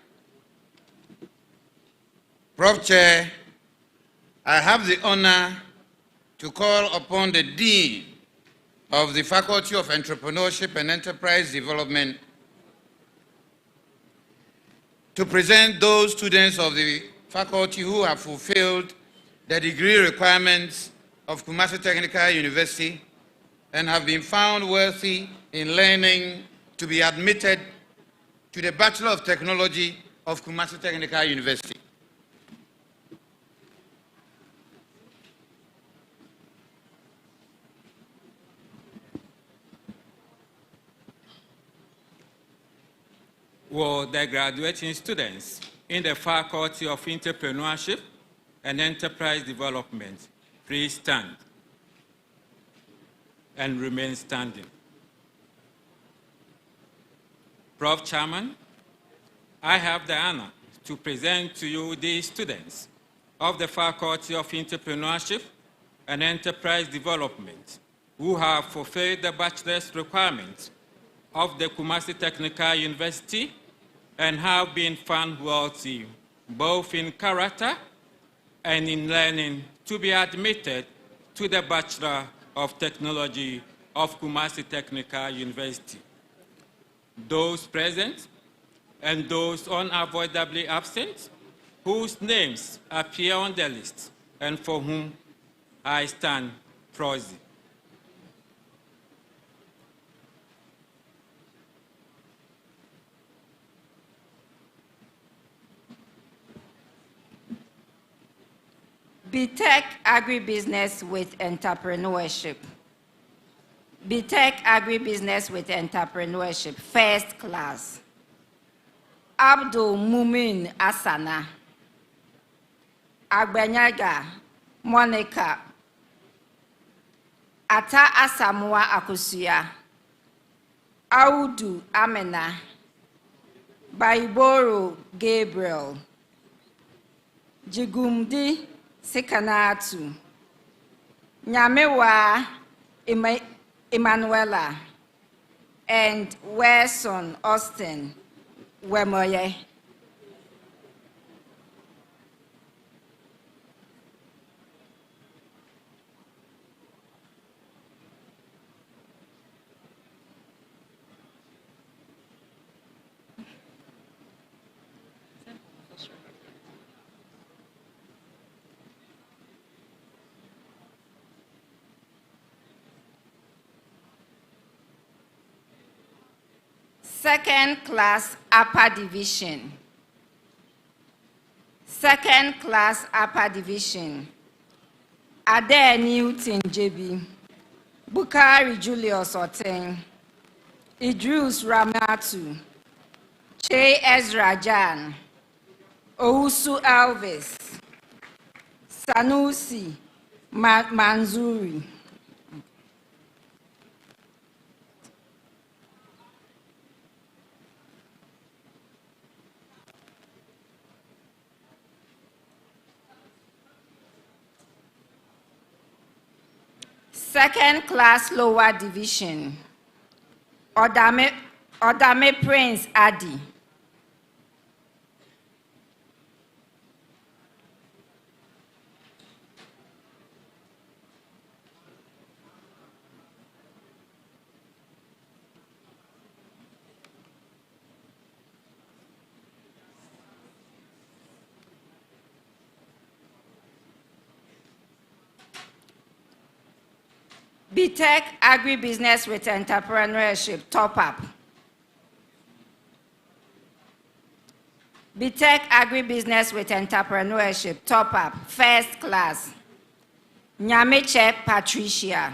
Prof. Chair, I have the honor to call upon the Dean of the Faculty of Entrepreneurship and Enterprise Development to present those students of the faculty who have fulfilled the degree requirements of Kumasi Technical University and have been found worthy in learning to be admitted to the Bachelor of Technology of Kumasi Technical University. Will the graduating students in the Faculty of Entrepreneurship and Enterprise Development please stand and remain standing. Prof. Chairman, I have the honor to present to you these students of the Faculty of Entrepreneurship and Enterprise Development who have fulfilled the bachelor's requirements of the Kumasi Technical University and have been found worthy both in character and in learning to be admitted to the Bachelor of Technology of Kumasi Technical University. Those present and those unavoidably absent whose names appear on the list and for whom I stand proxy. BTech Agribusiness with Entrepreneurship. BTech Agribusiness with Entrepreneurship, first class. Abdul Mumin Asana. Agbanyaga Monica. Ata Asamoah Akosua. Audu Amena. Baiboro Gabriel. Jigumdi Sekanatu. Nyamewa Emanuela and Wesson Austin Wemoye. Second class upper division. Second class upper division. Ade Newton JB. Bukari Julius Oten. Idrus Ramatu. Che Ezra Jan. Ousu Elvis. Sanusi Manzuri. Second class lower division. Odame Prince Adi. BTech Agribusiness with Entrepreneurship, top up. BTech Agribusiness with Entrepreneurship, top up, first class. Nyameche Patricia.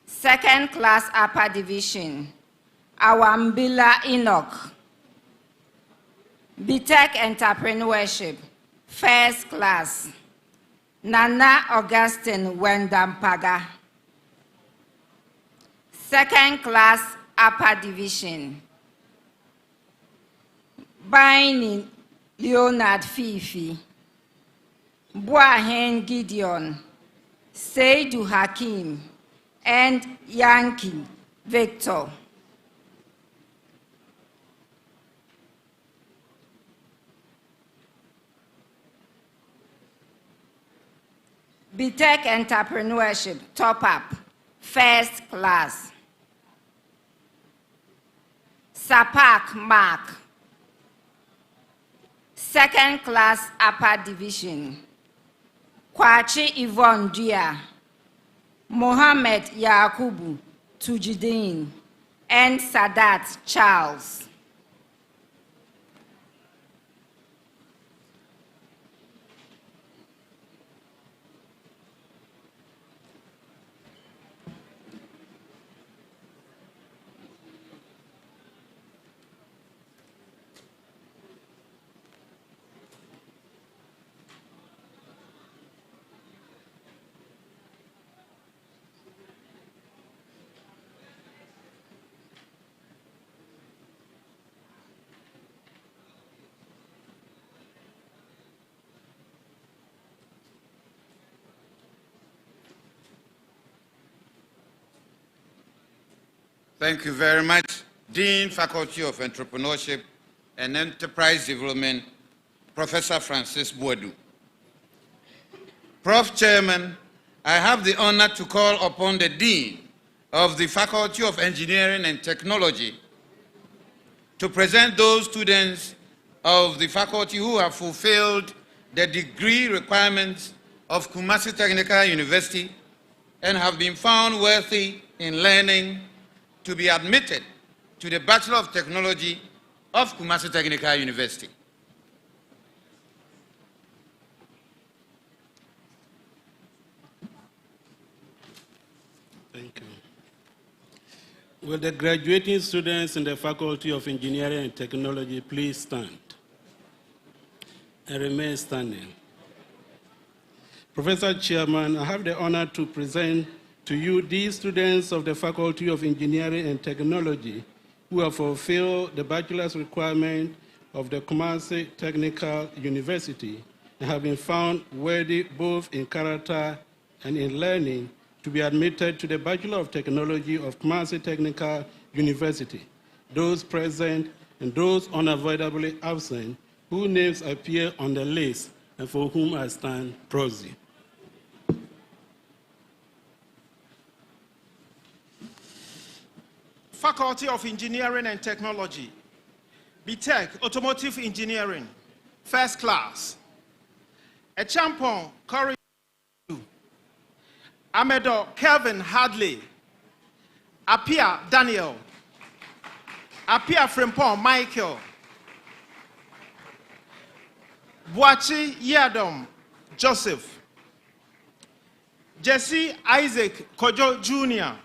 Second class upper division. Awambila Enoch. BTech Entrepreneurship, first class. Nana Augustine Wendampaga. Second class upper division. Baini Leonard Fifi. Boahen Gideon, Seidu Hakim, and Yankee Victor. BTech Entrepreneurship, top up, first class. Sapak Mark, second class upper division. Kwachi Yvonne Dia, Mohammed Yakubu Tujidin, and Sadat Charles. Thank you very much, Dean, Faculty of Entrepreneurship and Enterprise Development, Professor Francis Boadu. Prof. Chairman, I have the honor to call upon the Dean of the Faculty of Engineering and Technology to present those students of the faculty who have fulfilled the degree requirements of Kumasi Technical University and have been found worthy in learning to be admitted to the Bachelor of Technology of Kumasi Technical University. Thank you. Will the graduating students in the Faculty of Engineering and Technology please stand and remain standing? Professor Chairman, I have the honor to present to you these students of the Faculty of Engineering and Technology who have fulfilled the bachelor's requirement of the Kumasi Technical University and have been found worthy both in character and in learning to be admitted to the Bachelor of Technology of Kumasi Technical University. Those present and those unavoidably absent whose names appear on the list and for whom I stand proxy. Faculty of Engineering and Technology, BTech, Automotive Engineering, first class. Echampon Corey, Amedo Kelvin Hadley, Apia Daniel, Apia Frimpon Michael, Boachi Yadom Joseph, Jesse Isaac Kojo Jr.,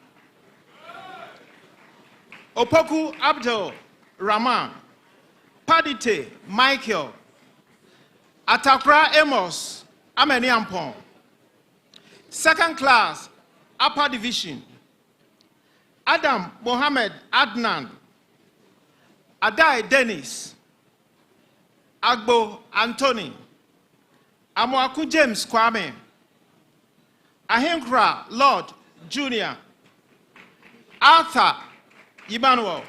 Opoku Abdul Rahman, Padite Michael, Atakra Amos Ameniampon, second class upper division, Adam Mohammed Adnan, Adai Dennis, Agbo Anthony, Amwaku James Kwame, Ahenkra Lord Jr., Arthur Emmanuel,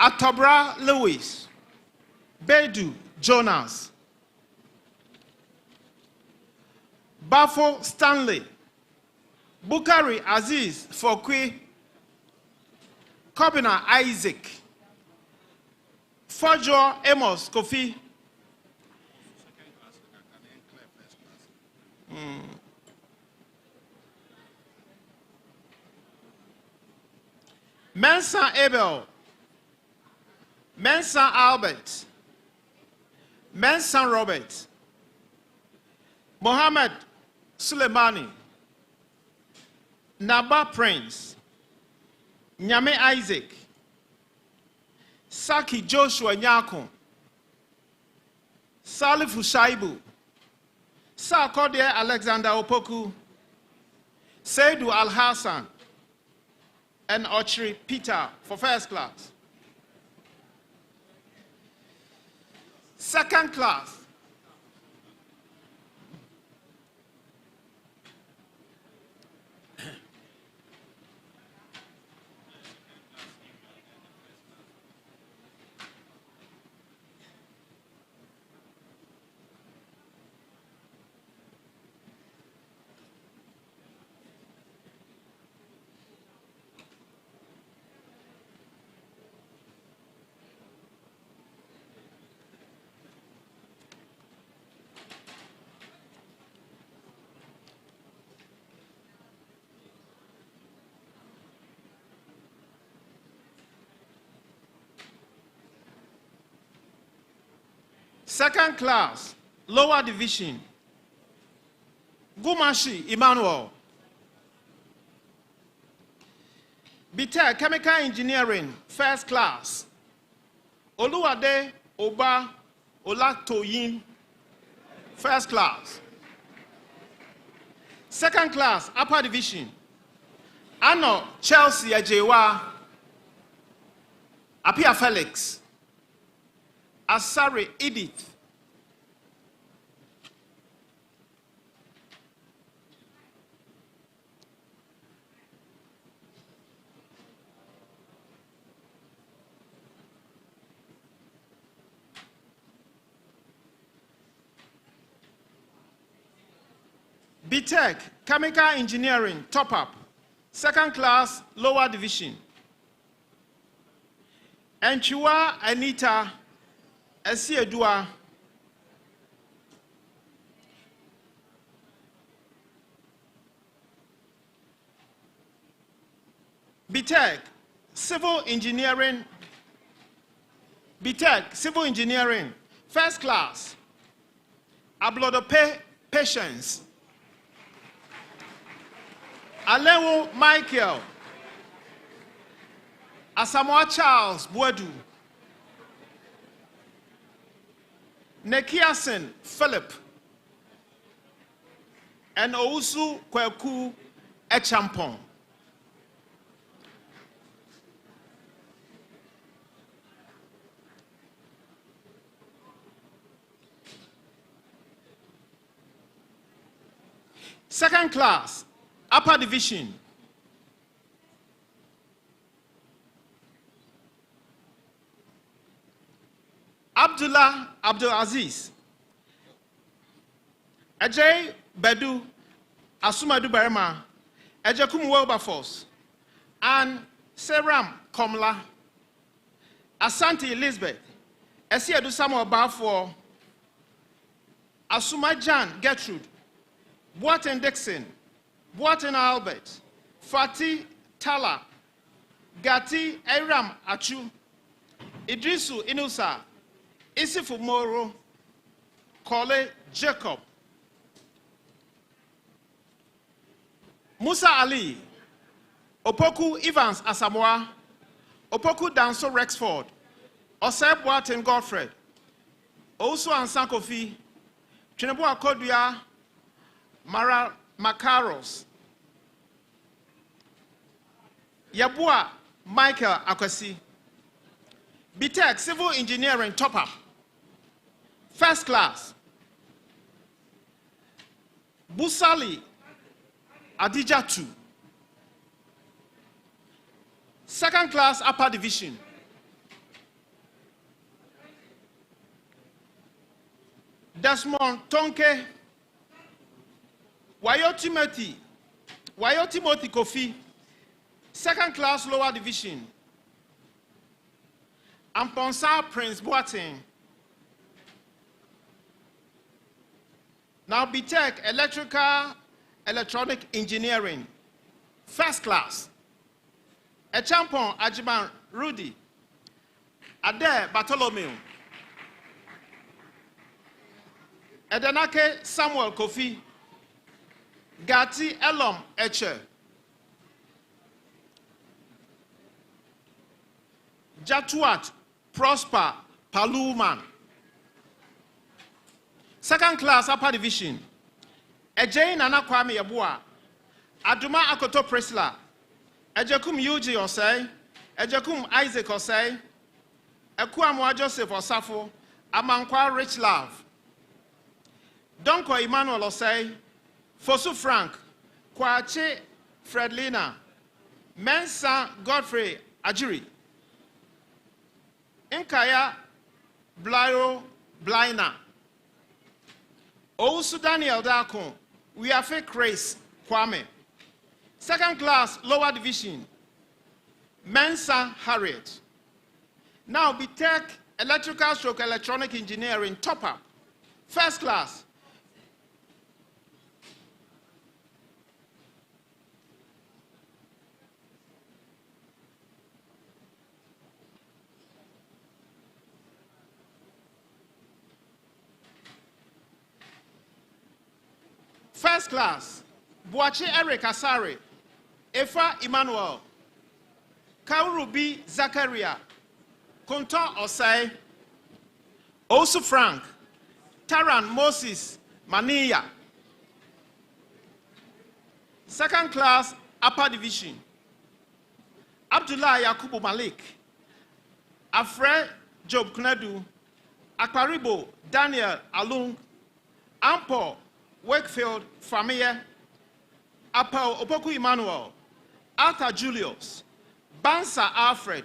Atobra Lewis, Bedu Jonas, Bafo Stanley, Bukari Aziz Fokwe, Kobina Isaac, Fojo Amos Kofi, Mensa Abel, Mensa Albert, Mensa Robert, Mohammed Suleimani, Naba Prince, Nyame Isaac, Saki Joshua Nyako, Salifu Shaibu, Sarkodie Alexander Opoku, Seidu Al Hassan, and Ochri Peter for first class. Second class, Second class, lower division, Gumashi Emmanuel. BTech Chemical Engineering, first class, Oluwade Oba Olatoyin, first class. Second class, upper division, Ano Chelsea Ajewa, Apia Felix, Asari Edith, BTech Chemical Engineering, top up, second class, lower division. Enchiwa Anita Esiedua, BTech Civil Engineering, BTech Civil Engineering, first class, Ablodope Patience, Alewo Michael, Asamoah Charles Boadu, Nekiasen Philip, and Ousu Kweku Echampon. Second class, upper division, Abdullah Abdul Aziz, Ajay Bedu Asumadu Barema, Ejekum Wilberforce, and Seram Komla, Asante Elizabeth, Esiedu Samuel Bafo, Asumajan Gertrude, Boaten Dixon, Boaten Albert, Fatih Tala, Gati Airam Achu, Idrisu Inusa, Isifu Moro, Kole Jacob, Musa Ali, Opoku Evans Asamoah, Opoku Danso Rexford, Oseb Boaten Godfred, Osu Ansankofi, Chinebu Akodua, Mara Makaros, Yabua Michael Akwasi, BTech Civil Engineering top up, first class, Busali Adija 2, second class upper division, Desmond Tonke, Wayo Timothy Kofi, second class lower division, Amponsa Prince Boateng. Now BTech Electronic Engineering, first class, Echampon Ajiban Rudy, Ade Bartholomew, Edenake Samuel Kofi, Gati Elom Eche, Jatuat Prosper Paluman, second class upper division, Ejay Nana Kwame Yabua, Aduma Akoto Presla, Ejekum Yuji Osei, Ejekum Isaac Osei, Ekuamwa Joseph Osafo, Amankwa Rich Love, Donko Emmanuel Osei, Fosu Frank, Kwache Fredlina, Mensa Godfrey Ajiri, Nkaya Blairo Blaina, Ousu Daniel Dako, we have a Grace Kwame, second class lower division, Mensa Harriet. Now BTech Electrical Stroke Electronic Engineering top up, first class, First class, Boache Eric Asare, Efa Emmanuel, Kaurubi Zakaria, Konton Osai, Osu Frank, Taran Moses Mania. Second class, Upper Division, Abdullah Yakubu Malik, Afre Job Knedu, Akparibo Daniel Alung, Ampo Wakefield Famille, Apao Opoku Emmanuel, Arthur Julius, Bansa Alfred,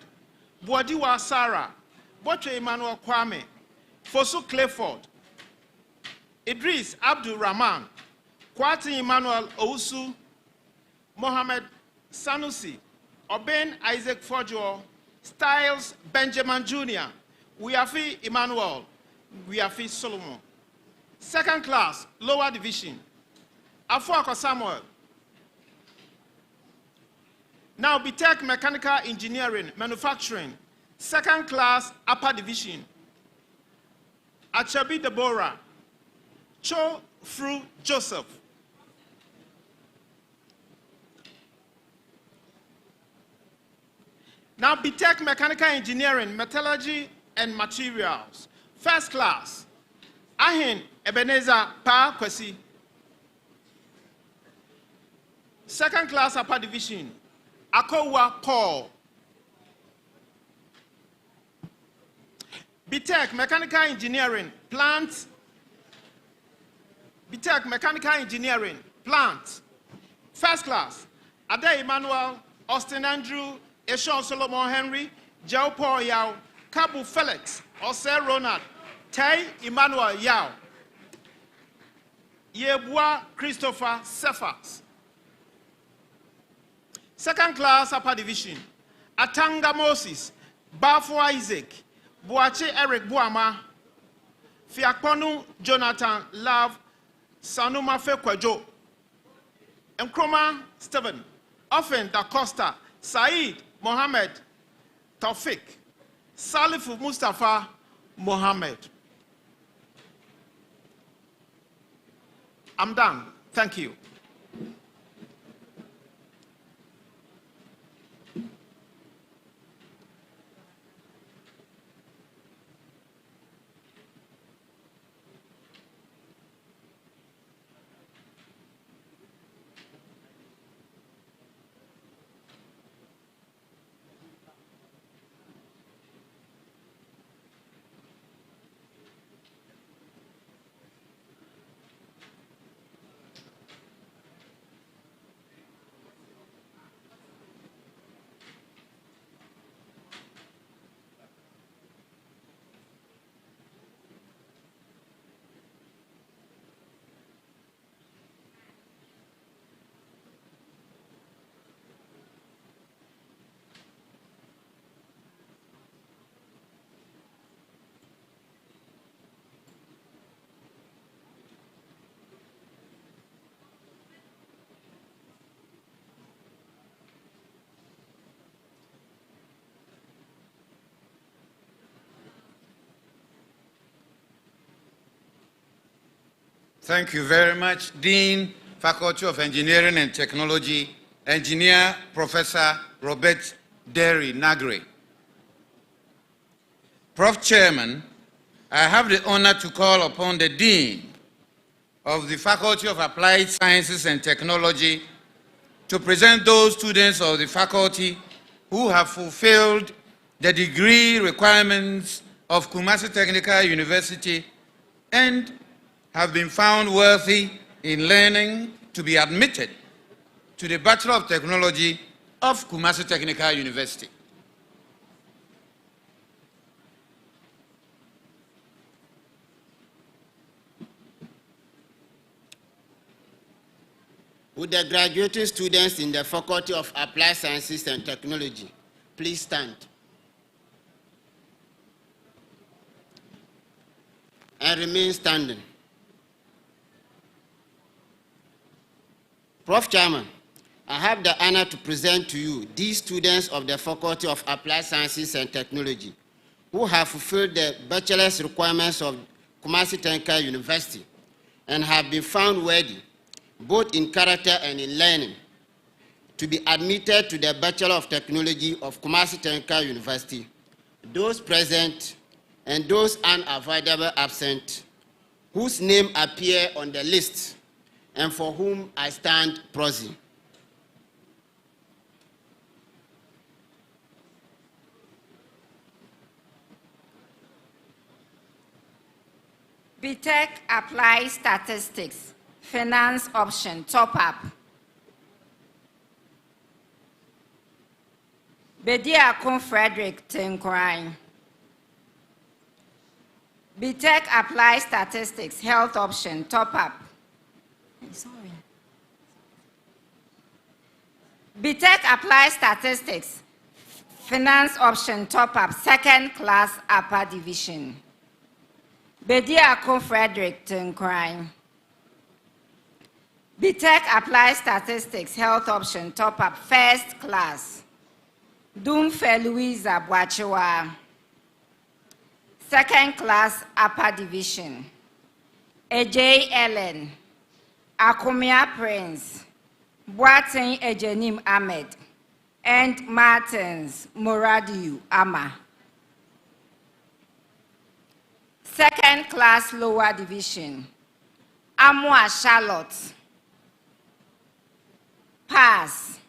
Boadiwa Sarah, Botre Emmanuel Kwame, Fosu Clifford, Idris Abdul Rahman, Kwati Emmanuel Ousu, Mohammed Sanusi, Oben Isaac Fojo, Styles Benjamin Jr., Wiafi Emmanuel, Wiafi Solomon. Second class, lower division, Afuako Samuel. Now, BTech Mechanical Engineering, Manufacturing, second class, upper division, Achabi Deborah, Cho Fru Joseph. Now, BTech Mechanical Engineering, Metallurgy and Materials, first class, Ahin Ebenezer Pa Kwesi. Second class, upper division, Akowa Paul. BTech Mechanical Engineering, Plant. BTech Mechanical Engineering, Plant. First class, Ade Emmanuel, Austin Andrew, Eshon Solomon Henry, Jao Paul Yao, Kabu Felix, Ose Ronald, Tai Emmanuel Yao, Yebua Christopher Cephas. Second class, upper division, Atanga Moses, Bafo Isaac, Boache Eric Buama, Fiakponu Jonathan Love, Sanuma Fekwajo, Nkrumah Stephen, Ofen Da Costa, Said Mohammed Taufik, Salifu Mustafa Mohammed. I'm done. Thank you. Thank you very much, Dean, Faculty of Engineering and Technology, Engineer Professor Robert Derry Nagre. Prof. Chairman, I have the honor to call upon the Dean of the Faculty of Applied Sciences and Technology to present those students of the faculty who have fulfilled the degree requirements of Kumasi Technical University and have been found worthy in learning to be admitted to the Bachelor of Technology of Kumasi Technical University. Would the graduating students in the Faculty of Applied Sciences and Technology please stand and remain standing? Prof. Chairman, I have the honor to present to you these students of the Faculty of Applied Sciences and Technology who have fulfilled the bachelor's requirements of Kumasi Technical University and have been found worthy both in character and in learning, to be admitted to the Bachelor of Technology of Kumasi Technical University. Those present and those unavoidable absent, whose name appear on the list and for whom I stand proxy. BTech Applied Statistics, Finance Option, Top Up. Bediakon Frederick Tenkwine. BTech Applied Statistics, Health Option, Top Up. Sorry. BTech Applied Statistics, Finance Option, Top Up, Second Class Upper Division. Bediakon Frederick Tenkwine. BTech Applied Statistics, Health Option, Top Up, First Class. Dumfe Louisa Boachewa. Second Class Upper Division. AJ Ellen. Akumia Prince. Boateng Ejenim Ahmed. And Martins Moradiu Ama. Second Class Lower Division. Amwa Charlotte. Pass.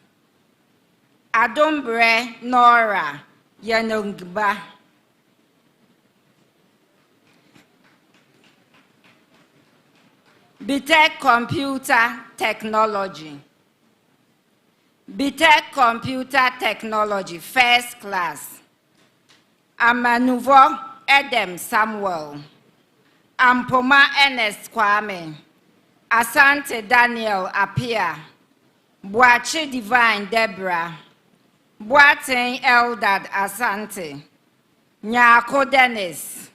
Adombre Nora Yanongba. BTech Computer Technology. BTech Computer Technology, First Class. Amanuvo Edem Samuel. Ampoma Ernest Kwame. Asante Daniel Apia. Boache Divine Deborah. Boateng Eldad Asante. Nyako Dennis.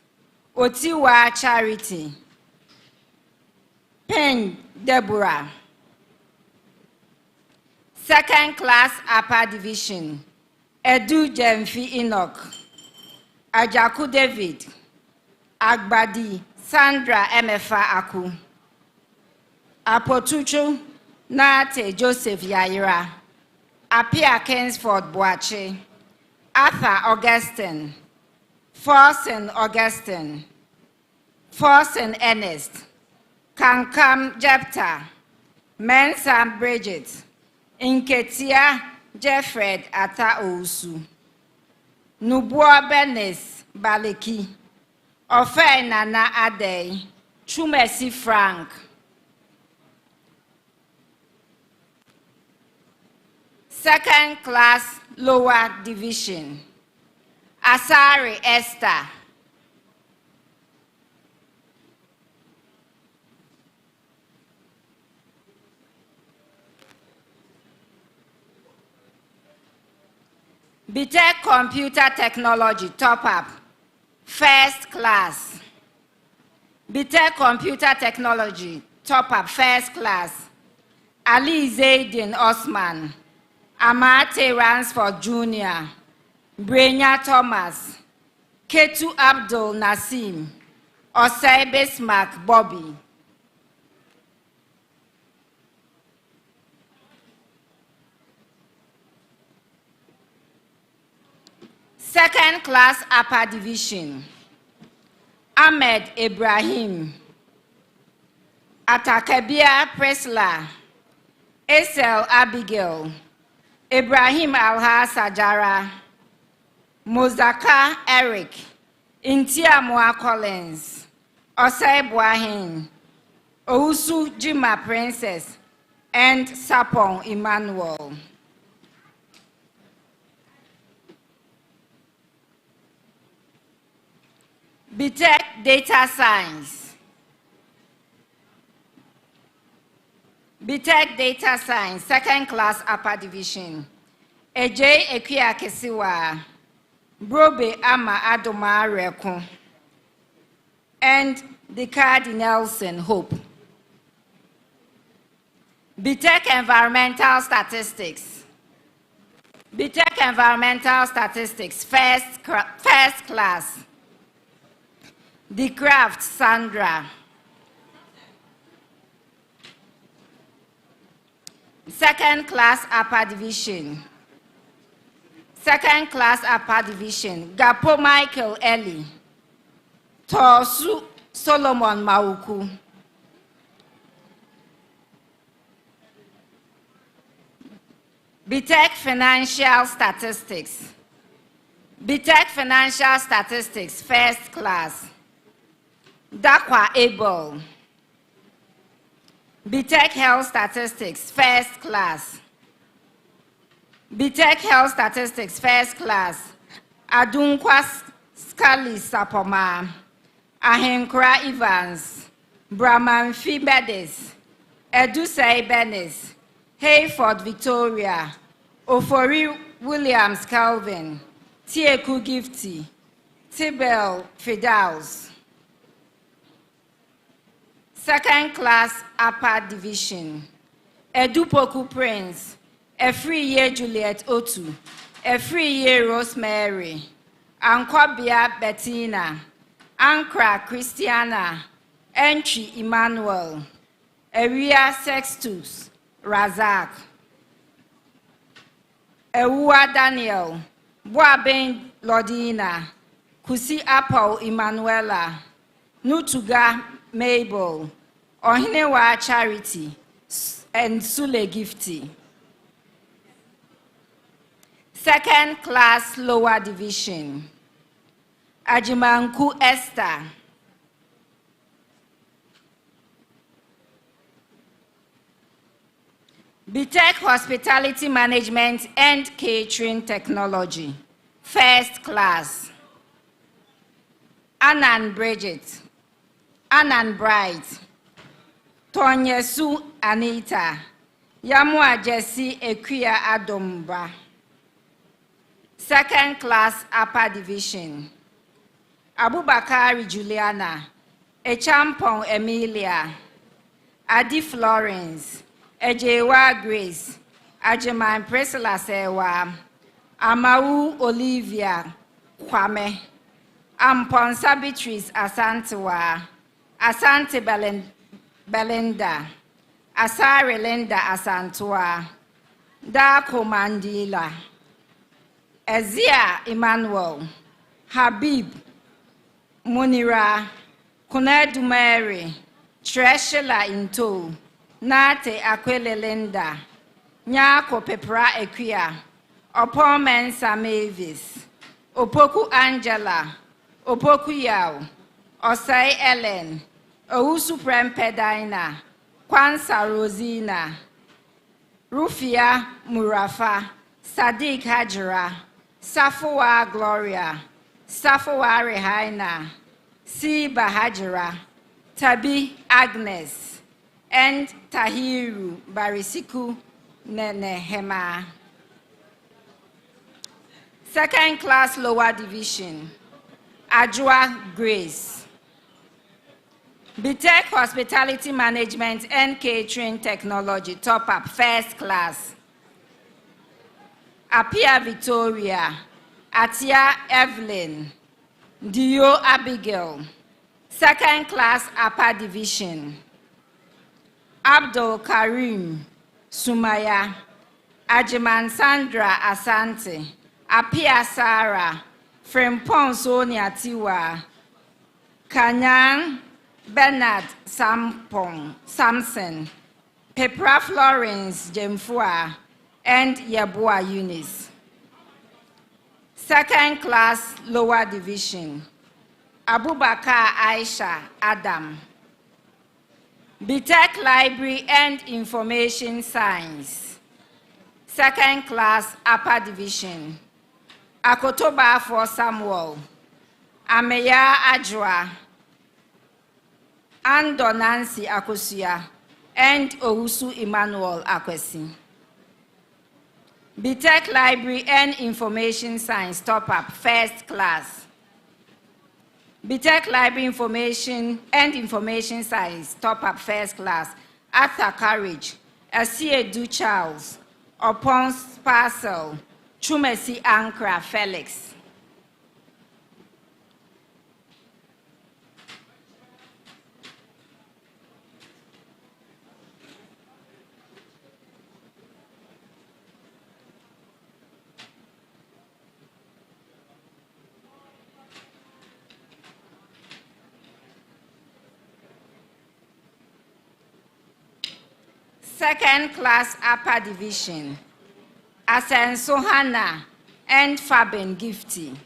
Otiwa Charity. Pen Deborah. Second Class Upper Division. Edu Jemfi Enoch. Ajaku David. Agbadi Sandra Emefa Aku. Apotuchu Nate Joseph Yaira. Apia Kingsford Boache. Arthur Augustine. Forsen Augustine. Forsen Ernest. Kankam Jepta. Mensam Bridget. Inketia Jeffred Ata Ousu. Nubua Benes Baleki. Ofe Nana Adey. Chumesi Frank. Second Class Lower Division. Asari Esther. BTech Computer Technology, Top Up, First Class. BTech Computer Technology, Top Up, First Class. Ali Zaydin Osman. Amate Ransford Jr. Brenya Thomas. Ketu Abdul Nasim. Osei Bismarck Bobby. Second Class Upper Division. Ahmed Ibrahim. Atakabia Presla. Esel Abigail. Ibrahim Alha Sajara. Mozaka Eric. Intia Moa Collins. Osei Boahin. Ousu Jima Princess. And Sapong Emmanuel. BTech Data Science. BTech Data Science, Second Class Upper Division. Ej Ekwia Kesiwa. Brobe Ama Adoma Reko. And the Nelson Hope. BTech Environmental Statistics. BTech Environmental Statistics, First Class. The Craft Sandra. Second class upper division. Second class upper division. Gapo Michael Eli. Tosu Solomon Mauku. BTech Financial Statistics. BTech Financial Statistics, first class. Dakwa Abel. BTech Health Statistics, first class. BTech Health Statistics, first class. Adunkwa Skali Sapoma. Ahenkra Evans. Brahman Fibedes. Edusei Benes. Hayford Victoria. Ofori Williams Calvin. Tieku Gifty. Tibel Fidals. Second class upper division. Edupoku Prince. A 3-year Juliet Otu. A 3-year Rosemary. Ankwabia Bettina. Ankra Christiana. Entry Emmanuel. Area Sextus. Razak. Ewa Daniel. Boaben Lodina. Kusi Apple Emanuela. Nutuga Mabel. Ohinewa Charity. And Sule Gifty. Second class lower division. Ajimanku Esther. BTech Hospitality Management and Catering Technology, first class. Anan Bridget, Anan Bright, Tonyesu Anita, Yamua Jesse Equia Adomba. Second class upper division. Abubakari Juliana, Echampong Emilia, Adi Florence, Ejewa Grace, Ajeman Priscilla Sewa, Amawu Olivia Kwame, Amponsa Beatrice Asantewa, Asante Belinda, Asare Linda Asantewa, Dako Mandila, Ezia Emmanuel, Habib Munira, Kunedu Mary, Treshula Into, Nate Akwele Linda, Nyako Pepra Equia, Opon Mensa Mavis, Opoku Angela, Opoku Yao, Osai Ellen, Ousu Prempedina, Kwansa Rosina, Rufia Murafa, Sadiq Hajra, Safowa Gloria, Safowa Rehaina, Siba Hajra, Tabi Agnes, and Tahiru Barisiku Nenehema. Second class lower division. Ajwa Grace. BTech Hospitality Management and Catering Technology, top up, first class. Apia Victoria. Atia Evelyn. Dio Abigail. Second class upper division. Abdul Karim Sumaya. Ajiman Sandra Asante. Apia Sarah. Frempon Sonia Tiwa. Kanyang Bernard Samson. Pepra Florence Jemfua. And Yabua Eunice. Second class lower division. Abubakar Aisha Adam. BTech Library and Information Science. Second class upper division. Akotoba for Samuel. Ameya Ajwa. Ando Nancy Akosia. And Ousu Emmanuel Akwesi. BTech Library and Information Science top up, first class. BTech Library Information and Information Science top up, first class. Arthur Courage, Asiedu Charles, Opons Parcel, Chumesi Ankra Felix. Second class upper division, Asen Sohana and Faben Gifty.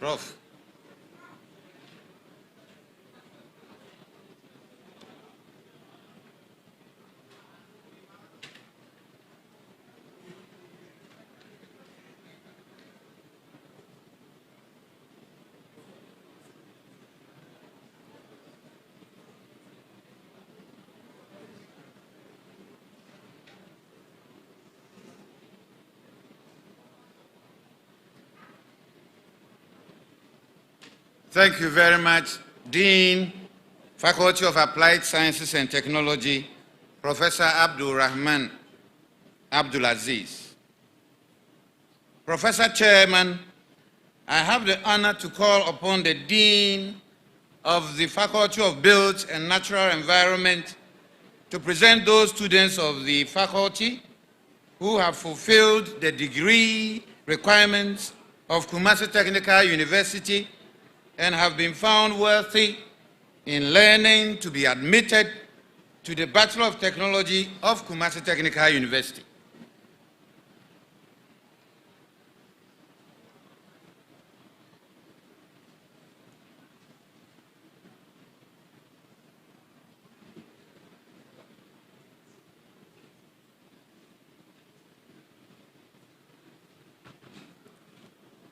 Prof. Thank you very much, Dean, Faculty of Applied Sciences and Technology, Professor Abdul Rahman Abdulaziz. Professor Chairman, I have the honor to call upon the Dean of the Faculty of Built and Natural Environment to present those students of the faculty who have fulfilled the degree requirements of Kumasi Technical University and have been found worthy in learning to be admitted to the Bachelor of Technology of Kumasi Technical University.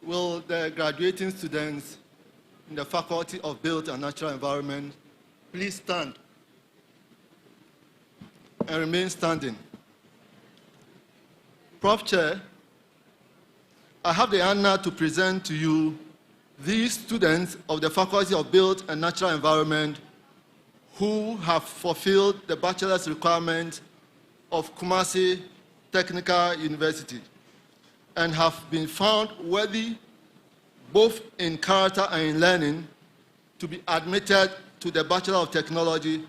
Will the graduating students in the Faculty of Built and Natural Environment please stand and remain standing? Prof. Chair, I have the honor to present to you these students of the Faculty of Built and Natural Environment who have fulfilled the bachelor's requirement of Kumasi Technical University and have been found worthy both in character and in learning to be admitted to the Bachelor of Technology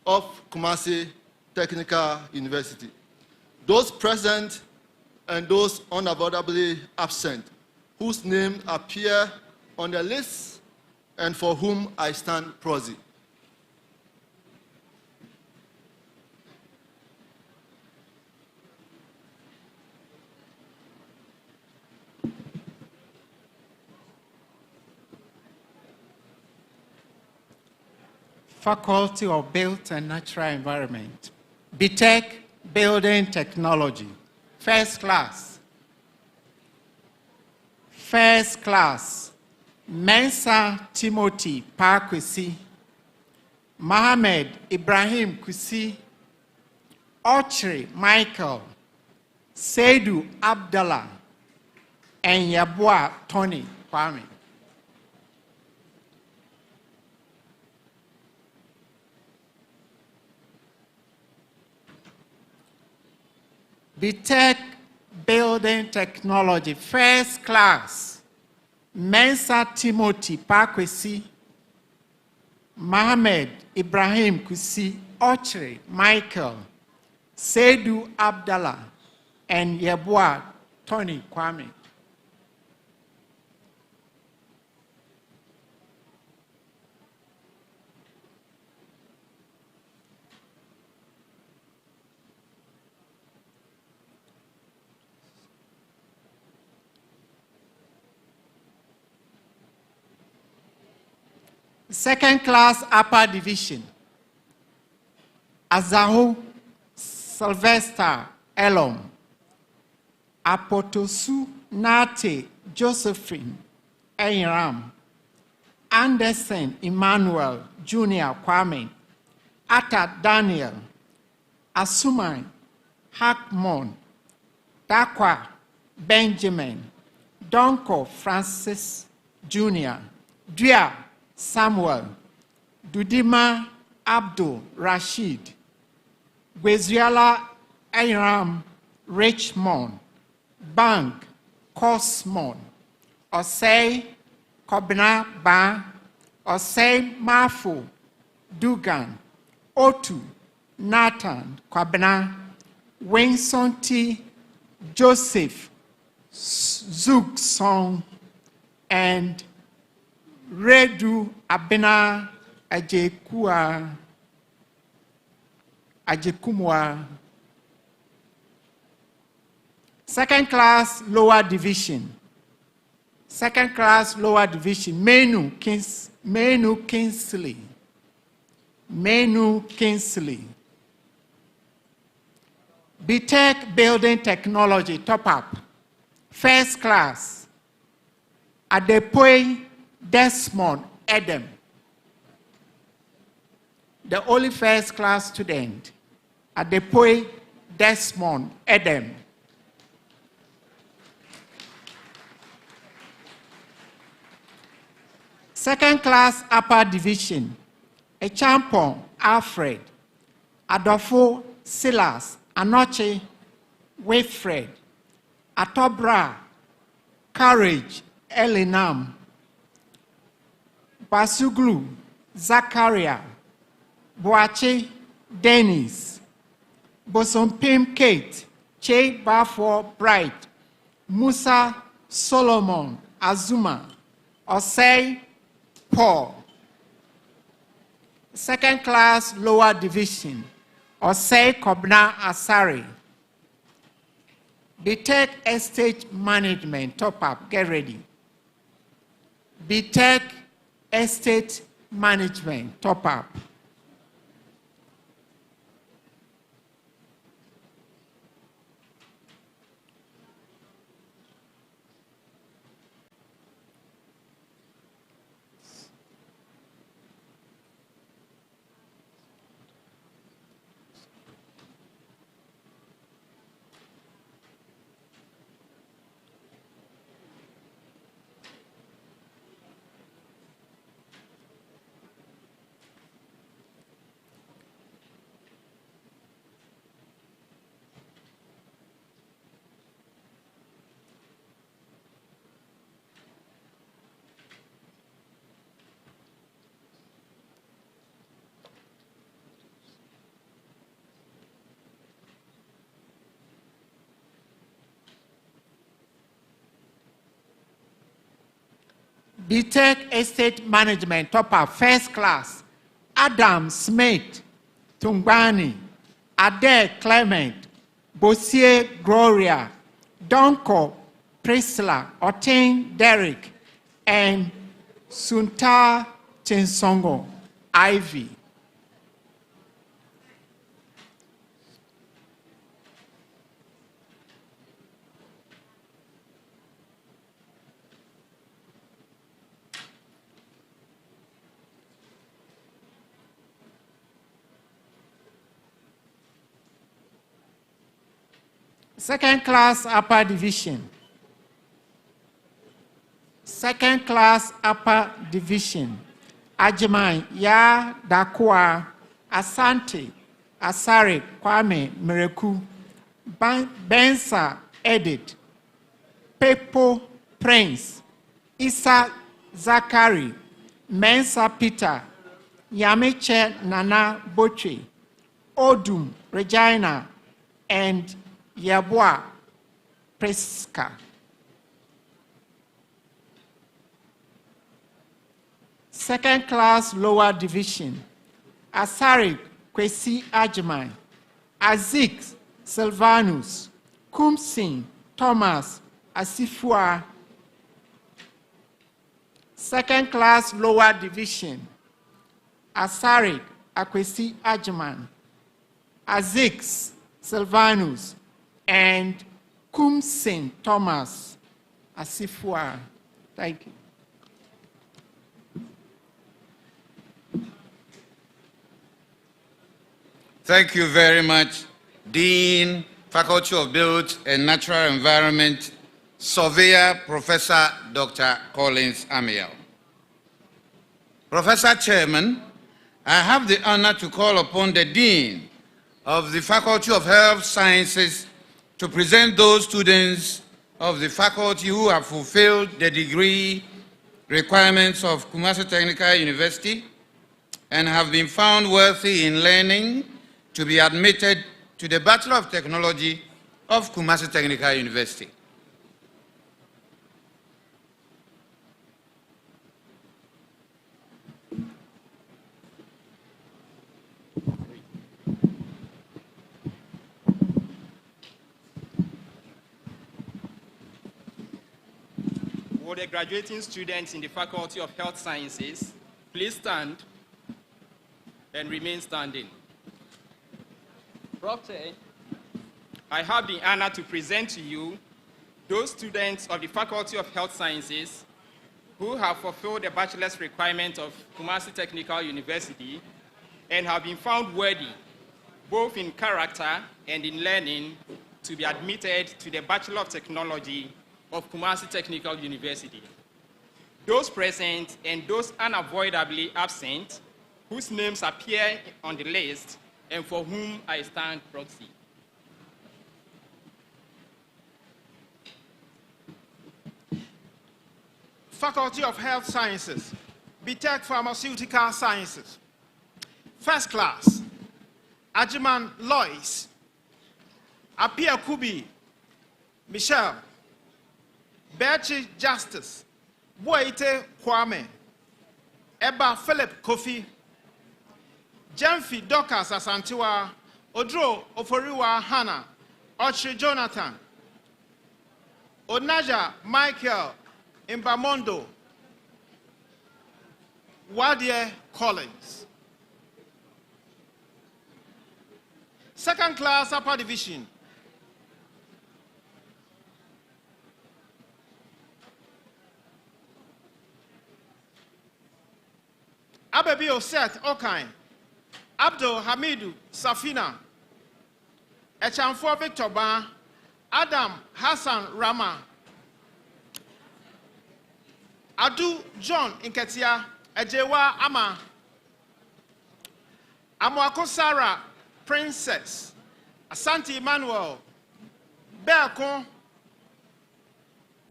of Kumasi Technical University. Those present and those unavoidably absent, whose names appear on the list and for whom I stand proxy. Faculty of Built and Natural Environment, BTech Building Technology, first class. First class, Mensa Timothy Parkwesi, Mohammed Ibrahim Kusi, Ochre Michael, Seidu Abdallah, and Yabua Tony Kwame. BTech Building Technology, first class, Mensa Timothy Parkwesi, Mohammed Ibrahim Kusi, Ochre Michael, Seidu Abdallah, and Yabua Tony Kwame. Second class upper division, Azaho Sylvester Elom, Apotosu Nate Josephine Eyram, Anderson Emmanuel Jr. Kwame, Atta Daniel, Asuman Hackmon, Dakwa Benjamin, Donko Francis Jr., Dria Samuel, Dudima Abdul Rashid, Gweziala Ayram Richmond, Bang Cosmon, Osei Kobna Ba, Osei Mafu Dugan, Otu Nathan Kwabena, Winson T. Joseph Zug Song, and Redu Abena Ajekumwa. Second class lower division. Second class lower division. Menu Kingsley. BTech Building Technology top up. First class. Adepoy Desmond Edem. The only first class student. Adepoy Desmond Edem. Second class upper division. Echampon Alfred. Adolfo Silas Anoche Wilfred. Atobra Courage Elinam. Basuglu Zakaria. Boache Dennis. Bosompim Kate. Che Bafor Bright. Musa Solomon Azuma. Osei Paul. Second class lower division. Osei Kobna Asari. BTech Estate Management top up. Get ready. BTech Estate Management top up. BTech Estate Management top up first class. Adam Smith Tungbani, Ade Clement, Bossier Gloria, Donko Priscilla, Otain Derek, and Sunta Chinsongo Ivy. Second class upper division. Second class upper division. Ajimai Ya Dakwa Asante Asare Kwame Mereku Bensa Edit Pepo Prince Isa Zakari Mensa Peter Yameche Nana Boche Odum Regina and Yabwa Preska. Second class lower division. Asari Kwesi Ajimai, Azik Silvanus, Kumsin Thomas Asifua. Second class lower division. Asari Akwesi Ajiman, Azix Silvanus, and Kumsin Thomas Asifua. Thank you. Thank you very much, Dean, Faculty of Built and Natural Environment, Surveyor, Professor Dr. Collins Amiel. Professor Chairman, I have the honor to call upon the Dean of the Faculty of Health Sciences to present those students of the faculty who have fulfilled the degree requirements of Kumasi Technical University and have been found worthy in learning to be admitted to the Bachelor of Technology of Kumasi Technical University. Will the graduating students in the Faculty of Health Sciences please stand and remain standing? Prof. I have the honor to present to you those students of the Faculty of Health Sciences who have fulfilled the bachelor's requirement of Kumasi Technical University and have been found worthy, both in character and in learning, to be admitted to the Bachelor of Technology of Kumasi Technical University. Those present and those unavoidably absent, whose names appear on the list and for whom I stand proxy. Faculty of Health Sciences, BTech Pharmaceutical Sciences. First class, Ajiman Lois, Apia Kubi, Michelle, Berchi Justice, Boite Kwame, Eba Philip Kofi, Jemfi Dokas Asantiwa, Odro Oforiwa Hannah, Ochri Jonathan, Onaja Michael Imbamondo, Wadie Collins. Second class upper division, Abebi Oseth Okain, Abdul Hamidu Safina, Echamfo Victor Ban, Adam Hassan Rama, Adu John Inketia, Ejewa Ama, Amwako Sarah Princess, Asante Emmanuel, Beakon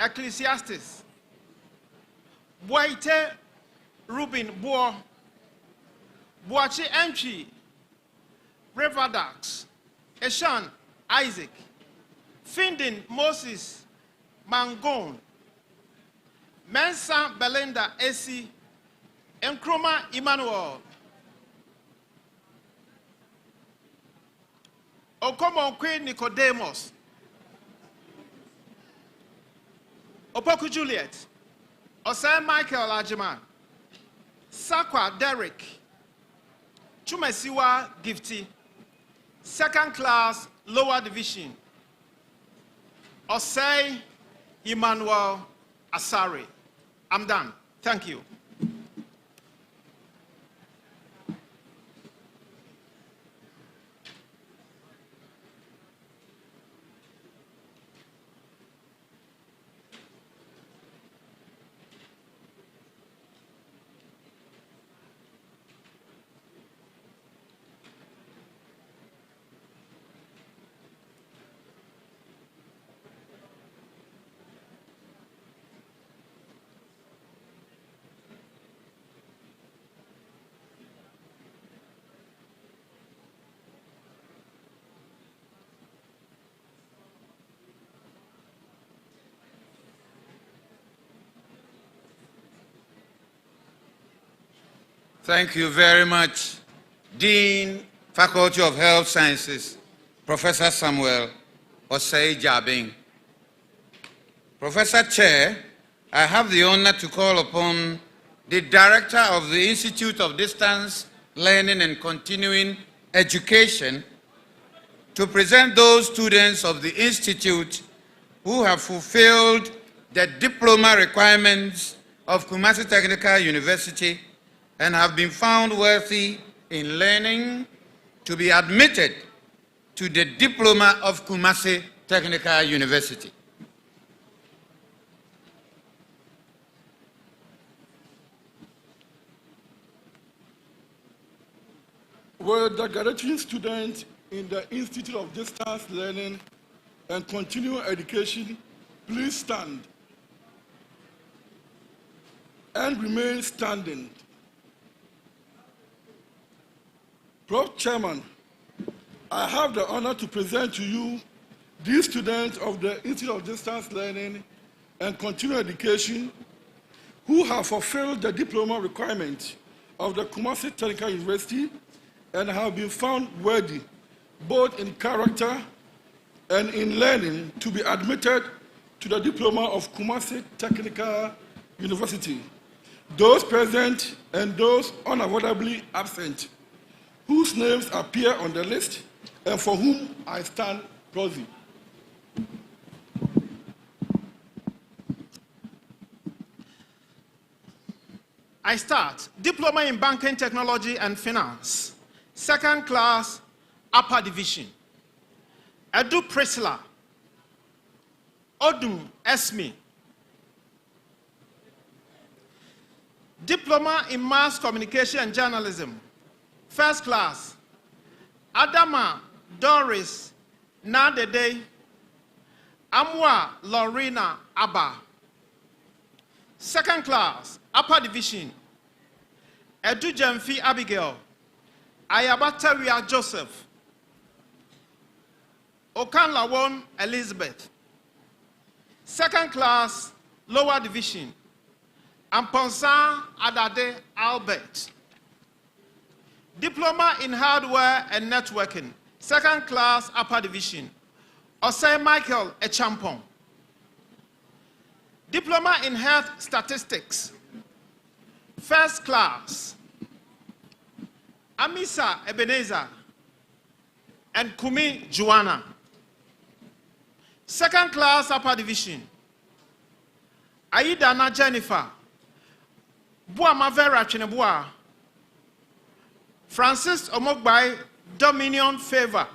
Ecclesiastes, Boite Rubin Boer, Boachi Entry, Revadax, Eshan Isaac, Findin Moses Mangon, Mensa Belinda Esi, Nkrumah Emmanuel, Okomonkwe Nicodemus, Opoku Juliet, Osei Michael Ajiman, Sakwa Derek, Chumesiwa Gifty, second class lower division, Osei Emmanuel Asari. I'm done. Thank you. Thank you very much, Dean, Faculty of Health Sciences, Professor Samuel Osei Jabing. Professor Chair, I have the honor to call upon the Director of the Institute of Distance learning and continuing education to present those students of the institute who have fulfilled the diploma requirements of Kumasi Technical University and have been found worthy in learning to be admitted to the diploma of Kumasi Technical University. Will the graduating students in the Institute of Distance Learning and Continuing Education please stand and remain standing? Prof. Chairman, I have the honor to present to you these students of the Institute of Distance Learning and Continuing Education who have fulfilled the diploma requirements of the Kumasi Technical University and have been found worthy, both in character and in learning, to be admitted to the diploma of Kumasi Technical University. Those present and those unavoidably absent, whose names appear on the list and for whom I stand proxy. I start Diploma in Banking Technology and Finance, second class, upper division. Edu Priscilla, Odum Esme. Diploma in Mass Communication and Journalism, first class, Adama Doris Nadede, Amwa Lorena Abba. Second class, upper division, Edu Jemfi Abigail, Ayabataria Joseph, Okanlawon Elizabeth. Second class, lower division, Amponsan Adade Albert. Diploma in Hardware and Networking, second class, upper division, Osei Michael Echampon. Diploma in Health Statistics, first class, Amisa Ebenezer and Kumi Joanna. Second class, upper division, Aidana Jennifer, Buama Vera Chinebua, Francis Omogbai Dominion Favor,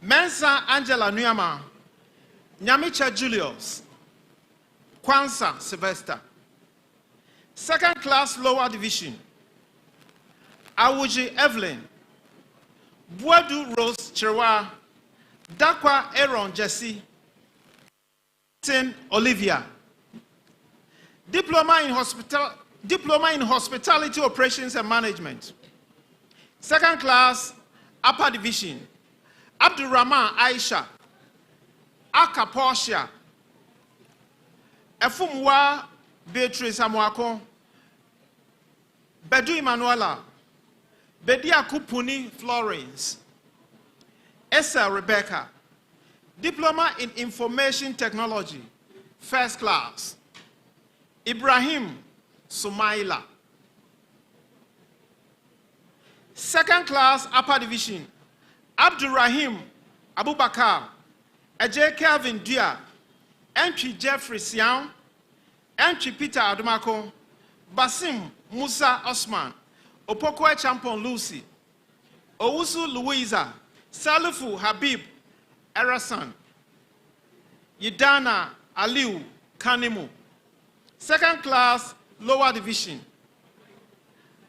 Mensa Angela Nuyama, Nyamicha Julius, Kwansa Sylvester. Second class, lower division, Awuji Evelyn, Buadu Rose Chewa, Dakwa Aaron Jesse, Tin Olivia. Diploma in Hospitality Operations and Management, second class, upper division, Abdurrahman Aisha, Aka Portia, Efumwa Beatrice Amwako, Bedu Emanuela, Bedia Kupuni Florence, Esa Rebecca. Diploma in Information Technology, first class, Ibrahim Sumaila. Second class, upper division, Abdurrahim Abubakar, Ajay Kelvin Dia, Entry Jeffrey Sian, Entry Peter Adumako, Basim Musa Osman, Opoko Champon Lucy, Owusu Louisa, Salifu Habib Erasan, Yidana Aliu Kanimu. Second class, lower division,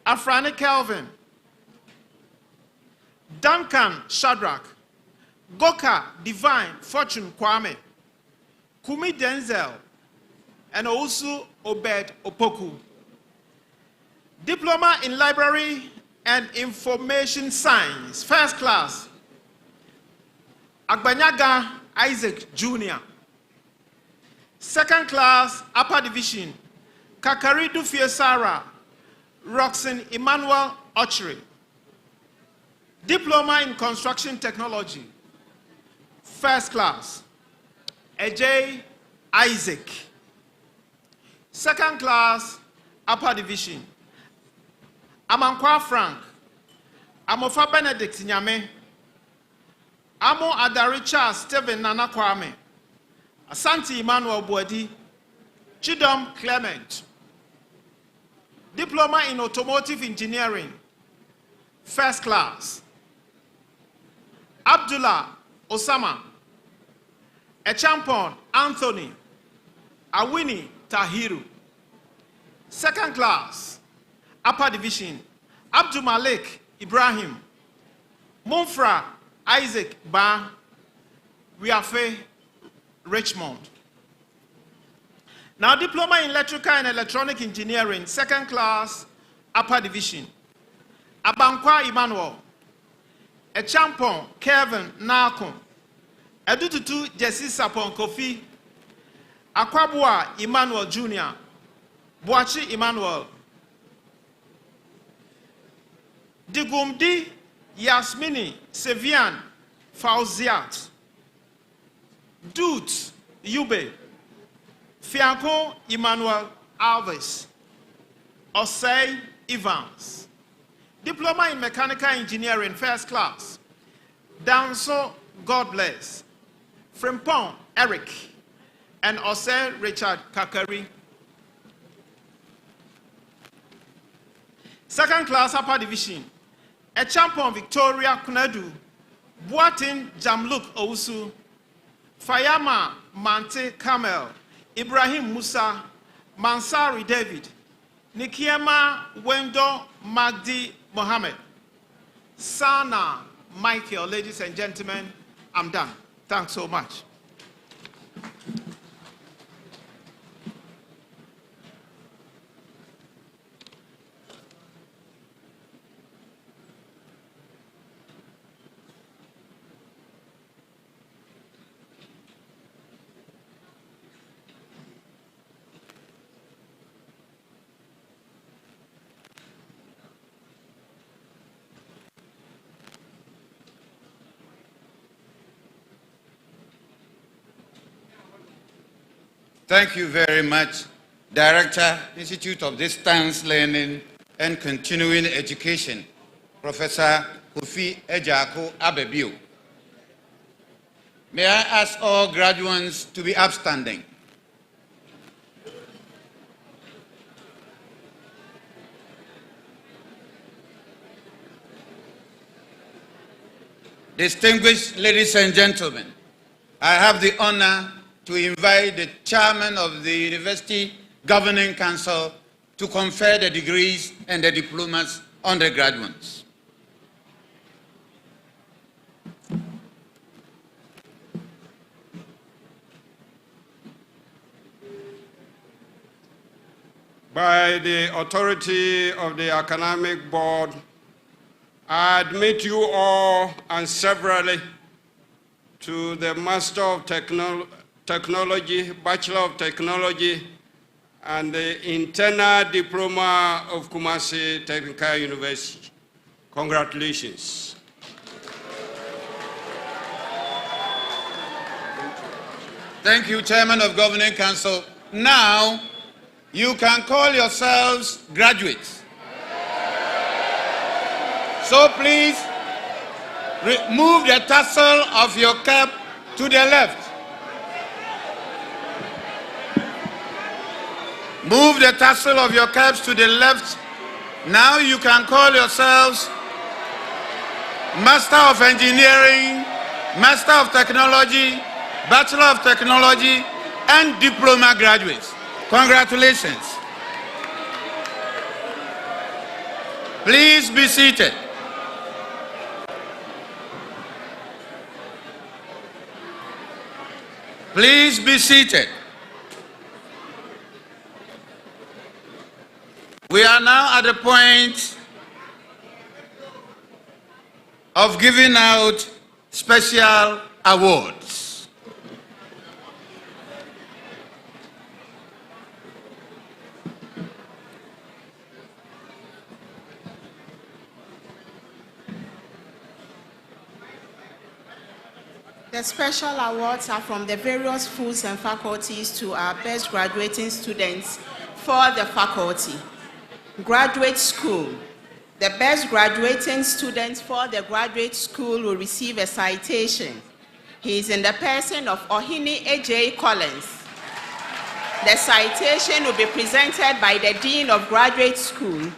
Afrani Kelvin, Duncan Shadrach, Goka Divine Fortune Kwame, Kumi Denzel, and Ousu Obed Opoku. Diploma in Library and Information Science, first class, Agbanyaga Isaac Jr. Second class, upper division, Kakaridu Fiesara, Roxanne Emmanuel Ochre. Diploma in Construction Technology, first class, Ajay Isaac. Second class, upper division, Amankwa Frank, Amofa Benedict Nyame, Amo Adari Charles Stephen Nana Kwame, Asante Emmanuel Boadi, Chidom Clement, Diploma in Automotive Engineering, First Class, Abdullah Osama, Echampon Anthony, Awini Tahiru, Second Class, Upper Division, Abdul Malik Ibrahim, Monfra Isaac Ba, Riafe Richmond. Now, Diploma in Electrical and Electronic Engineering, Second Class, Upper Division, Abankwa Emmanuel, Echampon Kevin Nakon, Edututu Jesse Sapon Kofi, Akwabua Emmanuel Jr., Boachi Emmanuel, Digumdi Yasmini Sevian Fauziat, Dut Yube, Fianco Emmanuel Alves, Osei Evans, Diploma in Mechanical Engineering, First Class, Danso God Bless, Frimpong Eric, and Osei Richard Kakari. Second Class, Upper Division, Echampon Victoria Kunadu, Boatin Jamluk Ousu, Fayama Mante Kamel, Ibrahim Musa, Mansari David, Nikiema Wendo Magdi Mohammed, Sana Michael. Ladies and gentlemen, I'm done. Thanks so much. Thank you very much, Director, Institute of Distance Learning and Continuing Education, Professor Kofi Ejako Abebio. May I ask all graduates to be upstanding? Distinguished ladies and gentlemen, I have the honor to invite the chairman of the University Governing Council to confer the degrees and the diplomas on the graduates. By the authority of the Academic Board, I admit you all and severally to the Master of Technology, Bachelor of Technology, and the Internal Diploma of Kumasi Technical University. Congratulations. Thank you, Chairman of Governing Council. Now, you can call yourselves graduates. So please, move the tassel of your cap to the left. Move the tassel of your caps to the left. Now you can call yourselves Master of Engineering, Master of Technology, Bachelor of Technology, and Diploma graduates. Congratulations. Please be seated. Please be seated. We are now at the point of giving out special awards. The special awards are from the various schools and faculties to our best graduating students for the faculty. Graduate School, The best graduating student for the graduate school will receive a citation. He is in the person of Ohini A.J. Collins. The citation will be presented by the Dean of Graduate School.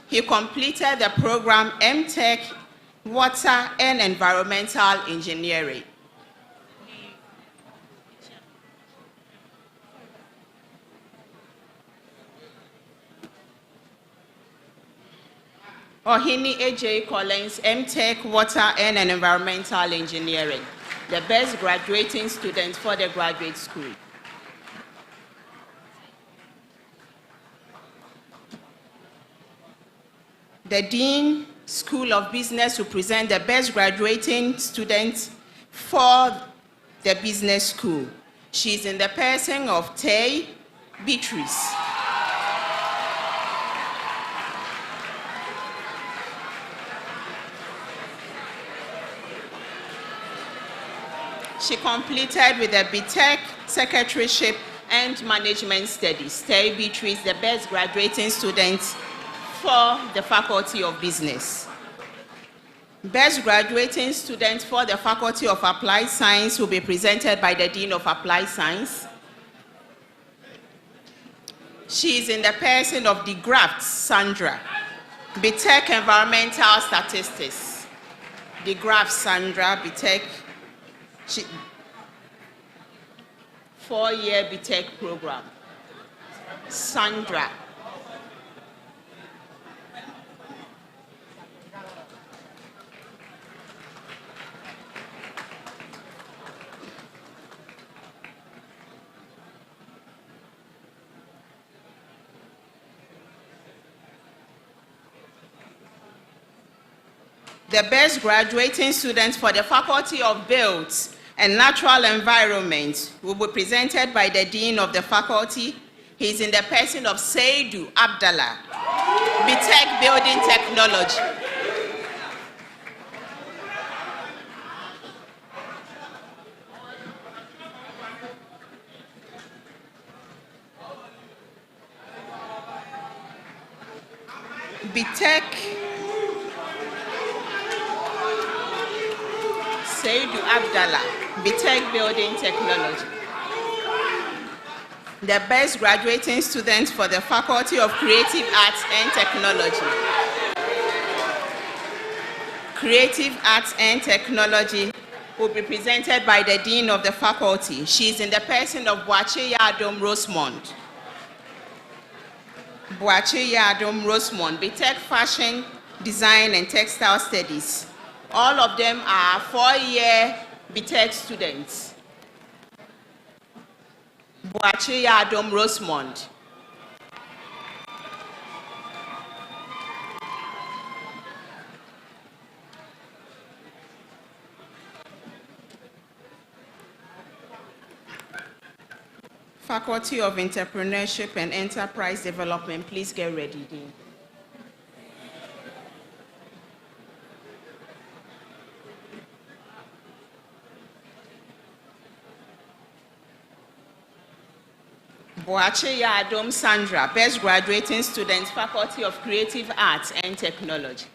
He completed the program M.Tech, Water and Environmental Engineering. Ohini A.J. Collins, M.Tech, Water and Environmental Engineering, the best graduating student for the graduate school. The Dean School of Business will present the best graduating student for the business school. She is in the person of Tay Beatrice. She completed with a BTech Secretaryship and Management Studies. Tay Beatrice, the best graduating student for the Faculty of Business. Best graduating student for the Faculty of Applied Science will be presented by the Dean of Applied Science. She is in the person of De Graft Sandra, BTech Environmental Statistics. De Graft Sandra, BTech 4-year BTech program. Sandra. The best graduating students for the Faculty of Built and Natural Environment will be presented by the Dean of the Faculty. He is in the person of Seidu Abdallah, BTech Building Technology. BTech Seidu Abdallah, BTech Building Technology. The best graduating students for the Faculty of Creative Arts and Technology. Creative Arts and Technology will be presented by the Dean of the Faculty. She is in the person of Boache Yadom Rosemond. Boache Yadom Rosemond, BTech Fashion, Design and Textile Studies. All of them are 4-year BTech students. Boache Yadom Rosemond. Faculty of Entrepreneurship and Enterprise Development, please get ready, Dean. Boache Yadom Sandra, best graduating student, Faculty of Creative Arts and Technology.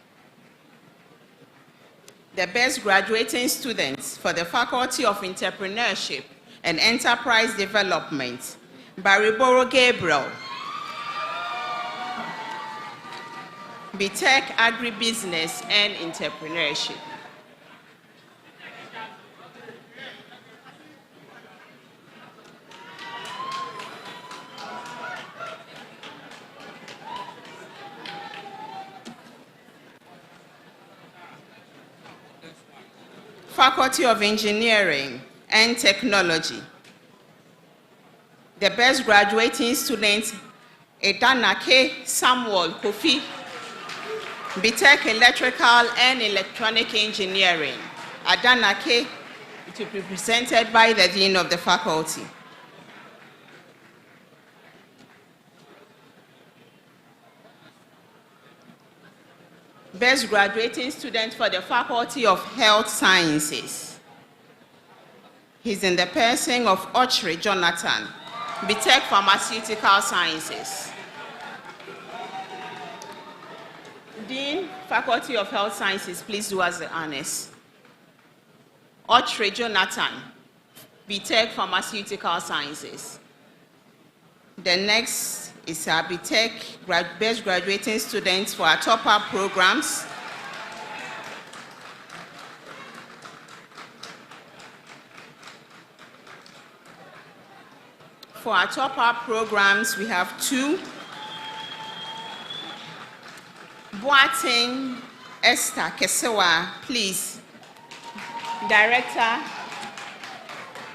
The best graduating students for the Faculty of Entrepreneurship and Enterprise Development, Bariboro Gabriel, BTech Agribusiness and Entrepreneurship. Faculty of Engineering and Technology. The best graduating students, Edanake Samuel Kofi, BTech Electrical and Electronic Engineering. Adanake to be presented by the Dean of the Faculty. Best graduating student for the Faculty of Health Sciences. He's in the person of Ochre Jonathan, BTech Pharmaceutical Sciences. Dean, Faculty of Health Sciences, please do us the honors. Autry Jonathan, BTech Pharmaceutical Sciences. The next is our BTech best graduating students for our top-up programs. For our top-up programs, we have two. Boating Esther Kesewa, please. Director,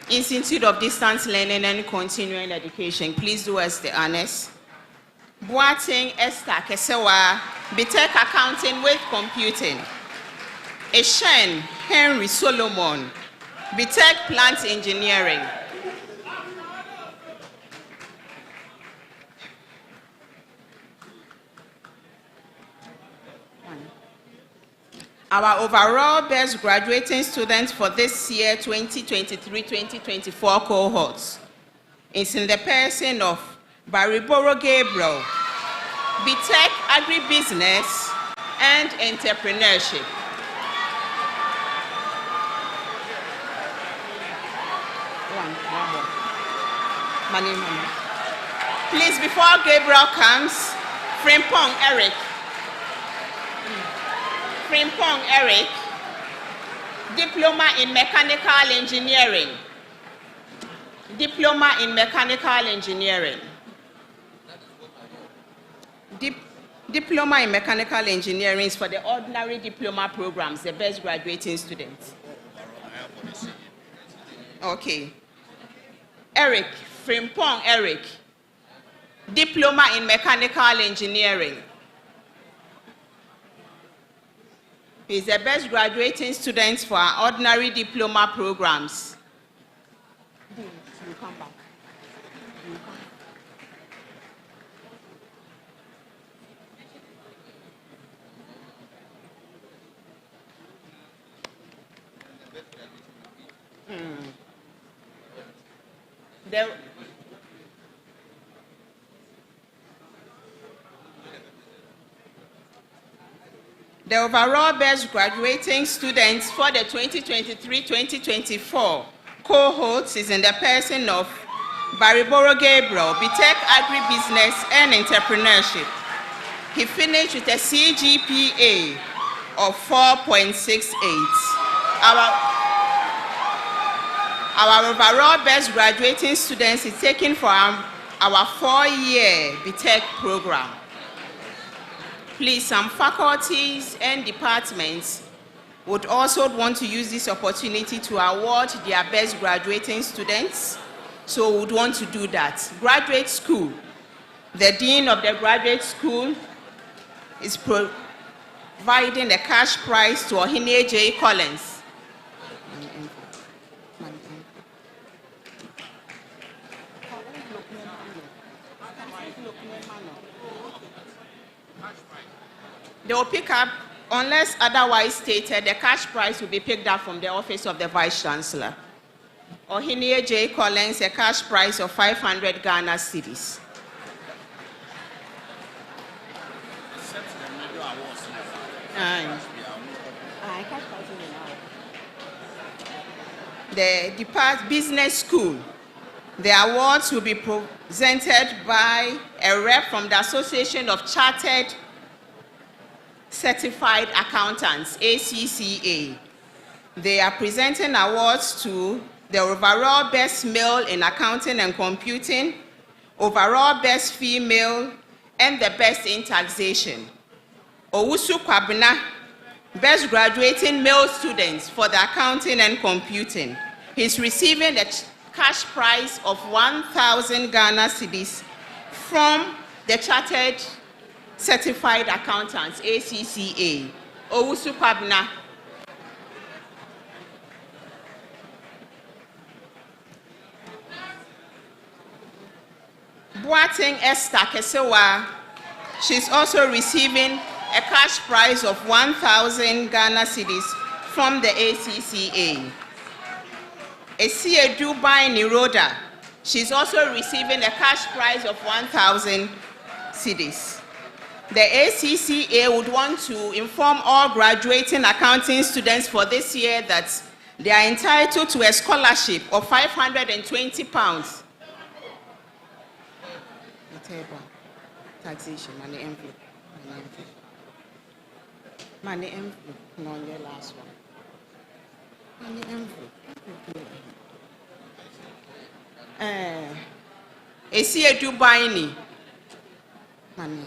Institute of Distance Learning and Continuing Education, please do us the honors. Boating Esther Kesewa, BTech Accounting with Computing. Eshen Henry Solomon, BTech Plant Engineering. Our overall best graduating students for this year 2023-2024 cohorts is in the person of Bariboro Gabriel, BTech Agribusiness and Entrepreneurship. Please, before Gabriel comes, Frimpong Eric. Frimpong Eric, Diploma in Mechanical Engineering. Diploma in Mechanical Engineering. Diploma in Mechanical Engineering is for the ordinary diploma programs, the best graduating students. Okay. Eric, Frimpong Eric, Diploma in Mechanical Engineering. He's the best graduating students for our ordinary diploma programs. You come back. You come. The overall best graduating students for the 2023-2024 cohorts is in the person of Bariboro Gabriel, BTech Agribusiness and Entrepreneurship. He finished with a CGPA of 4.68. Our overall best graduating students is taken for our 4-year BTech program. Please, some faculties and departments would also want to use this opportunity to award their best graduating students, so would want to do that. Graduate school, the dean of the graduate school is providing a cash prize to Ohine J. Collins. They will pick up, unless otherwise stated, the cash prize will be picked up from the office of the Vice-Chancellor. Ohine J. Collins, a cash prize of 500 Ghana cedis. The business school, the awards will be presented by a rep from the Association of Chartered Certified Accountants, ACCA. They are presenting awards to the overall best male in accounting and computing, overall best female, and the best in taxation. Owusu Kwabena, best graduating male students for the accounting and computing. He's receiving a cash prize of 1,000 Ghana cedis from the Chartered Certified Accountants, ACCA. Owusu Kwabena. Boating Esther Kesewa, she's also receiving a cash prize of 1,000 Ghana cedis from the ACCA. Esie Dubai Niroda, she's also receiving a cash prize of 1,000 cedis. The ACCA would want to inform all graduating accounting students for this year that they are entitled to a scholarship of £520. Taxation, money envelope. Money envelope. No, your last one. Money envelope. Esi edu buying money.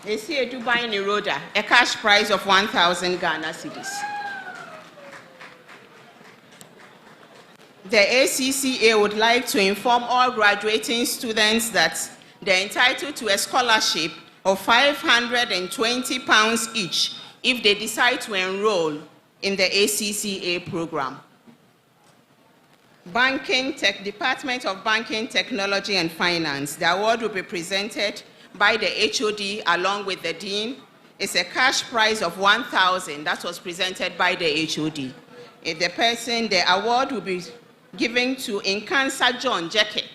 Esi edu buying Roda, a cash prize of 1,000 Ghana cedis. The ACCA would like to inform all graduating students that they're entitled to a scholarship of £520 each if they decide to enroll in the ACCA program. Department of Banking, Technology and Finance. The award will be presented by the HOD along with the Dean. It's a cash prize of 1,000 that was presented by the HOD. The award will be given to Inkansa John Jeke.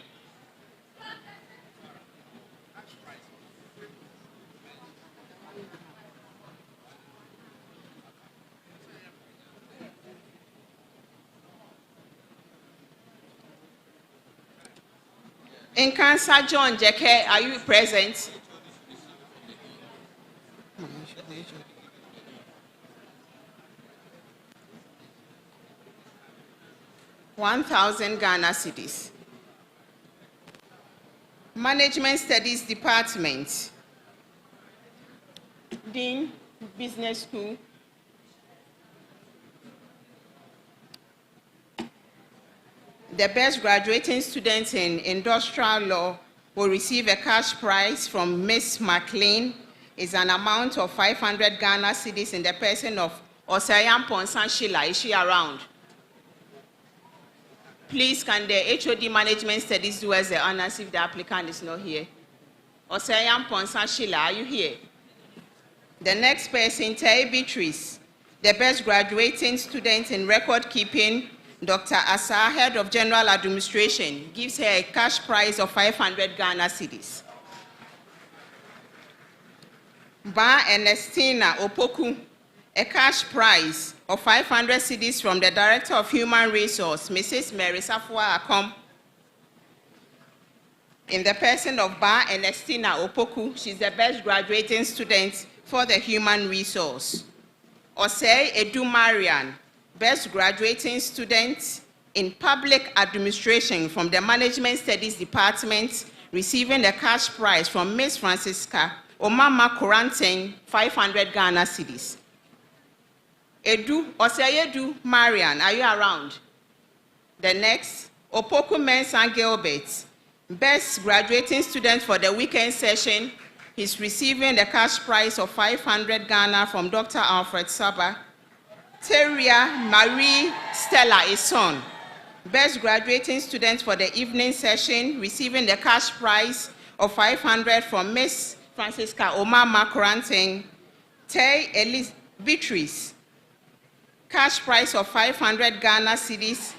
Inkansa John Jeke, are you present? $1,000 Ghana cedis. Management Studies Department. Dean, Business School. The best graduating student in industrial law will receive a cash prize from Miss McLean. It's an amount of 500 Ghana cedis in the person of Osayam Ponsan Sheila. Is she around? Please, can the HOD Management Studies do us the honors if the applicant is not here? Osayam Ponsan Sheila, are you here? The next person, Tay Beatrice, the best graduating student in record keeping, Dr. Asa, Head of General Administration, gives her a cash prize of 500 Ghana cedis. Ba Ernestina Opoku, a cash prize of 500 cedis from the Director of Human Resource, Mrs. Mary Safwa Akom. In the person of Ba Ernestina Opoku, she's the best graduating student for the Human Resource. Osei Edu Marian, best graduating student in public administration from the Management Studies Department, receiving the cash prize from Miss Francisca Omama Koranten, 500 Ghana cedis. Oseyedu Marian, are you around? The next, Opoku Mensah Gilbert, best graduating student for the weekend session. He's receiving the cash prize of 500 Ghana from Dr. Alfred Saba. Teria Marie Stella Eson, best graduating student for the evening session, receiving the cash prize of 500 from Miss Francisca Omama Koranten. Tay Elise Beatrice, cash prize of 500 Ghana cedis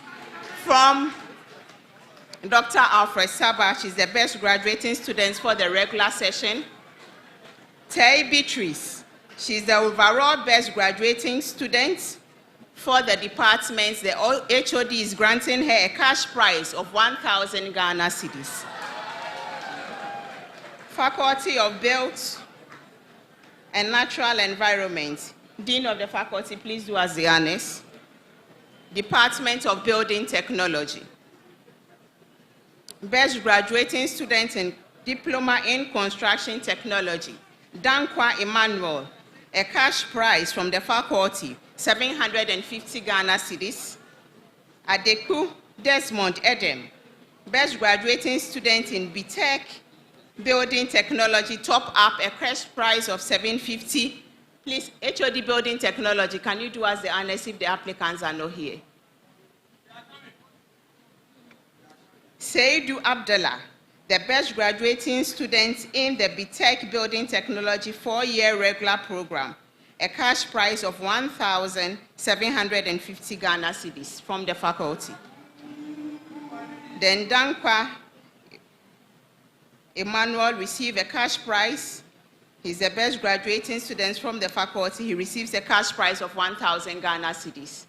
from Dr. Alfred Saba. She's the best graduating student for the regular session. Tay Beatrice, she's the overall best graduating student for the department. The HOD is granting her a cash prize of 1,000 Ghana cedis. Faculty of Built and Natural Environment. Dean of the faculty, please do us the honors. Department of Building Technology. Best graduating student in Diploma in Construction Technology. Dankwa Emmanuel, a cash prize from the faculty, 750 Ghana cedis. Adeku Desmond Edem, best graduating student in BTech Building Technology, top up, a cash prize of 750. Please, HOD Building Technology, can you do us the honors if the applicants are not here? Seidu Abdullah, the best graduating student in the BTech Building Technology 4-year regular program, a cash prize of 1,750 Ghana cedis from the faculty. Then Dankwa Emmanuel receives a cash prize. He's the best graduating student from the faculty. He receives a cash prize of 1,000 Ghana cedis.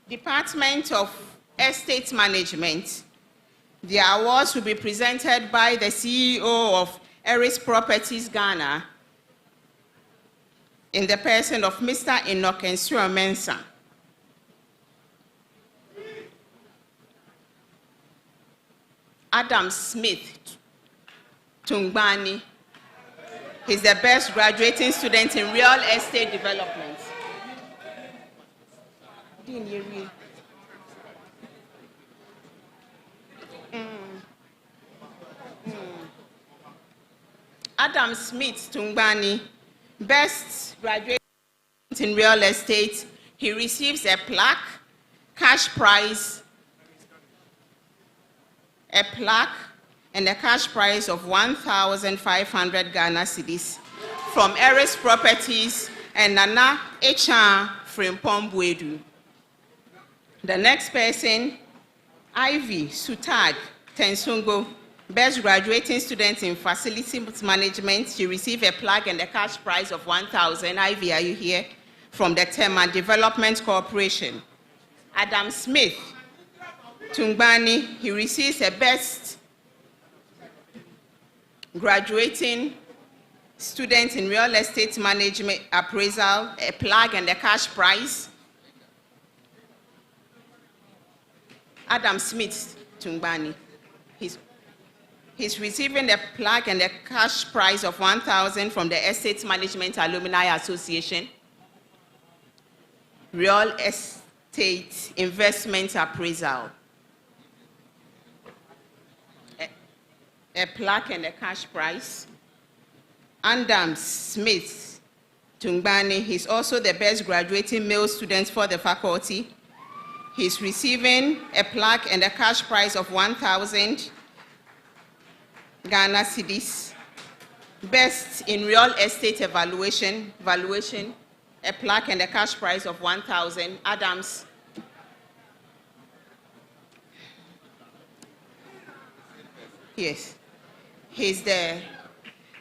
Department of Estate Management. The awards will be presented by the CEO of Eris Properties Ghana in the person of Mr. Enoch Ensure Mensah. Adam Smith Tungbani. He's the best graduating student in real estate development. Adam Smith Tungbani, best graduate in real estate. He receives a plaque, cash prize, and a cash prize of 1,500 Ghana cedis from Eris Properties and Nana Echan Frimpong Buedu. The next person, Ivy Sutag Tensungo, best graduating student in facilities management. She received a plaque and a cash prize of 1,000. Ivy, are you here? From the Tema Development Corporation. Adam Smith Tungbani, he receives a best graduating student in real estate management appraisal, a plaque and a cash prize. Adam Smith Tungbani, he's receiving a plaque and a cash prize of 1,000 from the Estate Management Alumni Association. Real estate investment appraisal. A plaque and a cash prize. Adam Smith Tungbani, he's also the best graduating male student for the faculty. He's receiving a plaque and a cash prize of 1,000 Ghana cedis. Best in real estate valuation, a plaque and a cash prize of 1,000. Adams. Yes. He's the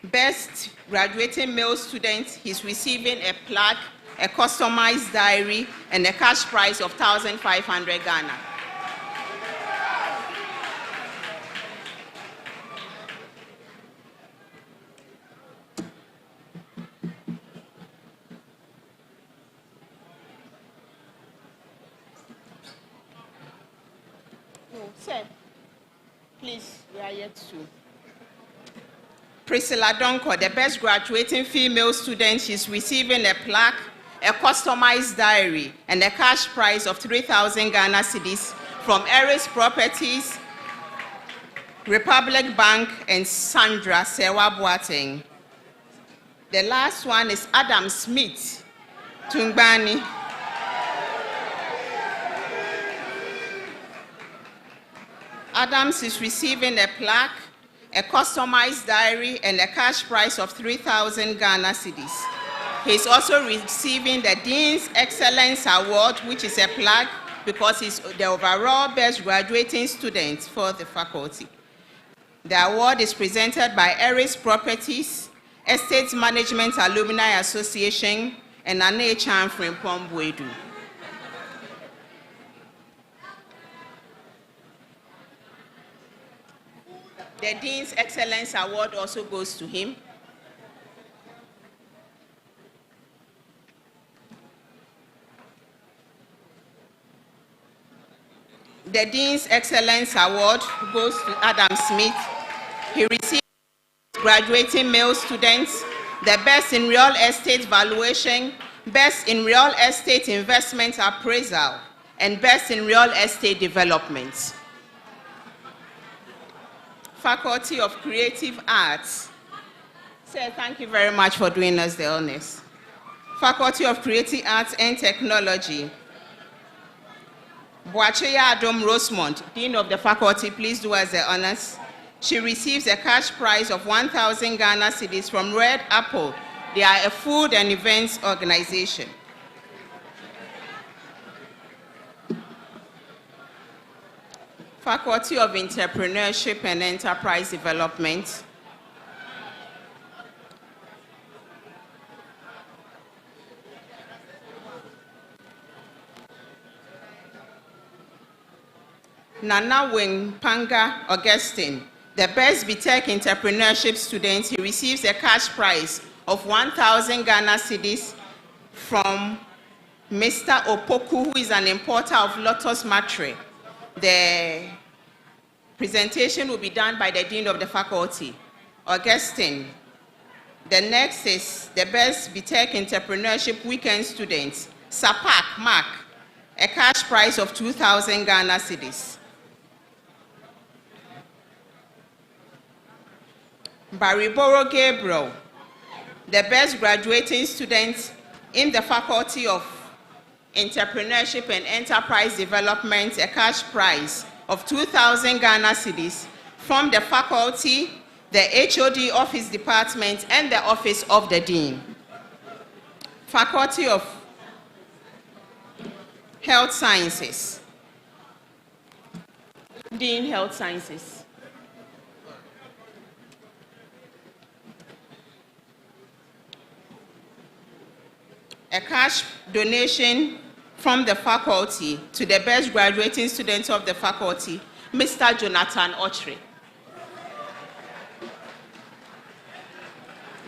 best graduating male student. He's receiving a plaque, a customized diary, and a cash prize of 1,500 Ghana. No, sir, please, we are yet to. Priscilla Donko, the best graduating female student, she's receiving a plaque, a customized diary, and a cash prize of 3,000 Ghana cedis from Eris Properties, Republic Bank, and Sandra Sewa Boateng. The last one is Adam Smith Tungbani. Adams is receiving a plaque, a customized diary, and a cash prize of 3,000 Ghana cedis. He's also receiving the Dean's Excellence Award, which is a plaque because he's the overall best graduating student for the faculty. The award is presented by Eris Properties, Estate Management Alumni Association, and Nana Echan Frimpong Buedu. The Dean's Excellence Award also goes to him. The Dean's Excellence Award goes to Adam Smith. He received graduating male students, the best in real estate valuation, best in real estate investment appraisal, and best in real estate development. Faculty of Creative Arts. Sir, thank you very much for doing us the honors. Faculty of Creative Arts and Technology. Boacheya Adom Rosemont, Dean of the Faculty, please do us the honors. She receives a cash prize of 1,000 Ghana cedis from Red Apple. They are a food and events organization. Faculty of Entrepreneurship and Enterprise Development. Nana Wing Panga Augustine, the best BTech entrepreneurship student. He receives a cash prize of 1,000 Ghana cedis from Mr. Opoku, who is an importer of Lotus Matre. The presentation will be done by the Dean of the Faculty, Augustine. The next is the best BTech entrepreneurship weekend student, Sapak Mark, a cash prize of 2,000 Ghana cedis. Bariboro Gabriel, the best graduating student in the Faculty of Entrepreneurship and Enterprise Development, a cash prize of 2,000 Ghana cedis from the faculty, the HOD Office Department, and the Office of the Dean. Faculty of Health Sciences. Dean Health Sciences. A cash donation from the faculty to the best graduating student of the faculty, Mr. Jonathan Ochre.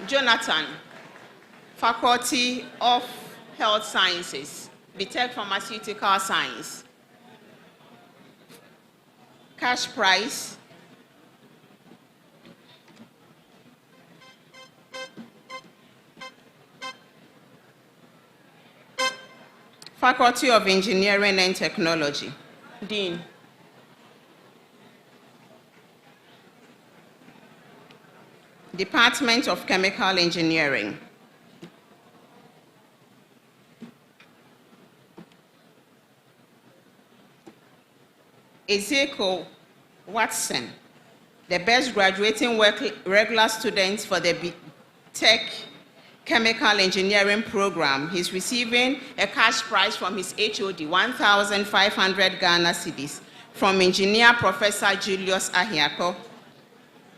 Jonathan, Faculty of Health Sciences, BTech Pharmaceutical Science. Cash prize, Faculty of Engineering and Technology. Dean. Department of Chemical Engineering. Ezekiel Watson, the best graduating regular student for the BTech Chemical Engineering program. He's receiving a cash prize from his HOD, 1,500 Ghana cedis, from Engineer Professor Julius Ahiako.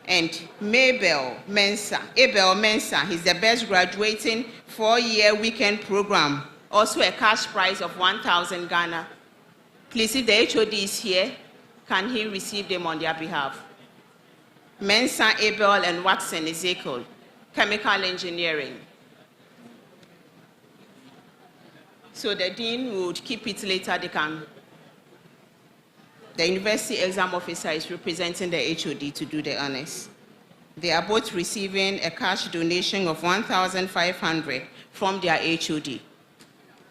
And Abel Mensa, he's the best graduating 4-year weekend program, also a cash prize of 1,000 Ghana. Please, if the HOD is here, can he receive them on their behalf? Mensa, Abel, and Watson Ezekiel, Chemical Engineering. So the dean would keep it later. The university exam officer is representing the HOD to do the honors. They are both receiving a cash donation of 1,500 from their HOD.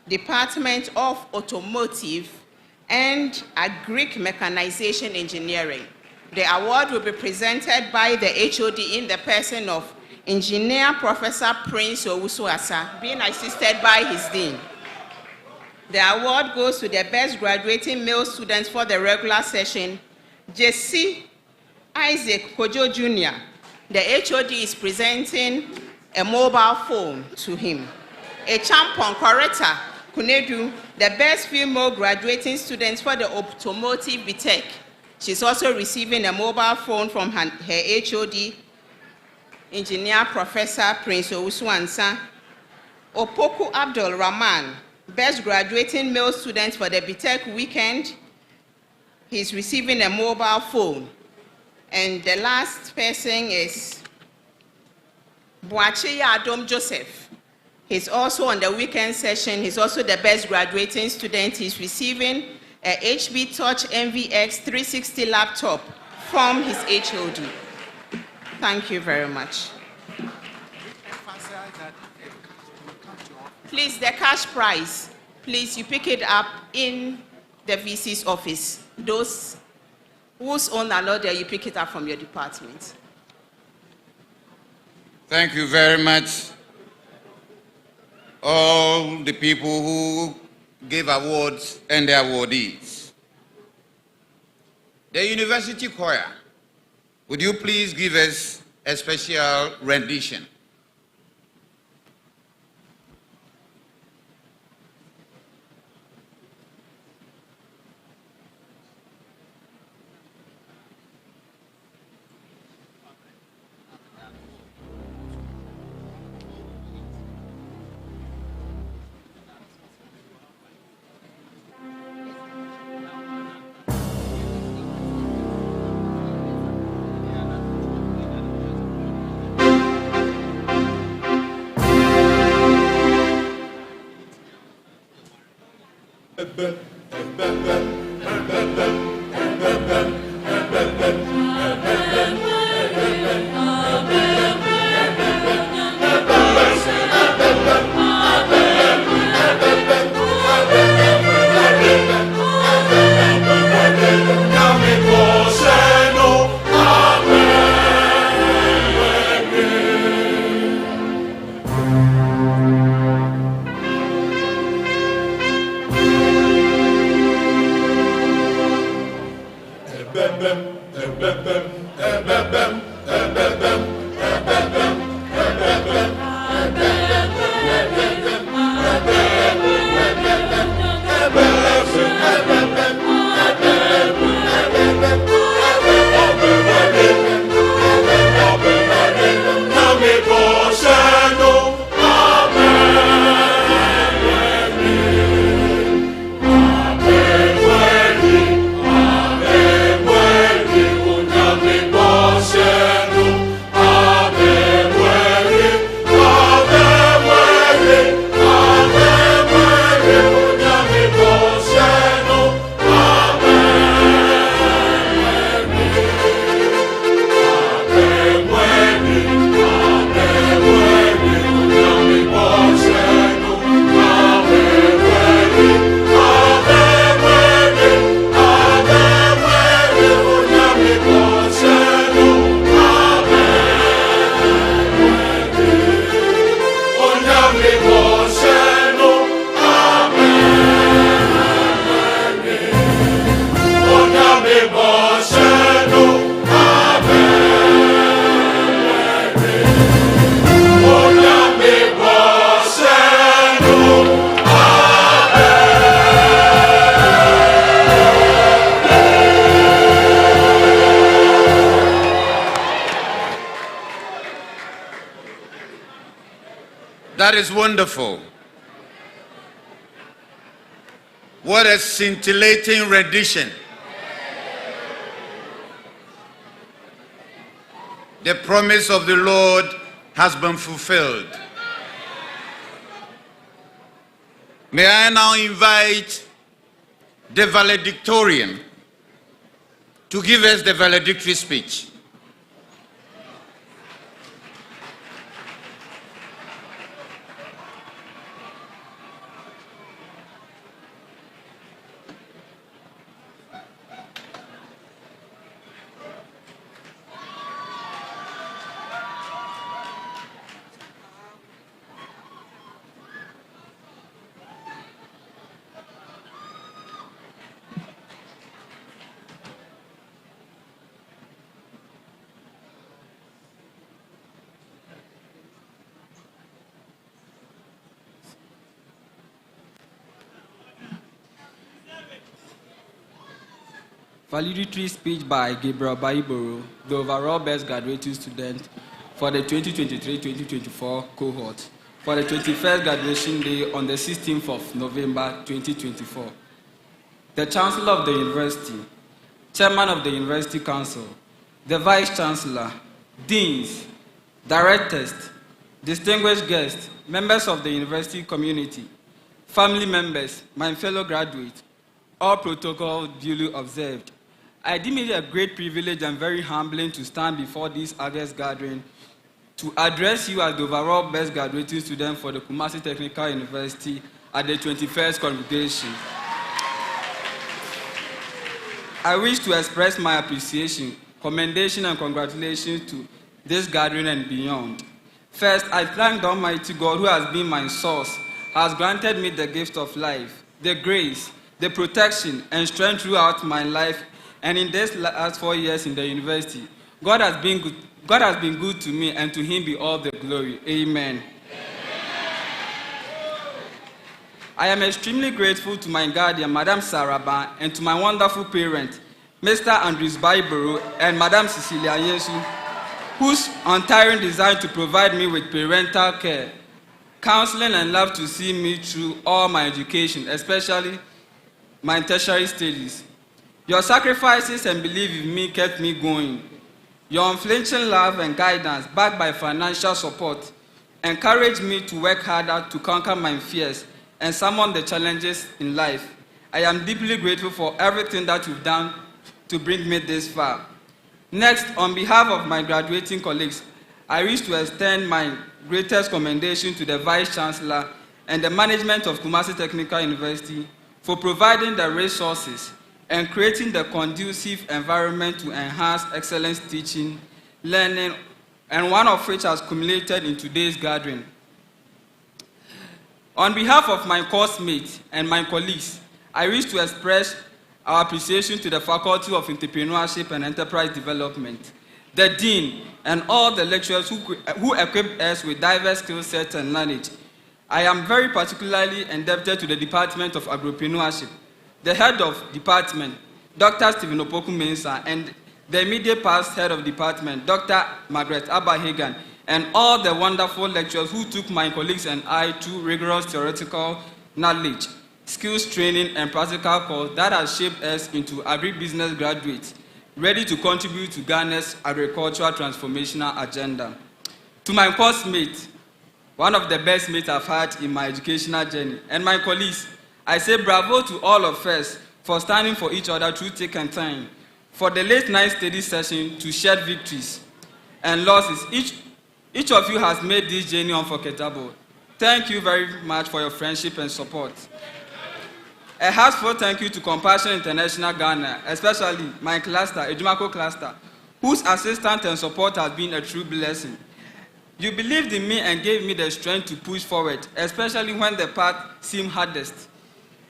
Department of Automotive and Agric Mechanization Engineering. The award will be presented by the HOD in the person of Engineer Professor Prince Owusu-Asa, being assisted by his dean. The award goes to the best graduating male students for the regular session, Jesse Isaac Kojo Jr. The HOD is presenting a mobile phone to him. A Champon Coretta Kunedu, the best female graduating student for the Automotive BTech. She's also receiving a mobile phone from her HOD, Engineer Professor Prince Owusu-Ansa. Opoku Abdul Rahman, best graduating male student for the BTech weekend. He's receiving a mobile phone. And the last person is Boachiya Adom Joseph. He's also on the weekend session. He's also the best graduating student. He's receiving a HP Touch MVX 360 laptop from his HOD. Thank you very much. Please, the cash prize, please, you pick it up in the VC's office. Those whose own are not there, you pick it up from your department. Thank you very much, all the people who gave awards and the awardees. The university choir, would you please give us a special rendition? That is wonderful. What a scintillating rendition. The promise of the Lord has been fulfilled. May I now invite the valedictorian to give us the valedictory speech. Valedictory speech by Gabriel Baiboro, the overall best graduating student for the 2023-2024 cohort, for the 21st graduation day on the 16th of November 2024. The Chancellor of the University, Chairman of the University Council, the Vice-Chancellor, Deans, Directors, distinguished guests, members of the university community, family members, my fellow graduates, all protocol duly observed. I deem it a great privilege and very humbling to stand before this August gathering to address you as the overall best graduating student for the Kumasi Technical University at the 21st Congregation. I wish to express my appreciation, commendation, and congratulations to this gathering and beyond. First, I thank the Almighty God who has been my source, has granted me the gift of life, the grace, the protection, and strength throughout my life. And in these last 4 years in the university, God has been good to me, and to him be all the glory. Amen. I am extremely grateful to my guardian, Madam Saraba, and to my wonderful parents, Mr. Andres Baiboro and Madam Cecilia Yesu, whose untiring desire to provide me with parental care, counseling, and love to see me through all my education, especially my tertiary studies. Your sacrifices and belief in me kept me going. Your unflinching love and guidance, backed by financial support, encouraged me to work harder to conquer my fears and summon the challenges in life. I am deeply grateful for everything that you've done to bring me this far. Next, on behalf of my graduating colleagues, I wish to extend my greatest commendation to the Vice-Chancellor and the management of Kumasi Technical University for providing the resources and creating the conducive environment to enhance excellence teaching, learning, and one of which has culminated in today's gathering. On behalf of my course mates and my colleagues, I wish to express our appreciation to the Faculty of Entrepreneurship and Enterprise Development, the Dean, and all the lecturers who equipped us with diverse skill sets and knowledge. I am very particularly indebted to the Department of Agripreneurship, the head of department, Dr. Stephen Opoku-Mensah, and the immediate past head of department, Dr. Margaret Abahagan, and all the wonderful lecturers who took my colleagues and I through rigorous theoretical knowledge, skills training, and practical course that has shaped us into agribusiness graduates, ready to contribute to Ghana's agricultural transformational agenda. To my course mates, one of the best mates I've had in my educational journey, and my colleagues, I say bravo to all of us for standing for each other through thick and thin, for the late night study session to shared victories and losses. Each of you has made this journey unforgettable. Thank you very much for your friendship and support. A heartfelt thank you to Compassion International Ghana, especially my cluster, Ejumako cluster, whose assistance and support has been a true blessing. You believed in me and gave me the strength to push forward, especially when the path seemed hardest.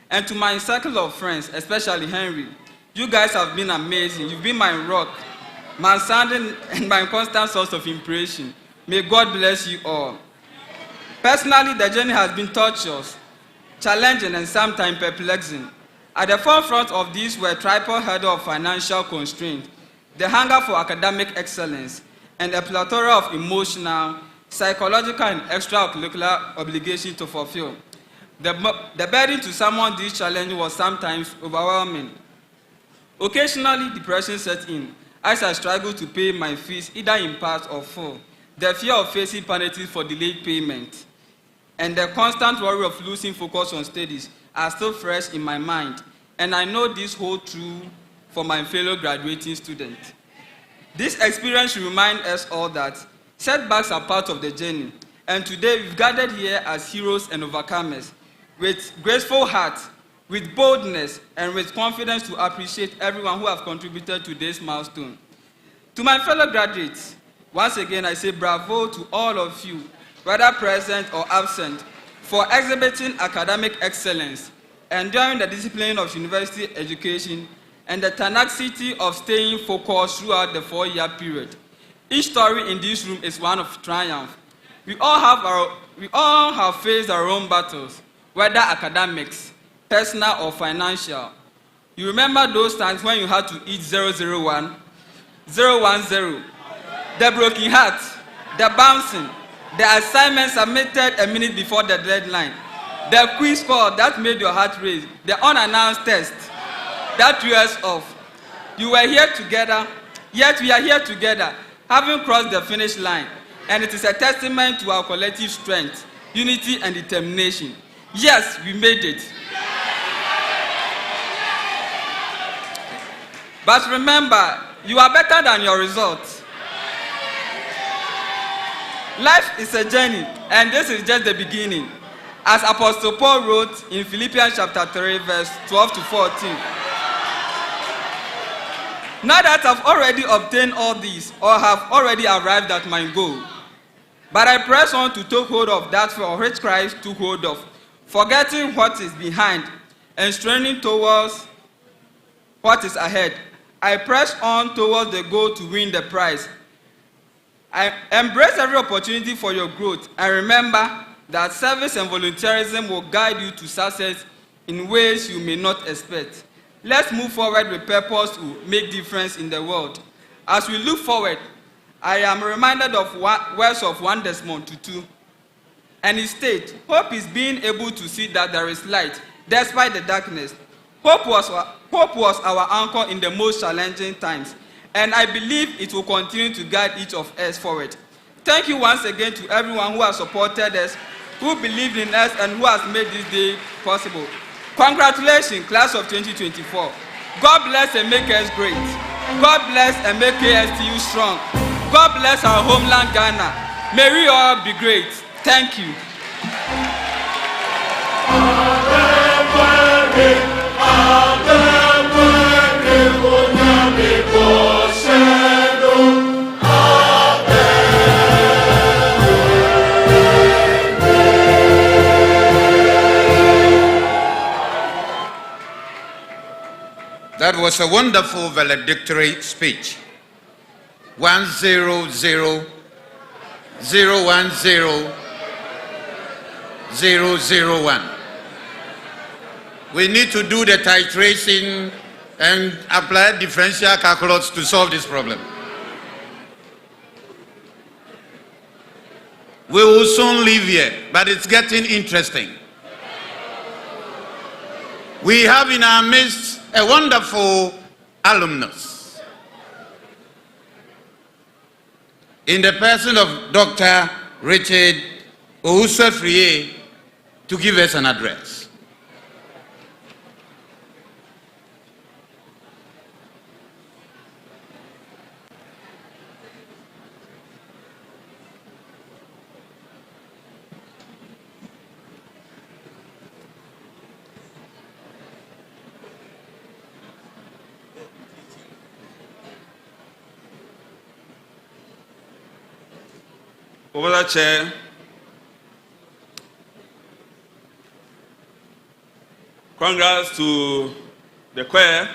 And to my circle of friends, especially Henry, you guys have been amazing. You've been my rock, my sounding, and my constant source of inspiration. May God bless you all. Personally, the journey has been tortuous, challenging, and sometimes perplexing. At the forefront of these were triple header of financial constraints, the hunger for academic excellence, and a plethora of emotional, psychological, and extracurricular obligations to fulfill. The burden to someone this challenge was sometimes overwhelming. Occasionally, depression set in as I struggled to pay my fees either in part or full. The fear of facing penalties for delayed payment and the constant worry of losing focus on studies are still fresh in my mind, and I know this holds true for my fellow graduating students. This experience should remind us all that setbacks are part of the journey, and today we've gathered here as heroes and overcomers, with graceful hearts, with boldness, and with confidence to appreciate everyone who has contributed to this milestone. To my fellow graduates, once again I say bravo to all of you, whether present or absent, for exhibiting academic excellence, enjoying the discipline of university education, and the tenacity of staying focused throughout the 4-year period. Each story in this room is one of triumph. We all have faced our own battles, whether academics, personal or financial. You remember those times when you had to eat 001, 010, the broken heart, the bouncing, the assignment submitted a minute before the deadline, the quiz score that made your heart race, the unannounced test that threw us off. You were here together, yet we are here together, having crossed the finish line, and it is a testament to our collective strength, unity, and determination. Yes, we made it. But remember, you are better than your results. Life is a journey, and this is just the beginning. As Apostle Paul wrote in Philippians chapter 3, verse 12 to 14. Not that I've already obtained all these, or have already arrived at my goal, but I press on to take hold of that for which Christ took hold of, forgetting what is behind and straining towards what is ahead. I press on towards the goal to win the prize. I embrace every opportunity for your growth, and remember that service and volunteerism will guide you to success in ways you may not expect. Let's move forward with purpose to make difference in the world. As we look forward, I am reminded of words of 1 Desmond Tutu, and he states, hope is being able to see that there is light despite the darkness. Hope was our anchor in the most challenging times, and I believe it will continue to guide each of us forward. Thank you once again to everyone who has supported us, who believed in us, and who has made this day possible. Congratulations, class of 2024. God bless and make us great. God bless and make KSTU strong. God bless our homeland Ghana. May we all be great. Thank you. That was a wonderful valedictory speech. 100,010,001. We need to do the titration and apply differential calculus to solve this problem. We will soon leave here, but it's getting interesting. We have in our midst a wonderful alumnus in the person of Dr. Richard Ousefriye to give us an address. Over the chair, congrats to the choir.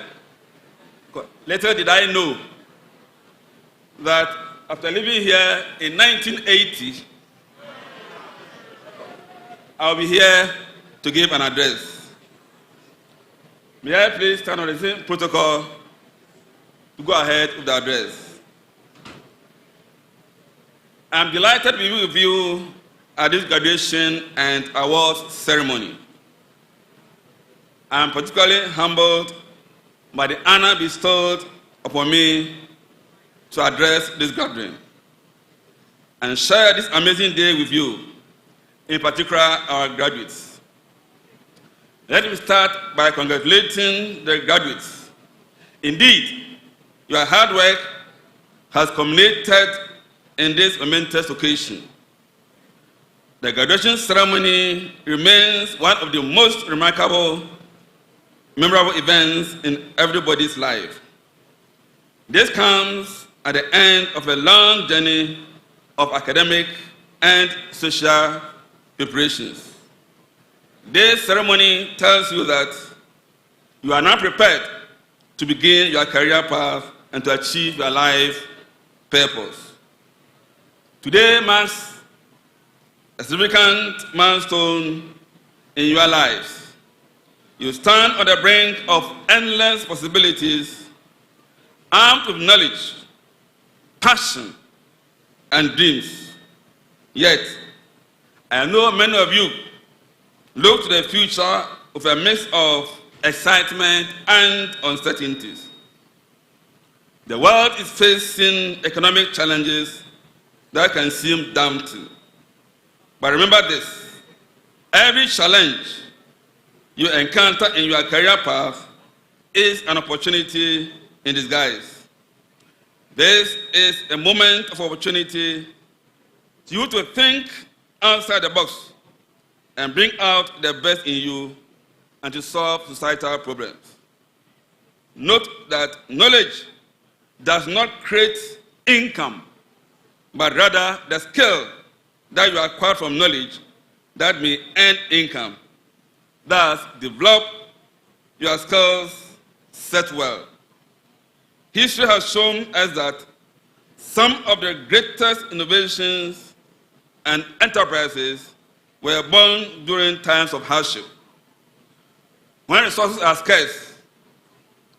Later did I know that after living here in 1980, I'll be here to give an address. May I please stand on the same protocol to go ahead with the address. I'm delighted to be with you at this graduation and awards ceremony. I'm particularly humbled by the honor bestowed upon me to address this gathering and share this amazing day with you, in particular our graduates. Let me start by congratulating the graduates. Indeed, your hard work has culminated in this momentous occasion. The graduation ceremony remains one of the most remarkable, memorable events in everybody's life. This comes at the end of a long journey of academic and social preparations. This ceremony tells you that you are now prepared to begin your career path and to achieve your life purpose. Today marks a significant milestone in your lives. You stand on the brink of endless possibilities, armed with knowledge, passion, and dreams. Yet, I know many of you look to the future with a mix of excitement and uncertainties. The world is facing economic challenges that can seem daunting. But remember this: every challenge you encounter in your career path is an opportunity in disguise. This is a moment of opportunity for you to think outside the box and bring out the best in you and to solve societal problems. Note that knowledge does not create income, but rather the skill that you acquire from knowledge that may earn income. Thus, develop your skills, set well. History has shown us that some of the greatest innovations and enterprises were born during times of hardship. When resources are scarce,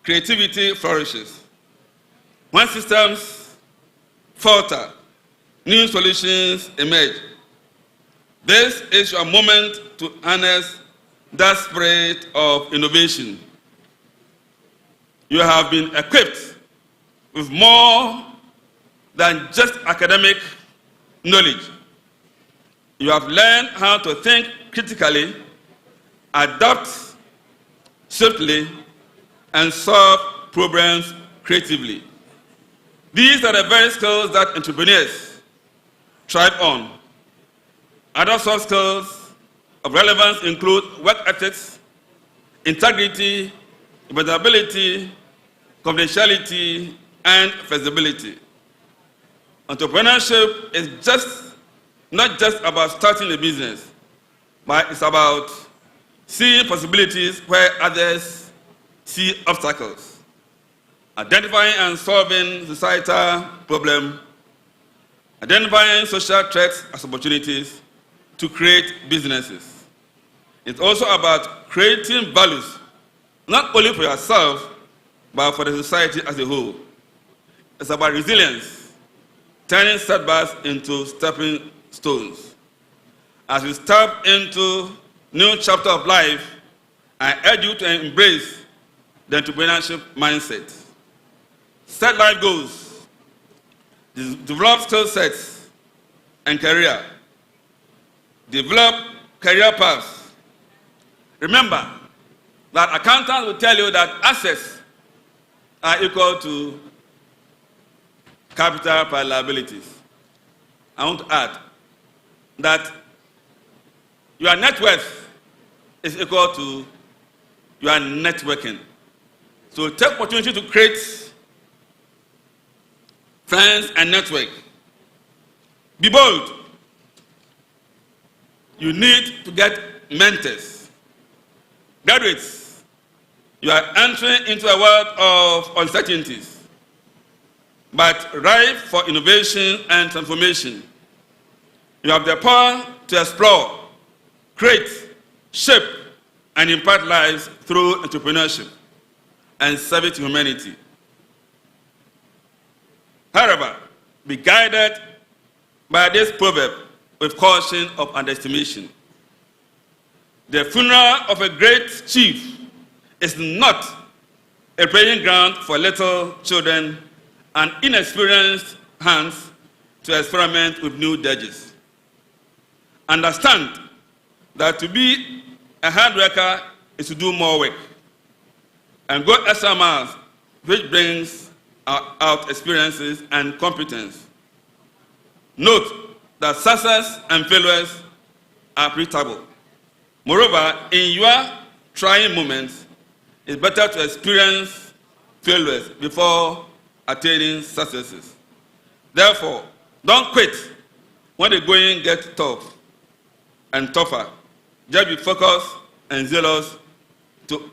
creativity flourishes. When systems falter, new solutions emerge. This is your moment to harness that spirit of innovation. You have been equipped with more than just academic knowledge. You have learned how to think critically, adapt, swiftly, and solve problems creatively. These are the very skills that entrepreneurs thrive on. Other soft skills of relevance include work ethics, integrity, adaptability, confidentiality, and flexibility. Entrepreneurship is not just about starting a business, but it's about seeing possibilities where others see obstacles, identifying and solving societal problems, identifying social threats as opportunities to create businesses. It's also about creating values, not only for yourself, but for the society as a whole. It's about resilience, turning setbacks into stepping stones. As we step into new chapter of life, I urge you to embrace the entrepreneurship mindset. Set life goals, develop skill sets and career, develop career paths. Remember that accountants will tell you that assets are equal to capital plus liabilities. I want to add that your net worth is equal to your networking. So take opportunity to create friends and network. Be bold. You need to get mentors. Graduates, you are entering into a world of uncertainties, but ripe for innovation and transformation. You have the power to explore, create, shape, and impact lives through entrepreneurship and service to humanity. However, be guided by this proverb with caution of underestimation. The funeral of a great chief is not a praying ground for little children and inexperienced hands to experiment with new dredges. Understand that to be a hard worker is to do more work and go extra miles, which brings out experiences and competence. Note that success and failures are predictable. Moreover, in your trying moments, it's better to experience failures before attaining successes. Therefore, don't quit when the going gets tough and tougher. Just be focused and zealous to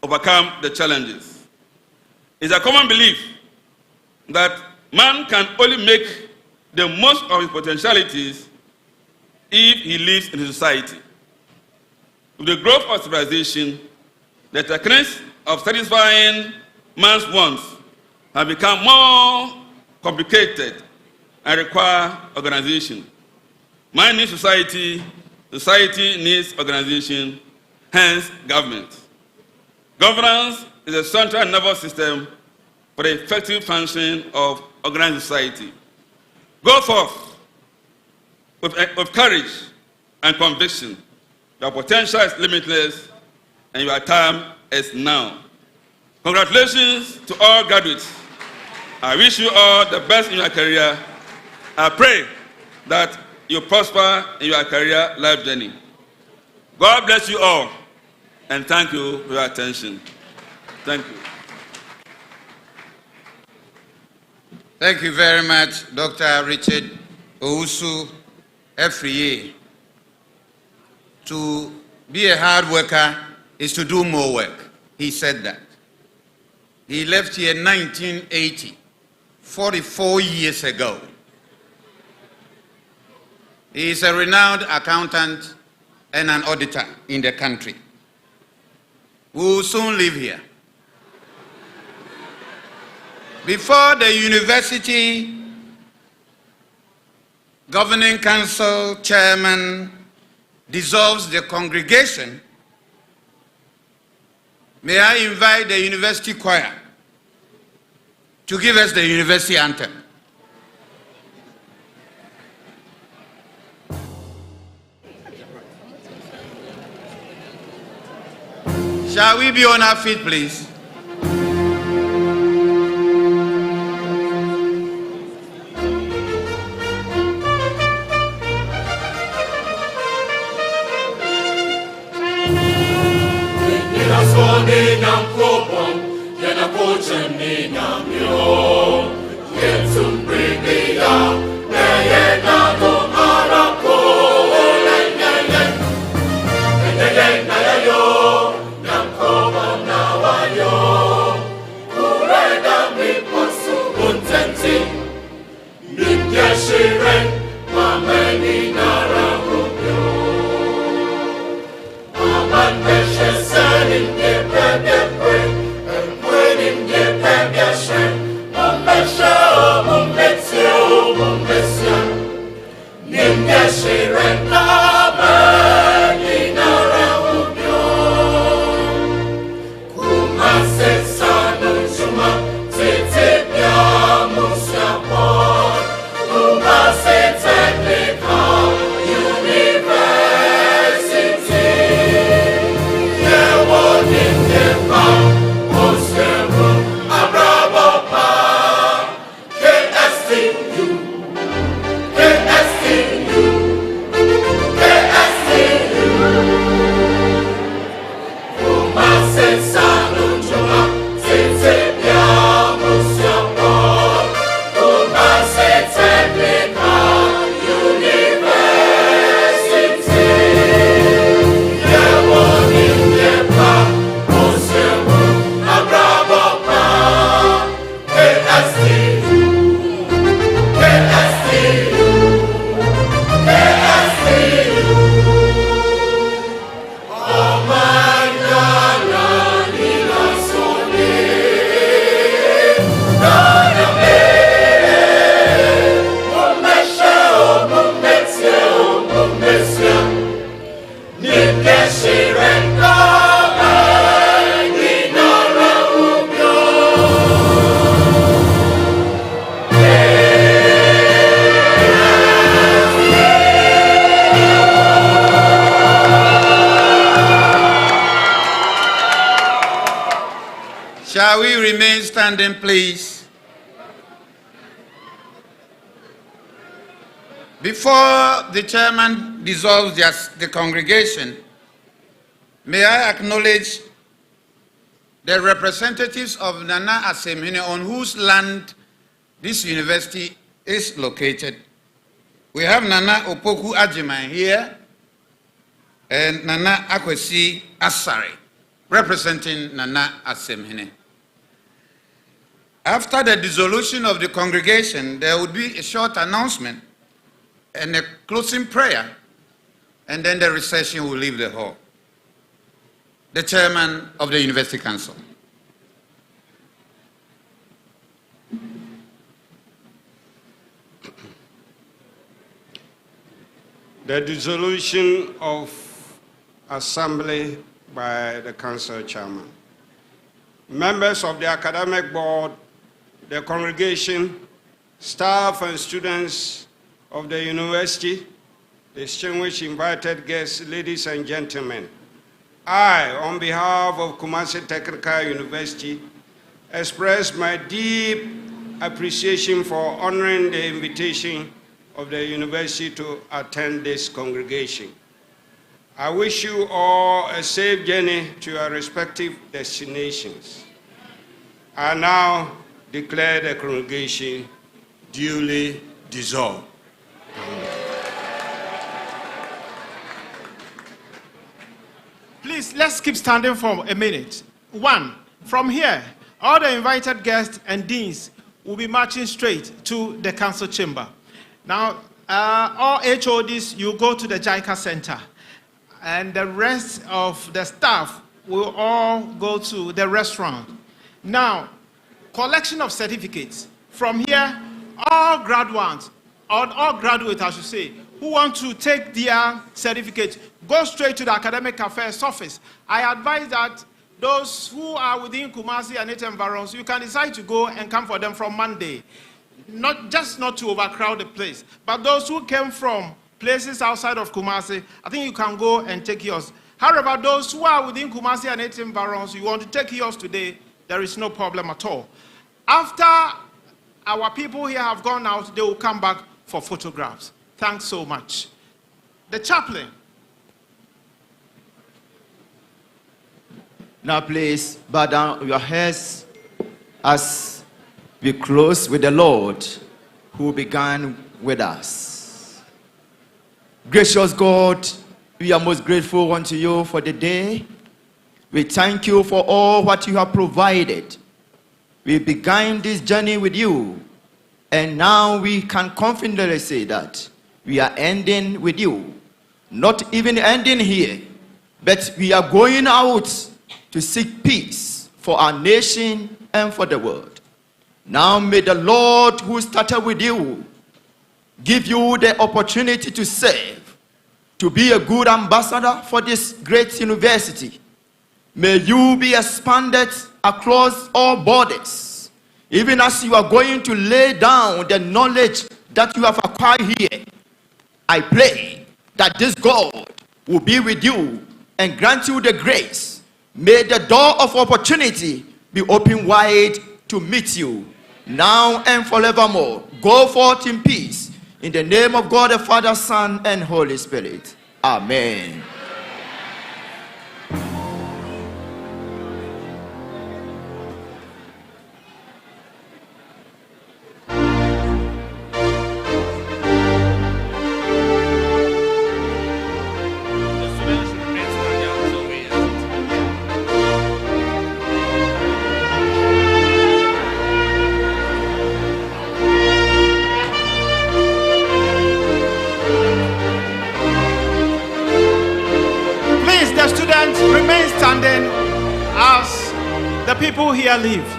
overcome the challenges. It's a common belief that man can only make the most of his potentialities if he lives in society. With the growth of civilization, the techniques of satisfying man's wants have become more complicated and require organization. Man needs society, society needs organization, hence government. Governance is a central nervous system for the effective functioning of organized society. Go forth with courage and conviction. Your potential is limitless and your time is now. Congratulations to all graduates. I wish you all the best in your career. I pray that you prosper in your career life journey. God bless you all, and thank you for your attention. Thank you. Thank you very much, Dr. Richard Owusu Efriye. To be a hard worker is to do more work. He said that. He left here in 1980, 44 years ago. He is a renowned accountant and an auditor in the country. We will soon live here. Before the university governing council chairman dissolves the congregation, may I invite the university choir to give us the university anthem. Shall we be on our feet, please? Shall we remain standing, please? Before the chairman dissolves the congregation, may I acknowledge the representatives of Nana Asemhene, on whose land this university is located. We have Nana Opoku Ajiman here and Nana Akwesi Asare, representing Nana Asemhene. After the dissolution of the congregation, there would be a short announcement and a closing prayer, and then the recession will leave the hall. The chairman of the University Council. The dissolution of assembly by the council chairman. Members of the academic board, the congregation, staff and students of the university, distinguished invited guests, ladies and gentlemen, I, on behalf of Kumasi Technical University, express my deep appreciation for honoring the invitation of the university to attend this congregation. I wish you all a safe journey to your respective destinations. I now declare the congregation duly dissolved. Please, let's keep standing for a minute. One, from here, all the invited guests and deans will be marching straight to the council chamber. Now, all HODs, you go to the JICA Center, and the rest of the staff will all go to the restaurant. Now, collection of certificates. From here, all graduates, or all graduates, I should say, who want to take their certificate, go straight to the Academic Affairs Office. I advise that those who are within Kumasi and its environs, you can decide to go and come for them from Monday. Not to overcrowd the place, but those who came from places outside of Kumasi, I think you can go and take yours. However, those who are within Kumasi and its environs, you want to take yours today, there is no problem at all. After our people here have gone out, they will come back for photographs. Thanks so much. The chaplain. Now please bow down your heads as we close with the Lord who began with us. Gracious God, we are most grateful unto you for the day. We thank you for all what you have provided. We began this journey with you, and now we can confidently say that we are ending with you. Not even ending here, but we are going out to seek peace for our nation and for the world. Now may the Lord who started with you give you the opportunity to serve, to be a good ambassador for this great university. May you be expanded across all borders, even as you are going to lay down the knowledge that you have acquired here. I pray that this God will be with you and grant you the grace. May the door of opportunity be open wide to meet you now and forevermore. Go forth in peace. In the name of God, the Father, Son, and Holy Spirit. Amen. Remain standing as the people here leave.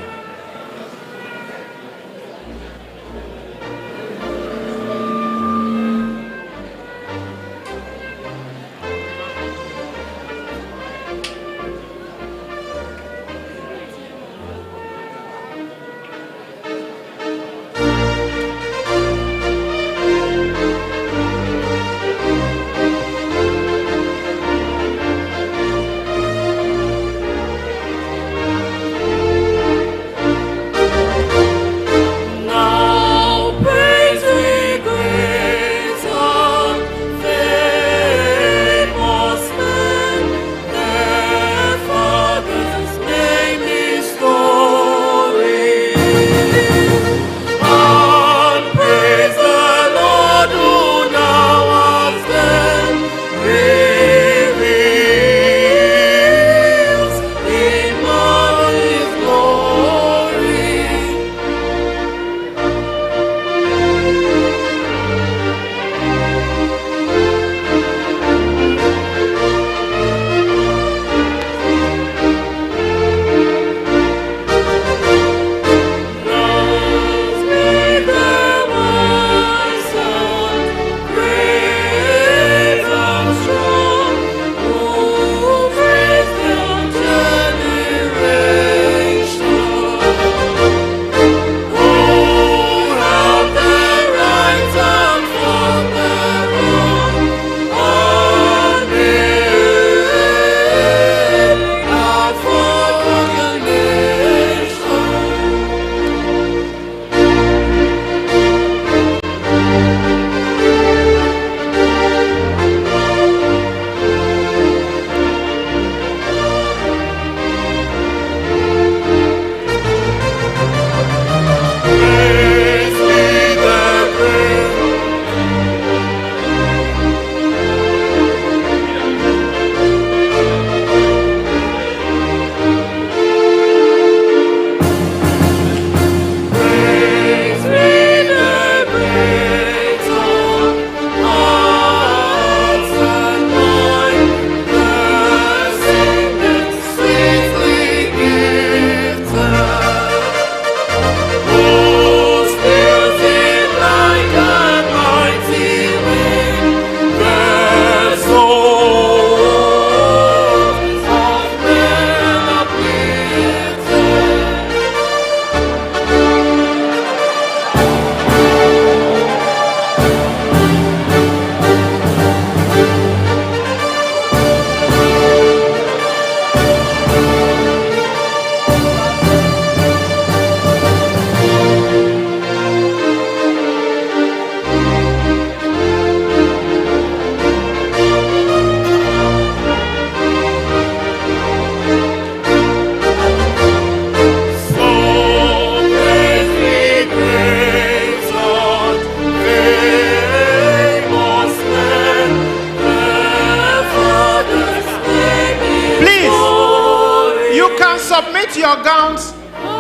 your gowns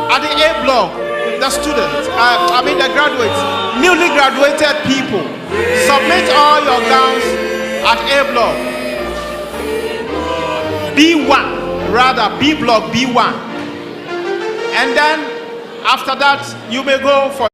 at the A block. The students, the graduates, newly graduated people, submit all your gowns at A block. B1, rather, B block B1. And then after that, you may go for